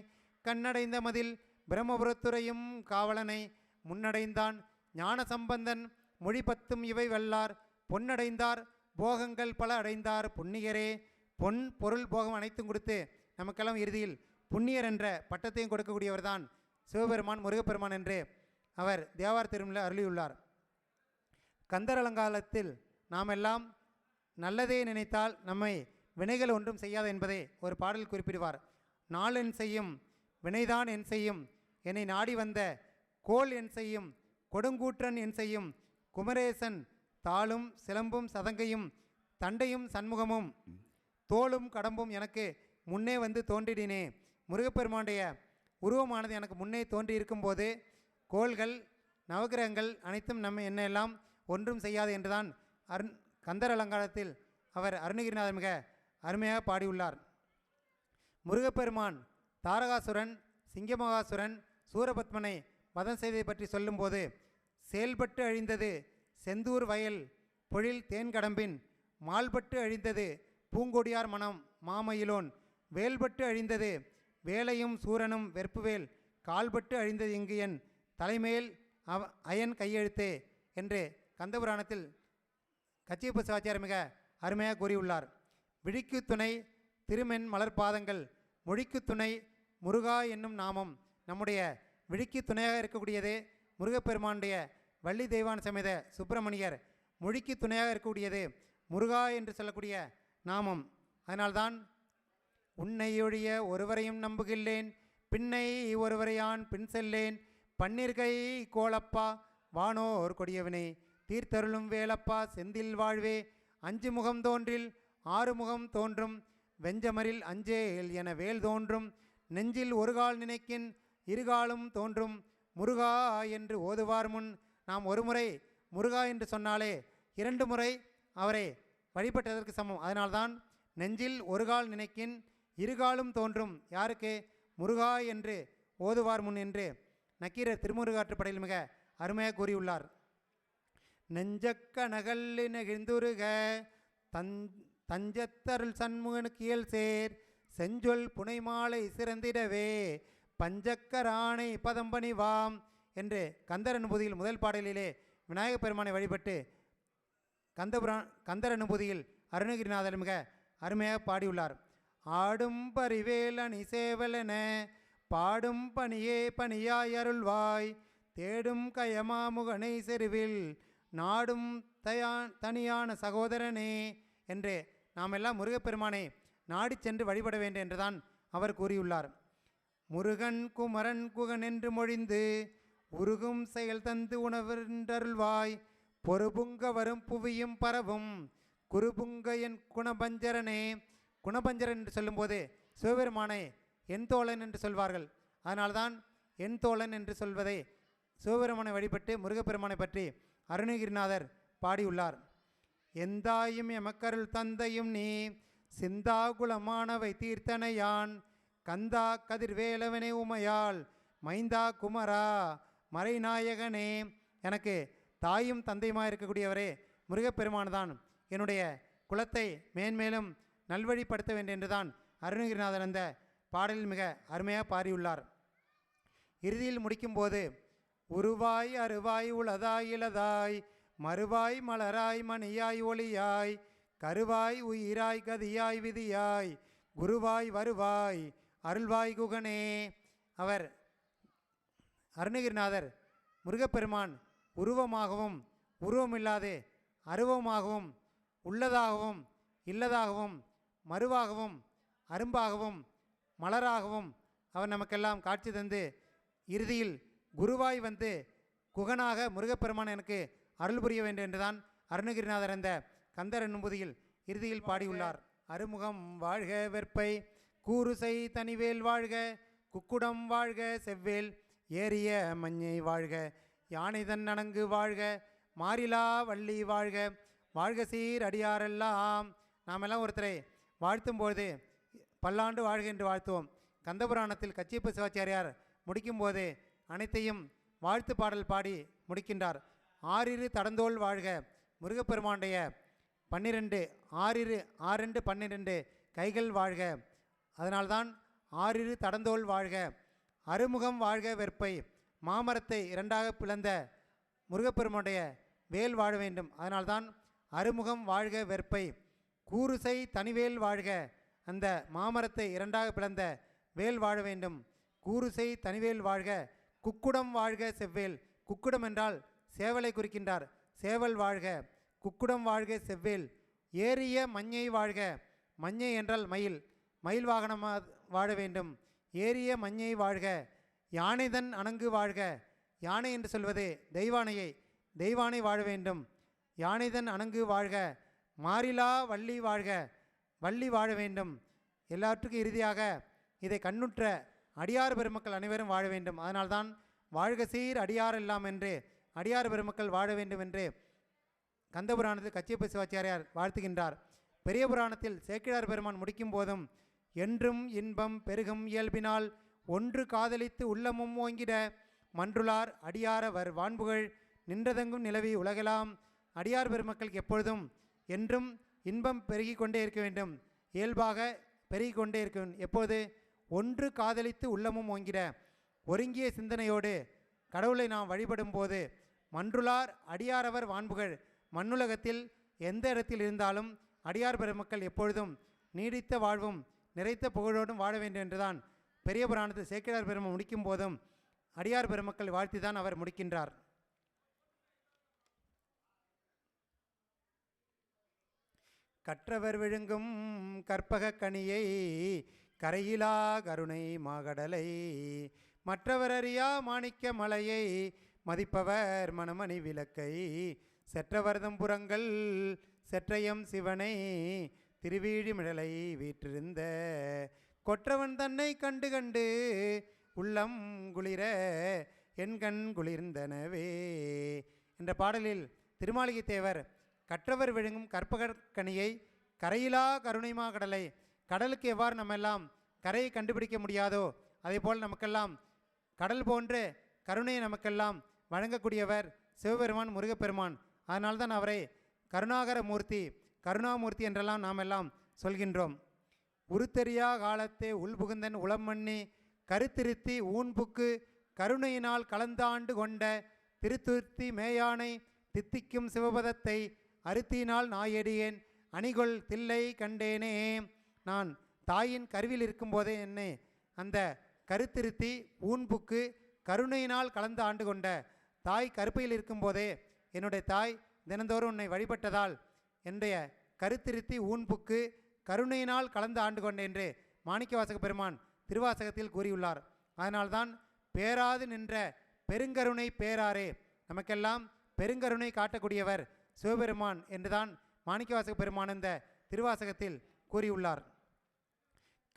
கண்ணடைந்த மதில் பிரம்மபுரத்துறையும் காவலனை முன்னடைந்தான் ஞானசம்பந்தன் மொழி 10 இவை வல்லார் பொன்னடைந்தார் போகங்கள் பல அடைந்தார் புண்ணியரே. பொன் பொருள் போகம் அனைத்தும் கொடுத்து நமக்கெல்லாம் இறுதியில் புண்ணியர் என்ற பட்டத்தையும் கொடுக்கக்கூடியவர் தான் சிவபெருமான் முருகப்பெருமான் என்று அவர் தேவார் திருமலையில் அருளியுள்ளார். கந்தர் அலங்காரத்தில் நாம் எல்லாம் நல்லதே நினைத்தால் நம்மை வினைகள் ஒன்றும் செய்யாது என்பதை ஒரு பாடல் குறிப்பிடுவார். நாள் என் செய்யும் வினைதான் என் செய்யும் என்னை நாடி வந்த கோல் என் செய்யும் கொடுங்கூற்றன் என் செய்யும் குமரேசன் தாளும் சிலம்பும் சதங்கையும் தண்டையும் சண்முகமும் தோளும் கடம்பும் எனக்கு முன்னே வந்து தோன்றிடினே. முருகப்பெருமானுடைய உருவமானது எனக்கு முன்னே தோன்றி இருக்கும்போது கோள்கள் நவகிரகங்கள் அனைத்தும் நம்ம என்னெல்லாம் ஒன்றும் செய்யாது என்றுதான் கந்தர் அலங்காரத்தில் அவர் அருணகிரிநாதர் மிக அருமையாக பாடியுள்ளார். முருகப்பெருமான் தாரகாசுரன், சிங்கமகாசுரன், சூரபத்மனை வதம் செய்ததை பற்றி சொல்லும்போது செயல்பட்டு அழிந்தது செந்தூர் வயல் பொழில் தேன்கடம்பின் மால்பட்டு அழிந்தது பூங்கொடியார் மனம் மாமயிலோன் வேல்பட்டு அழிந்தது வேலையும் சூரனும் வெற்புவேல் கால்பட்டு அழிந்தது இங்கு என் தலைமேல் அயன் கையெழுத்தே என்று கந்தபுராணத்தில் கச்சியப்ப சிவாச்சாரியர் மிக அருமையாக கூறியுள்ளார். விழிக்கு துணை திருமென் மலர்பாதங்கள் மொழிக்கு துணை முருகா என்னும் நாமம். நம்முடைய விழிக்கு துணையாக இருக்கக்கூடியது முருகப்பெருமானுடைய வள்ளி தெய்வான சமேத சுப்பிரமணியர். மொழிக்கு துணையாக இருக்கக்கூடியது முருகா என்று சொல்லக்கூடிய நாமம். அதனால்தான் உன்னையொழிய ஒருவரையும் நம்புகில்லேன் பின்னை ஒருவரையான் பின் செல்லேன் பன்னீர்கை கோலப்பா வானோர் கொடியவனே தீர்த்தருளும் வேலப்பா செந்தில் வாழ்வே 5 முகம் தோன்றில் 6 முகம் தோன்றும் வெஞ்சமரில் அஞ்சேல் என வேல் தோன்றும் நெஞ்சில் ஒரு கால் நினைக்கின் இருகாலும் தோன்றும் முருகா என்று ஓதுவார் முன். நாம் ஒரு முறை முருகா என்று சொன்னாலே 2 முறை அவரை வழிபட்டதற்கு சமம். அதனால்தான் நெஞ்சில் ஒரு கால் நினைக்கின் இருகாலும் தோன்றும் யாருக்கு முருகா என்று ஓதுவார் முன் என்று நக்கீரர் திருமுருகாற்றுப்படையில் மிக அருமையாக கூறியுள்ளார். நெஞ்சக்க நகல்லு நெகிழ்ந்துருக தஞ்சத்தருள் சண்முகனுக்கு இயல் சேர் செஞ்சொல் புனைமாலை சிறந்திடவே பஞ்சக்கராணை பதம்பணிவாம் என்று கந்தர் அனுபூதியில் முதல் பாடலிலே விநாயகப் பெருமானை வழிபட்டு கந்தர் அனுபூதியில் அருணகிரிநாதர் மிக அருமையாக பாடியுள்ளார். ஆடும் பரிவேலணி சேவலென பாடும் பணியே பணியாய் அருள்வாய் தேடும் கயமாமுகனை செருவில் நாடும் தனியான சகோதரனே என்று நாம் எல்லாம் முருகப்பெருமானை நாடி சென்று வழிபட வேண்டும் என்றுதான் அவர் கூறியுள்ளார். முருகன் குமரன் குகன் என்று மொழிந்து உருகும் செயல் தந்து உணவருள்வாய் பொறுபுங்க வரும் புவியும் பரவும் குருபுங்க என் குணபஞ்சரனே. குணபஞ்சரன் என்று சொல்லும்போது சிவபெருமானை என் தோழன் என்று சொல்வார்கள். அதனால்தான் என் தோழன் என்று சொல்வதை சிவபெருமானை வழிபட்டு முருகப்பெருமானை பற்றி அருணகிரிநாதர் பாடியுள்ளார். எந்தாயும் எமக்கருள் தந்தையும் நீ சிந்தாகுலமானவை தீர்த்தனையான் கந்தா கதிர்வேலவனே உமையால் மைந்தா குமரா மறைநாயகனே. எனக்கு தாயும் தந்தையுமாக இருக்கக்கூடியவரே முருகப்பெருமான் தான் என்னுடைய குலத்தை மேன்மேலும் நல்வழிப்படுத்த வேண்டும் என்றுதான் அருணகிரிநாதர் அந்த பாடலில் மிக அருமையாக பாடியுள்ளார். இறுதியில் முடிக்கும்போது உருவாய் அருவாய் உளதாய் இளதாய் மறுவாய் மலராய் மணியாய் ஒளியாய் கருவாய் உயிராய் கதியாய் விதியாய் குருவாய் வருவாய் அருள்வாய் குகனே. அவர் அருணகிரிநாதர் முருகப்பெருமான் உருவமாகவும் உருவமில்லாது அருவமாகவும் உள்ளதாகவும் இல்லதாகவும் மறுவாகவும் அரும்பாகவும் மலராகவும் அவர் நமக்கெல்லாம் காட்சி தந்து இறுதியில் குருவாய் வந்து குகனாக முருகப்பெருமான் எனக்கு அருள் புரிய வேண்டும் என்றுதான் அருணகிரிநாதர் அந்த கந்தர் என்னும்புதியில் இறுதியில் பாடியுள்ளார். அருமுகம் வாழ்க வெற்பை கூறுசை தனிவேல் வாழ்க குக்குடம் வாழ்க செவ்வேல் ஏறிய மஞ்சை வாழ்க யானைதன் அணங்கு வாழ்க மாறிலா வள்ளி வாழ்க வாழ்க சீர் அடியாரெல்லாம். நாமெல்லாம் ஒருத்தரை வாழ்த்தும்போது பல்லாண்டு வாழ்க என்று வாழ்த்துவோம். கந்தபுராணத்தில் கச்சியப்ப சிவாச்சாரியார் முடிக்கும்போது அனைத்தையும் வாழ்த்து பாடல் பாடி முடிக்கின்றார். ஆறிரு தடந்தோள் வாழ்க முருகப்பெருமானுடைய 12 6 12 கைகள் வாழ்க. அதனால்தான் ஆறிரு தடந்தோள் வாழ்க. அருமுகம் வாழ்க வெற்பை மாமரத்தை இரண்டாக பிளந்த முருகப்பெருமானுடைய வேல் வாழ வேண்டும். அதனால்தான் அருமுகம் வாழ்க வெற்பை. கூறுசை தனிவேல் வாழ்க அந்த மாமரத்தை இரண்டாக பிளந்த வேல் வாழ வேண்டும். கூறுசை தனிவேல் வாழ்க. குக்குடம் வாழ்க செவ்வேல். குக்குடம் என்றால் சேவலை குறிக்கின்றார். சேவல் வாழ்க. குக்குடம் வாழ்க செவ்வேல். ஏறிய மஞ்சை வாழ்க. மஞ்சை என்றால் மயில். மயில் வாகனமாக வாழ வேண்டும். ஏறிய மஞ்சை வாழ்க. யானைதன் அணங்கு வாழ்க. யானை என்று சொல்வது தெய்வானையை. தெய்வானை வாழ வேண்டும். யானைதன் அணங்கு வாழ்க. மாறிலா வள்ளி வாழ்க. வள்ளி வாழ வேண்டும். எல்லாற்றுக்கும் இறுதியாக இதை கண்ணுற்ற அடியார் பெருமக்கள் அனைவரும் வாழ வேண்டும். அதனால்தான் வாழ்க சீர் அடியார் எல்லாம் என்று அடியார் பெருமக்கள் வாழ வேண்டும் என்று கந்தபுராணத்தில் கச்சியப்ப சிவாச்சாரியார் வாழ்த்துகின்றார். பெரிய புராணத்தில் சேக்கிழார் பெருமான் முடிக்கும் போதும் என்றும் இன்பம் பெருகும் இயல்பினால் ஒன்று காதலித்து உள்ளமும் ஓங்கிட மன்றுளார் அடியாரவர் வான்புகழ் நின்றதெங்கும் நிலவி உலகெல்லாம். அடியார் பெருமக்களுக்கு எப்பொழுதும் என்றும் இன்பம் பெருகி கொண்டே இருக்க வேண்டும். இயல்பாக பெருகி கொண்டே இருக்க வேண்டும். எப்போது ஒன்று காதலித்து உள்ளமும் ஓங்கிட ஒருங்கிய சிந்தனையோடு கடவுளை நாம் வழிபடும் போது மன்றுளார் அடியாரவர் வான்புகழ். மண்ணுலகத்தில் எந்த இடத்தில் இருந்தாலும் அடியார் பெருமக்கள் எப்பொழுதும் நீடித்த வாழ்வும் நிறைத்த புகழோடும் வாழ வேண்டும் என்றுதான் பெரிய புராணத்தில் சேக்கிழார் பெருமான் முடிக்கும் போதும் அடியார் பெருமக்கள் வாழ்த்தி தான் அவர் முடிக்கின்றார். கற்றவர் விழுங்கும் கற்பக கனியை கரையிலா கருணை மாகடலை மற்றவர் அறியா மாணிக்க மலையை மதிப்பவர் மணமணி விளக்கை செற்றவர்தம் புறங்கள் செற்றையம் சிவனை திருவீழிமிழலை வீற்றிருந்த கொற்றவன் தன்னை கண்டு கண்டு உள்ளம் குளிர என் கண் குளிர்ந்தனவே என்ற பாடலில் திருமாளிகை தேவர் கற்றவர் விழுங்கும் கற்பகக்கனியை கரையிலா கருணைமா கடலை, கடலுக்கு எவ்வாறு நம்ம எல்லாம் கரையை கண்டுபிடிக்க முடியாதோ அதேபோல் நமக்கெல்லாம் கடல் போன்ற கருணையை நமக்கெல்லாம் வழங்கக்கூடியவர் சிவபெருமான் முருகப்பெருமான். அதனால்தான் அவரை கருணாகர மூர்த்தி கருணாமூர்த்தி என்றெல்லாம் நாம் எல்லாம் சொல்கின்றோம். உருத்தெரியா காலத்தே உள்புகுந்தன் உளமண்ணி கருத்திருத்தி ஊன்புக்கு கருணையினால் கலந்தாண்டு கொண்ட திருத்துர்த்தி மேயானை தித்திக்கும் சிவபதத்தை அருத்தினால் நாயடியேன் அணிகொள் தில்லை கண்டேனே. நான் தாயின் கருவில் இருக்கும்போதே என்னை அந்த கருத்திருத்தி ஊன்புக்கு கருணையினால் கலந்து ஆண்டு கொண்ட தாய் கருப்பையில் இருக்கும்போதே என்னுடைய தாய் தினந்தோறும் உன்னை வழிபட்டதால் என்னுடைய கருத்திருத்தி ஊன்புக்கு கருணையினால் கலந்து ஆண்டு கொண்டேன் என்று மாணிக்கவாசக பெருமான் திருவாசகத்தில் கூறியுள்ளார். அதனால்தான் பேராது நின்ற பெருங்கருணை பேராரே, நமக்கெல்லாம் பெருங்கருணை காட்டக்கூடியவர் சிவபெருமான் என்றுதான் மாணிக்கவாசக பெருமான் இந்த திருவாசகத்தில் கூறியுள்ளார்.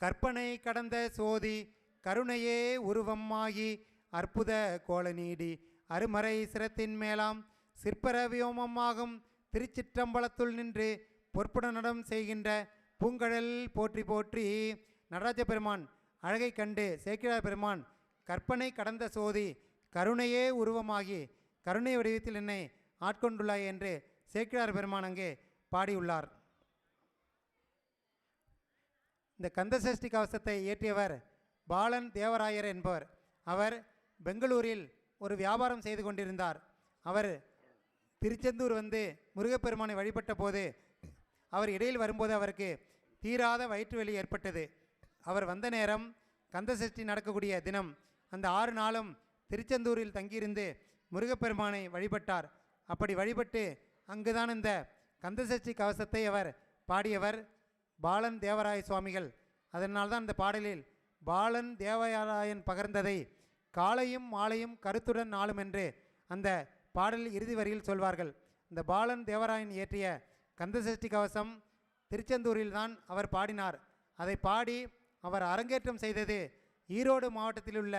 கற்பனை கடந்த சோதி கருணையே உருவமாகி அற்புத கோல நீடி அருமறை சிரத்தின் மேலாம் சிற்பர வியோமமாகும் திருச்சிற்றம்பலத்துள் நின்று பொற்புட நடம் செய்கின்ற பூங்கழல் போற்றி போற்றி. நடராஜ பெருமான் அழகை கண்டு சேக்கிழார் பெருமான் கற்பனை கடந்த சோதி கருணையே உருவமாகி கருணை வடிவத்தில் என்னை ஆட்கொண்டுள்ளாய் என்று சேக்கிழார் பெருமான் அங்கே பாடியுள்ளார். இந்த கந்தசஷ்டி கவசத்தை இயற்றியவர் பாலன் தேவராயர் என்பவர். அவர் பெங்களூரில் ஒரு வியாபாரம் செய்து கொண்டிருந்தார். அவர் திருச்செந்தூர் வந்து முருகப்பெருமானை வழிபட்ட போது அவர் இடையில் வரும்போது அவருக்கு தீராத வயிற்று வலி ஏற்பட்டது. அவர் வந்த நேரம் கந்தசஷ்டி நடக்கக்கூடிய தினம். அந்த 6 நாளும் திருச்செந்தூரில் தங்கியிருந்து முருகப்பெருமானை வழிபட்டார். அப்படி வழிபட்டு அங்குதான் இந்த கந்தசஷ்டி கவசத்தை அவர் பாடியவர் பாலன் தேவராய சுவாமிகள். அதனால்தான் இந்த பாடலில் பாலன் தேவராயன் பகர்ந்ததை காலையும் மாலையும் கருத்துடன் நாளும் என்று அந்த பாடலில் இறுதி வரியில் சொல்வார்கள். இந்த பாலன் தேவராயன் இயற்றிய கந்தசஷ்டி கவசம் திருச்செந்தூரில் தான் அவர் பாடினார். அதை பாடி அவர் அரங்கேற்றம் செய்தது ஈரோடு மாவட்டத்தில் உள்ள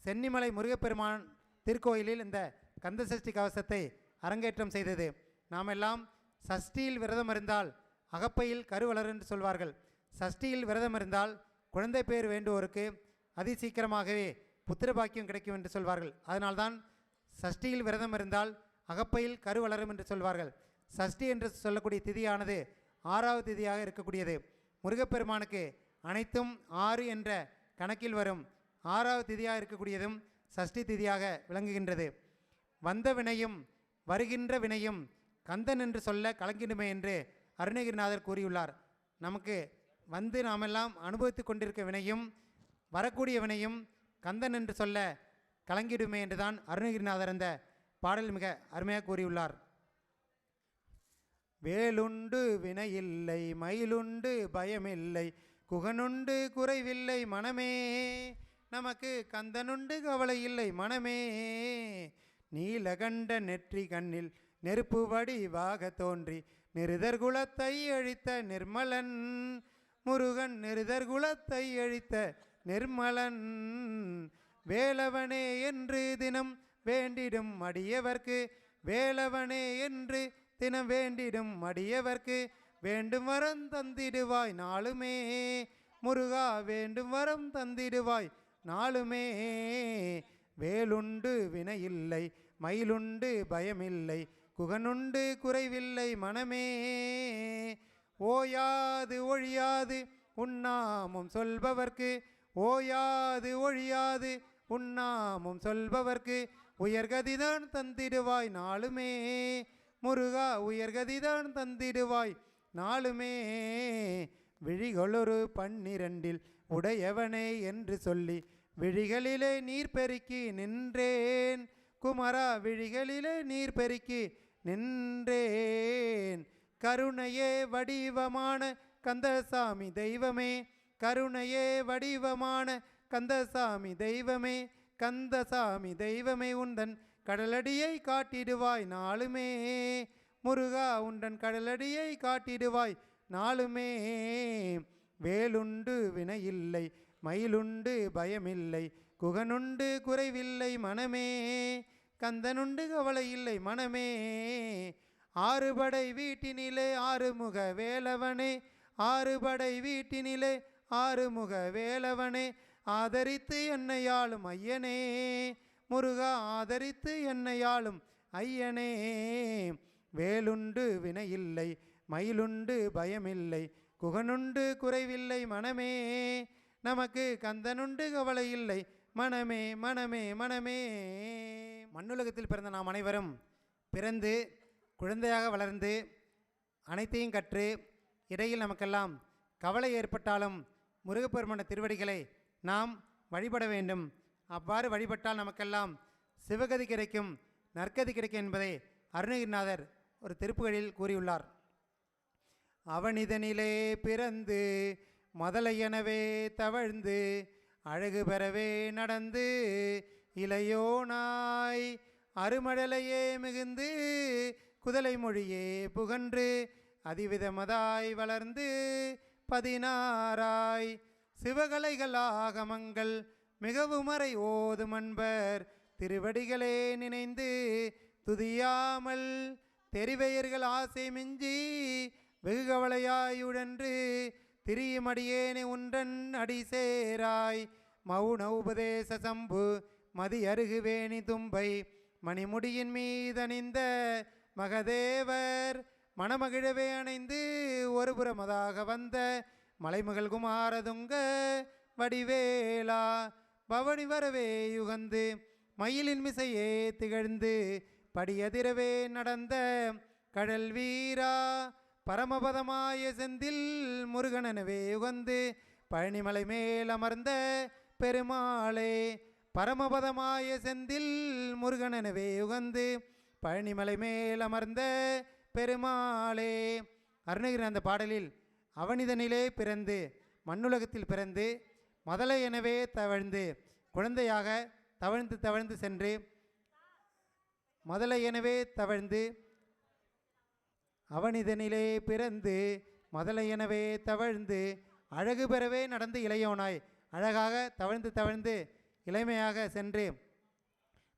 சென்னிமலை முருகப்பெருமான் திருக்கோயிலில் இந்த கந்தசஷ்டி கவசத்தை அரங்கேற்றம் செய்தது. நாமெல்லாம் சஷ்டியில் விரதம் இருந்தால் அகப்பையில் கருவளர் என்று சொல்வார்கள். சஷ்டியில் விரதம் இருந்தால் குழந்தை பேர் வேண்டுவோருக்கு அதி சீக்கிரமாகவே புத்திர பாக்கியம் கிடைக்கும் என்று சொல்வார்கள். அதனால்தான் சஷ்டியில் விரதம் இருந்தால் அகப்பையில் கருவளரும் என்று சொல்வார்கள். சஷ்டி என்று சொல்லக்கூடிய திதியானது 6வது திதியாக இருக்கக்கூடியது. முருகப்பெருமானுக்கு அனைத்தும் 6 என்ற கணக்கில் வரும் 6வது திதியாக இருக்கக்கூடியதும் சஷ்டி திதியாக விளங்குகின்றது. வந்த வினையும் வருகின்ற வினையும் கந்தன் என்று சொல்ல கலங்கிடுமே என்று அருணகிரிநாதர் கூறியுள்ளார். நமக்கு வந்து நாமெல்லாம் அனுபவித்து கொண்டிருக்க வினையும் வரக்கூடிய வினையும் கந்தன் என்று சொல்ல கலங்கிடுமே என்றுதான் அருணகிரிநாதர் அந்த பாடல் மிக அருமையாக கூறியுள்ளார். வேலுண்டு வினையில்லை மயிலுண்டு பயமில்லை குகனுண்டு குறைவில்லை மனமே, நமக்கு கந்தனுண்டு கவலை இல்லை மனமே. நீலகண்ட நெற்றி கண்ணில் நெருப்பு வடிவாக தோன்றி நிருதர் குலத்தை அழித்த நிர்மலன் முருகன், நிருதர் குலத்தை அழித்த நிர்மலன். வேலவனே என்று தினம் வேண்டிடும் அடியவர்க்கு, வேலவனே என்று தினம் வேண்டிடும் அடியவர்க்கு வேண்டும் வரம் தந்திடுவாய் நாளுமே முருகா, வேண்டும் வரம் தந்திடுவாய் நாளுமே. வேலுண்டு வினையில்லை மயிலுண்டு பயமில்லை குகனுண்டு குறைவில்லை மனமே. ஓயாது ஒழியாது உண்ணாமும் சொல்பவர்க்கு, ஓயாது ஒழியாது உண்ணாமும் சொல்பவர்க்கு உயர்கதிதான் தந்திடுவாய் நாளுமே முருகா, உயர்கதிதான் தந்திடுவாய் நாளுமே. விழிகளொரு 12 உடையவனே என்று சொல்லி விழிகளிலே நீர் பெருக்கி நின்றேன் குமரா, விழிகளிலே நீர் பெருக்கி நின்றேன். கருணையே வடிவமான கந்தசாமி தெய்வமே, கருணையே வடிவமான கந்தசாமி தெய்வமே, கந்தசாமி தெய்வமே உந்தன் கடலடியை காட்டிடுவாய் நாளுமே முருகா, உந்தன் கடலடியை காட்டிடுவாய் நாளுமே. வேலுண்டு வினையில்லை மயிலுண்டு பயமில்லை குகனுண்டு குறைவில்லை மனமே, கந்தனுண்டு கவலை இல்லை மனமே. 6 படை வீட்டினிலே 6 முக வேலவனே, 6 படை வீட்டினிலே 6 முக வேலவனே, ஆதரித்து என்னையாளும் ஐயனே முருகா, ஆதரித்து என்னையாளும் ஐயனே. வேலுண்டு வினையில்லை மயிலுண்டு பயமில்லை குகனுண்டு குறைவில்லை மனமே, நமக்கு கந்தனுண்டு கவலை இல்லை மனமே மனமே மனமே. மண்ணுலகத்தில் பிறந்த நாம் அனைவரும் பிறந்து குழந்தையாக வளர்ந்து அனைத்தையும் கற்று இடையில் நமக்கெல்லாம் கவலை ஏற்பட்டாலும் முருகப்பெருமான திருவடிகளை நாம் வழிபட வேண்டும். அவ்வாறு வழிபட்டால் நமக்கெல்லாம் சிவகதி கிடைக்கும், நற்கதி கிடைக்கும் என்பதை அருணகிரிநாதர் ஒரு திருப்புகழில் கூறியுள்ளார். அவனிதனிலே பிறந்து முதலையெனவே தவழ்ந்து அழகு பெறவே நடந்து இளையோனாய் அருமழலையே மிகுந்து குதலை மொழியே புகன்று அதிவிதமதாய் வளர்ந்து 16 சிவகலைகள் ஆகமங்கள் மிகவும் அறை ஓதும் அன்பர் திருவடிகளே நினைந்து துதியாமல் தெரிவையர்கள் ஆசை மிஞ்சி வெகு கவலையாயுழன்று திரியுமடியேனே உன்றன் அடி சேராய் மௌன உபதேச சம்பு மதி அருகுவேணி தும்பை மணிமுடியின் மீதணிந்த மகதேவர் மணமகிழவே அணைந்து ஒரு புறமதாக வந்த மலைமகள் குமாரதுங்க வடிவேலா பவனி வரவே யுகந்து மயிலின் மிசையே திகழ்ந்து படியதிரவே நடந்த கடல் வீரா பரமபதமாய செந்தில் முருகனவே யுகந்து பழனிமலை மேல் அமர்ந்த பெருமாளே பரமபதமாய செந்தில் முருகனவே யுகந்து பழனிமலை மேல் அமர்ந்த பெருமாளே. அருணகிரி அந்த பாடலில் அவனிதனிலே பிறந்து மண்ணுலகத்தில் பிறந்து முதலை எனவே தவழ்ந்து குழந்தையாக தவழ்ந்து தவழ்ந்து சென்று முதலை எனவே தவழ்ந்து அவனிதனிலே பிறந்து முதலை எனவே தவழ்ந்து அழகு பெறவே நடந்து இளையோனாய் அழகாக தவழ்ந்து தவழ்ந்து இளமையாக சென்று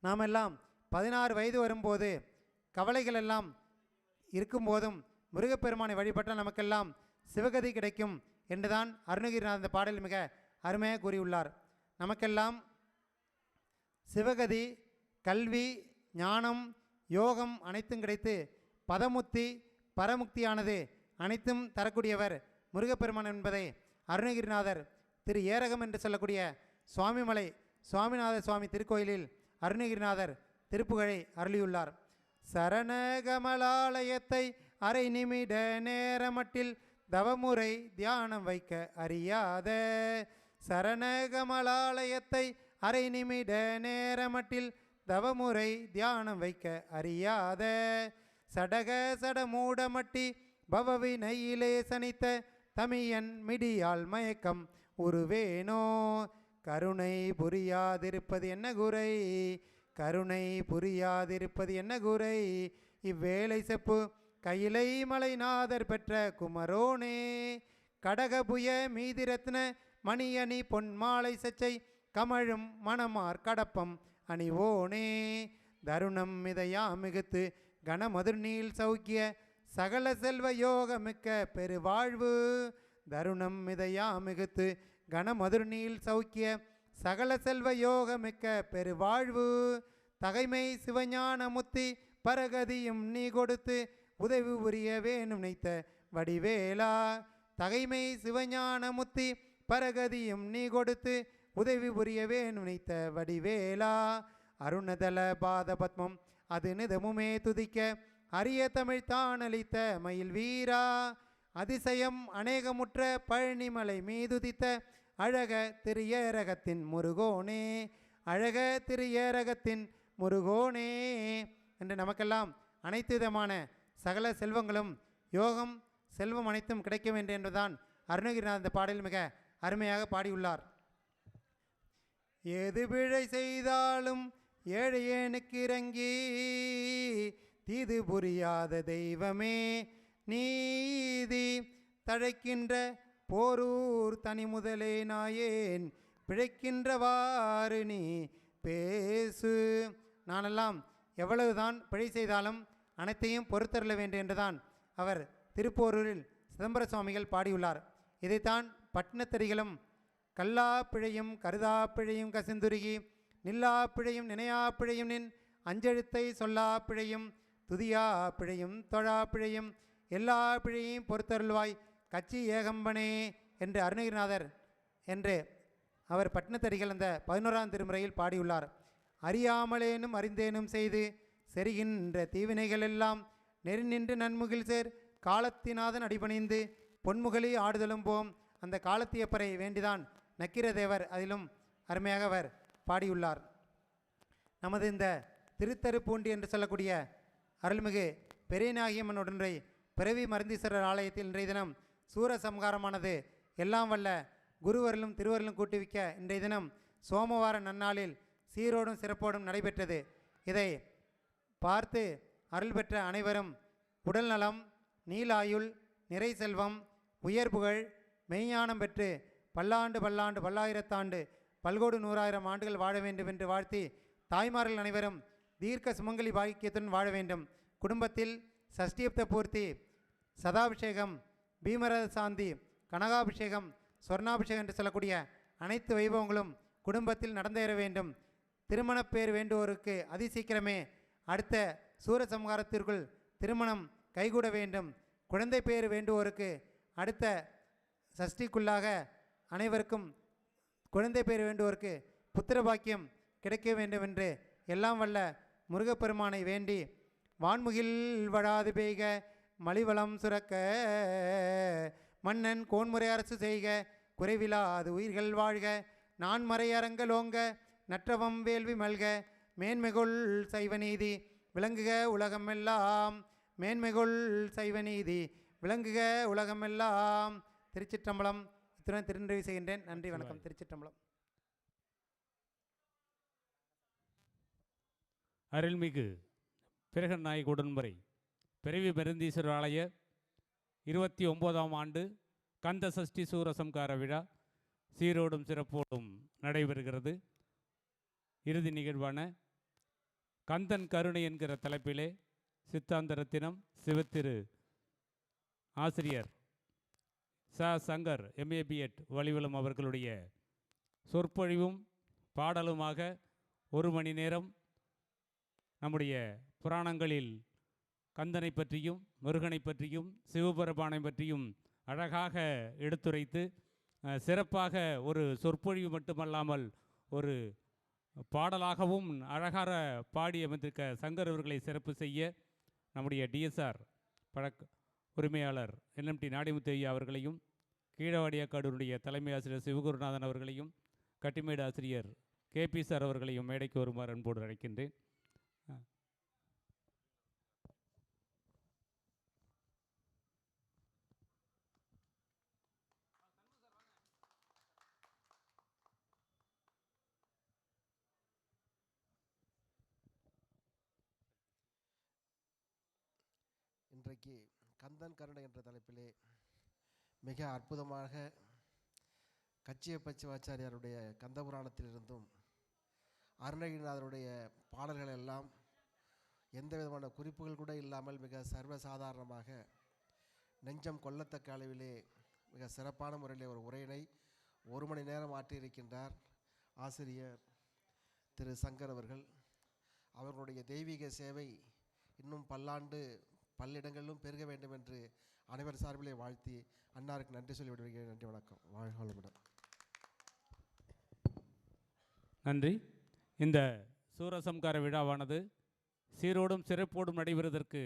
நாமெல்லாம் 16 வயது வரும்போது கவலைகள் எல்லாம் இருக்கும்போதும் முருகப்பெருமானை வழிபட்டால் நமக்கெல்லாம் சிவகதி கிடைக்கும் என்றுதான் அருணகிரிநாதர் அந்த பாடலில் மிக அருமையாக கூறியுள்ளார். நமக்கெல்லாம் சிவகதி, கல்வி, ஞானம், யோகம் அனைத்தும் கிடைத்து பதமுத்தி பரமுக்தியானது அனைத்தும் தரக்கூடியவர் முருகப்பெருமான் என்பதை அருணகிரிநாதர் திரு ஏரகம் என்று சொல்லக்கூடிய சுவாமிமலை சுவாமிநாத சுவாமி திருக்கோயிலில் அருணகிரிநாதர் திருப்புகழை அருளியுள்ளார். சரணகமலாலயத்தை அரை நிமிட நேரமட்டில் தவமுறை தியானம் வைக்க அறியாத சரணகமலாலயத்தை அரை நிமிட நேரமட்டில் தவமுறை தியானம் வைக்க அறியாத சடக சடமூடமட்டி பவவினையிலே சனித்த தமியன் மிடியால் மயக்கம் உருவேனோ கருணை புரியாதிருப்பது என்ன குறை கருணை புரியாதிருப்பது என்ன குறை இவ்வேளை செப்பு கையிலை மலைநாதர் பெற்ற குமரோனே கடகபுய மீதிரத்ன மணியணி பொன்மாலை சச்சை கமழும் மணமார் கடப்பம் அணிவோனே தருணம் மிதையா மிகுத்து கணமதுர்நீல் சௌக்கிய சகல செல்வ யோகமிக்க பெருவாழ்வு தருணம் மிதையா மிகுத்து கணமதுர்நீல் சௌக்கிய சகல செல்வ யோகமிக்க பெருவாழ்வு தகைமை சிவஞான முத்தி பரகதியும் நீ கொடுத்து உதவி புரிய வேணும் நினைத்த வடிவேலா தகைமை சிவஞான முத்தி பரகதியும் நீ கொடுத்து உதவி புரிய வேணும் நினைத்த வடிவேலா அருணதல பாத பத்மம் அது நிதமுமே துதிக்க அரிய தமிழ் தானளித்த மயில் வீரா அதிசயம் அநேகமுற்ற பழனிமலை மீதுதித்த அழக திரு ஏரகத்தின் முருகோனே அழக திரு ஏரகத்தின் முருகோனே என்று நமக்கெல்லாம் அனைத்து விதமான சகல செல்வங்களும் யோகம் செல்வம் அனைத்தும் கிடைக்க வேண்டும் என்றுதான் அருணகிரிநாதர் இந்த பாடலில் மிக அருமையாக பாடியுள்ளார். எது பிழை செய்தாலும் ஏழையனுக்கு இறங்கி தீது புரியாத தெய்வமே நீதி தழைக்கின்ற போரூர் தனி முதலே நாயேன் பிழைக்கின்றவாறு நீ பேசு நானெல்லாம் எவ்வளவுதான் பிழை செய்தாலும் அனைத்தையும் பொறுத்தருள வேண்டும் என்றுதான் அவர் திருப்போரூரில் சிதம்பர சுவாமிகள் பாடியுள்ளார். இதைத்தான் பட்டினத்தடிகளும் கல்லா பிழையும் கருதா பிழையும் கசிந்துருகி நில்லா பிழையும் நினையா பிழையும் நின் அஞ்செழுத்தை சொல்லா பிழையும் துதியா பிழையும் தொழா பிழையும் எல்லா பிழையையும் பொறுத்தருள்வாய் கச்சி ஏகம்பனே என்று அருணகிரிநாதர் என்று அவர் பட்டினத்தடிகள் அந்த 11ஆம் திருமுறையில் பாடியுள்ளார். அறியாமலேனும் அறிந்தேனும் செய்து செரிகின்ற தீவினைகள் எல்லாம் நெருநின்று நன்முகில் சேர் காலத்தினாதன் அடிபணிந்து பொன்முகலி ஆடுதலும் போம் அந்த காலத்தியப்பரை வேண்டிதான் நக்கீரதேவர் அதிலும் அருமையாக அவர் பாடியுள்ளார். நமது இந்த திருத்தருப்பூண்டி என்று சொல்லக்கூடிய அருள்மிகு பெரியநாயகியம்மன் உடனுரை பிறவி மருந்தீஸ்வரர் ஆலயத்தில் இன்றைய தினம் சூரசம்ஹாரமானது எல்லாம் வல்ல குருவர்களும் திருவர்களும் கூட்டுவிக்க இன்றைய தினம் சோமவார நன்னாளில் சீரோடும் சிறப்போடும் நடைபெற்றது. இதை பார்த்து அருள் பெற்ற அனைவரும் உடல் நலம், நீலாயுள், நிறை செல்வம், உயர் புகழ், மெய்ஞானம் பெற்று பல்லாண்டு பல்லாண்டு பல்லாயிரத்தாண்டு பல்கோடு 100,000 ஆண்டுகள் வாழ வேண்டும் என்று வாழ்த்தி, தாய்மார்கள் அனைவரும் தீர்க்க சுமங்கலி பாக்கியத்துடன் வாழ வேண்டும். குடும்பத்தில் சஷ்டியப்த பூர்த்தி, சதாபிஷேகம், பீமரத சாந்தி, கனகாபிஷேகம், சொர்ணாபிஷேகம் என்று சொல்லக்கூடிய அனைத்து வைபவங்களும் குடும்பத்தில் நடந்தேற வேண்டும். திருமணப்பேர் வேண்டுவோருக்கு அதிசீக்கிரமே அடுத்த சூரசம்ஹாரத்திற்குள் திருமணம் கைகூட வேண்டும். குழந்தை பேர் வேண்டுவோருக்கு அடுத்த சஷ்டிக்குள்ளாக அனைவருக்கும் குழந்தை பேர் வேண்டுவோருக்கு புத்திர பாக்கியம் கிடைக்க வேண்டும் என்று எல்லாம் வல்ல முருகப்பெருமானை வேண்டி, வான்முகில் வடாது பெய்க மலிவளம் சுரக்க, மன்னன் கோன்முறை அரசு செய்க, குறைவிலாது உயிர்கள் வாழ்க, நான் மறையரங்கலோங்க, நற்றவம் வேள்வி மல்க, மேன்மைகொள் சைவநீதி விளங்குக உலகமெல்லாம், மேன்மைகொள் சைவநீதி விளங்குக உலகமெல்லாம். திருச்சிற்றம்பலம். இத்துடன் திருநிறைவு செய்கின்றேன். நன்றி, வணக்கம். திருச்சிற்றம்பலம். அருள்மிகு பிரகன் நாயக உடன்முறை பிறவி மருந்தீஸ்வரர் ஆலய 29ஆம் ஆண்டு கந்த சஷ்டி சூரசம்ஹார விழா சீரோடும் சிறப்போடும் நடைபெறுகிறது. இறுதி நிகழ்வான கந்தன் கருணை என்கிற தலைப்பிலே சித்தாந்த ரத்தினம் சிவத்திரு ஆசிரியர் சங்கர் MA BEd வலிவலம் அவர்களுடைய சொற்பொழிவும் பாடலுமாக 1 மணி நேரம் நம்முடைய புராணங்களில் கந்தனை பற்றியும் முருகனை பற்றியும் சிவபெருமானை பற்றியும் அழகாக எடுத்துரைத்து சிறப்பாக ஒரு சொற்பொழிவு மட்டுமல்லாமல் ஒரு பாடலாகவும் அழகாக பாடி அமைந்திருக்க சங்கர் அவர்களை சிறப்பு செய்ய நம்முடைய DSR உரிமையாளர் NMT நாடிமுத்து ஐயா அவர்களையும், கீழவாடியாக்காடுடைய தலைமை ஆசிரியர் சிவகுருநாதன் அவர்களையும், கட்டிமேடு ஆசிரியர் KP சார் அவர்களையும் மேடைக்கு வருமாறு அன்போடு அழைக்கின்றேன். இன்றைக்கு கந்தன் கருணை என்ற தலைப்பிலே மிக அற்புதமாக கச்சியப்ப சிவாச்சாரியாருடைய கந்தபுராணத்திலிருந்தும் அருணகிரிநாதருடைய பாடல்கள் எல்லாம் எந்த விதமான குறிப்புகள் கூட இல்லாமல் மிக சர்வசாதாரணமாக நெஞ்சம் கொள்ளத்தக்க அளவிலே மிக சிறப்பான முறையில் ஒரு உரையினை 1 மணி நேரம் ஆற்றியிருக்கின்றார் ஆசிரியர் திரு சங்கர் அவர்கள். அவர்களுடைய தெய்வீக சேவை இன்னும் பல்லிடங்களிலும் பெருக வேண்டும் என்று அனைவர் சார்பிலே வாழ்த்தி அன்னாருக்கு நன்றி சொல்லி விடுகிறேன். நன்றி, வணக்கம். வாழ்க வளமுடன். நன்றி. இந்த சூரசம்ஹார விழாவானது சீரோடும் சிறப்போடும் நடைபெறுவதற்கு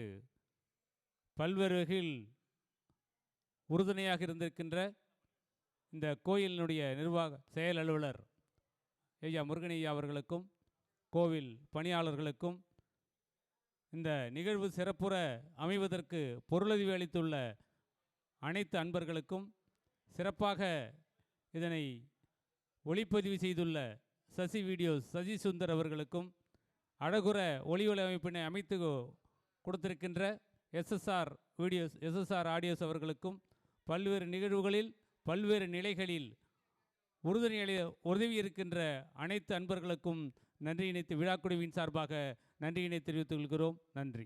பல்வேறு வகையில் உறுதுணையாக இருந்திருக்கின்ற இந்த கோயிலினுடைய நிர்வாக செயல் அலுவலர் ஐயா முருகனையா அவர்களுக்கும், கோவில் பணியாளர்களுக்கும், இந்த நிகழ்வு சிறப்புற அமைவதற்கு பொருளுதவி அளித்துள்ள அனைத்து அன்பர்களுக்கும், சிறப்பாக இதனை ஒளிப்பதிவு செய்துள்ள சசி வீடியோஸ் சசி சுந்தர் அவர்களுக்கும், அழகுற ஒளி அமைப்பினை அமைத்து கொடுத்திருக்கின்ற SSR வீடியோஸ் SSR ஆடியோஸ் அவர்களுக்கும், பல்வேறு நிகழ்வுகளில் பல்வேறு நிலைகளில் உதவி இருக்கின்ற அனைத்து அன்பர்களுக்கும் நன்றியினை விழாக்குழுவின் சார்பாக நன்றியினை தெரிவித்துக் கொள்கிறோம். நன்றி.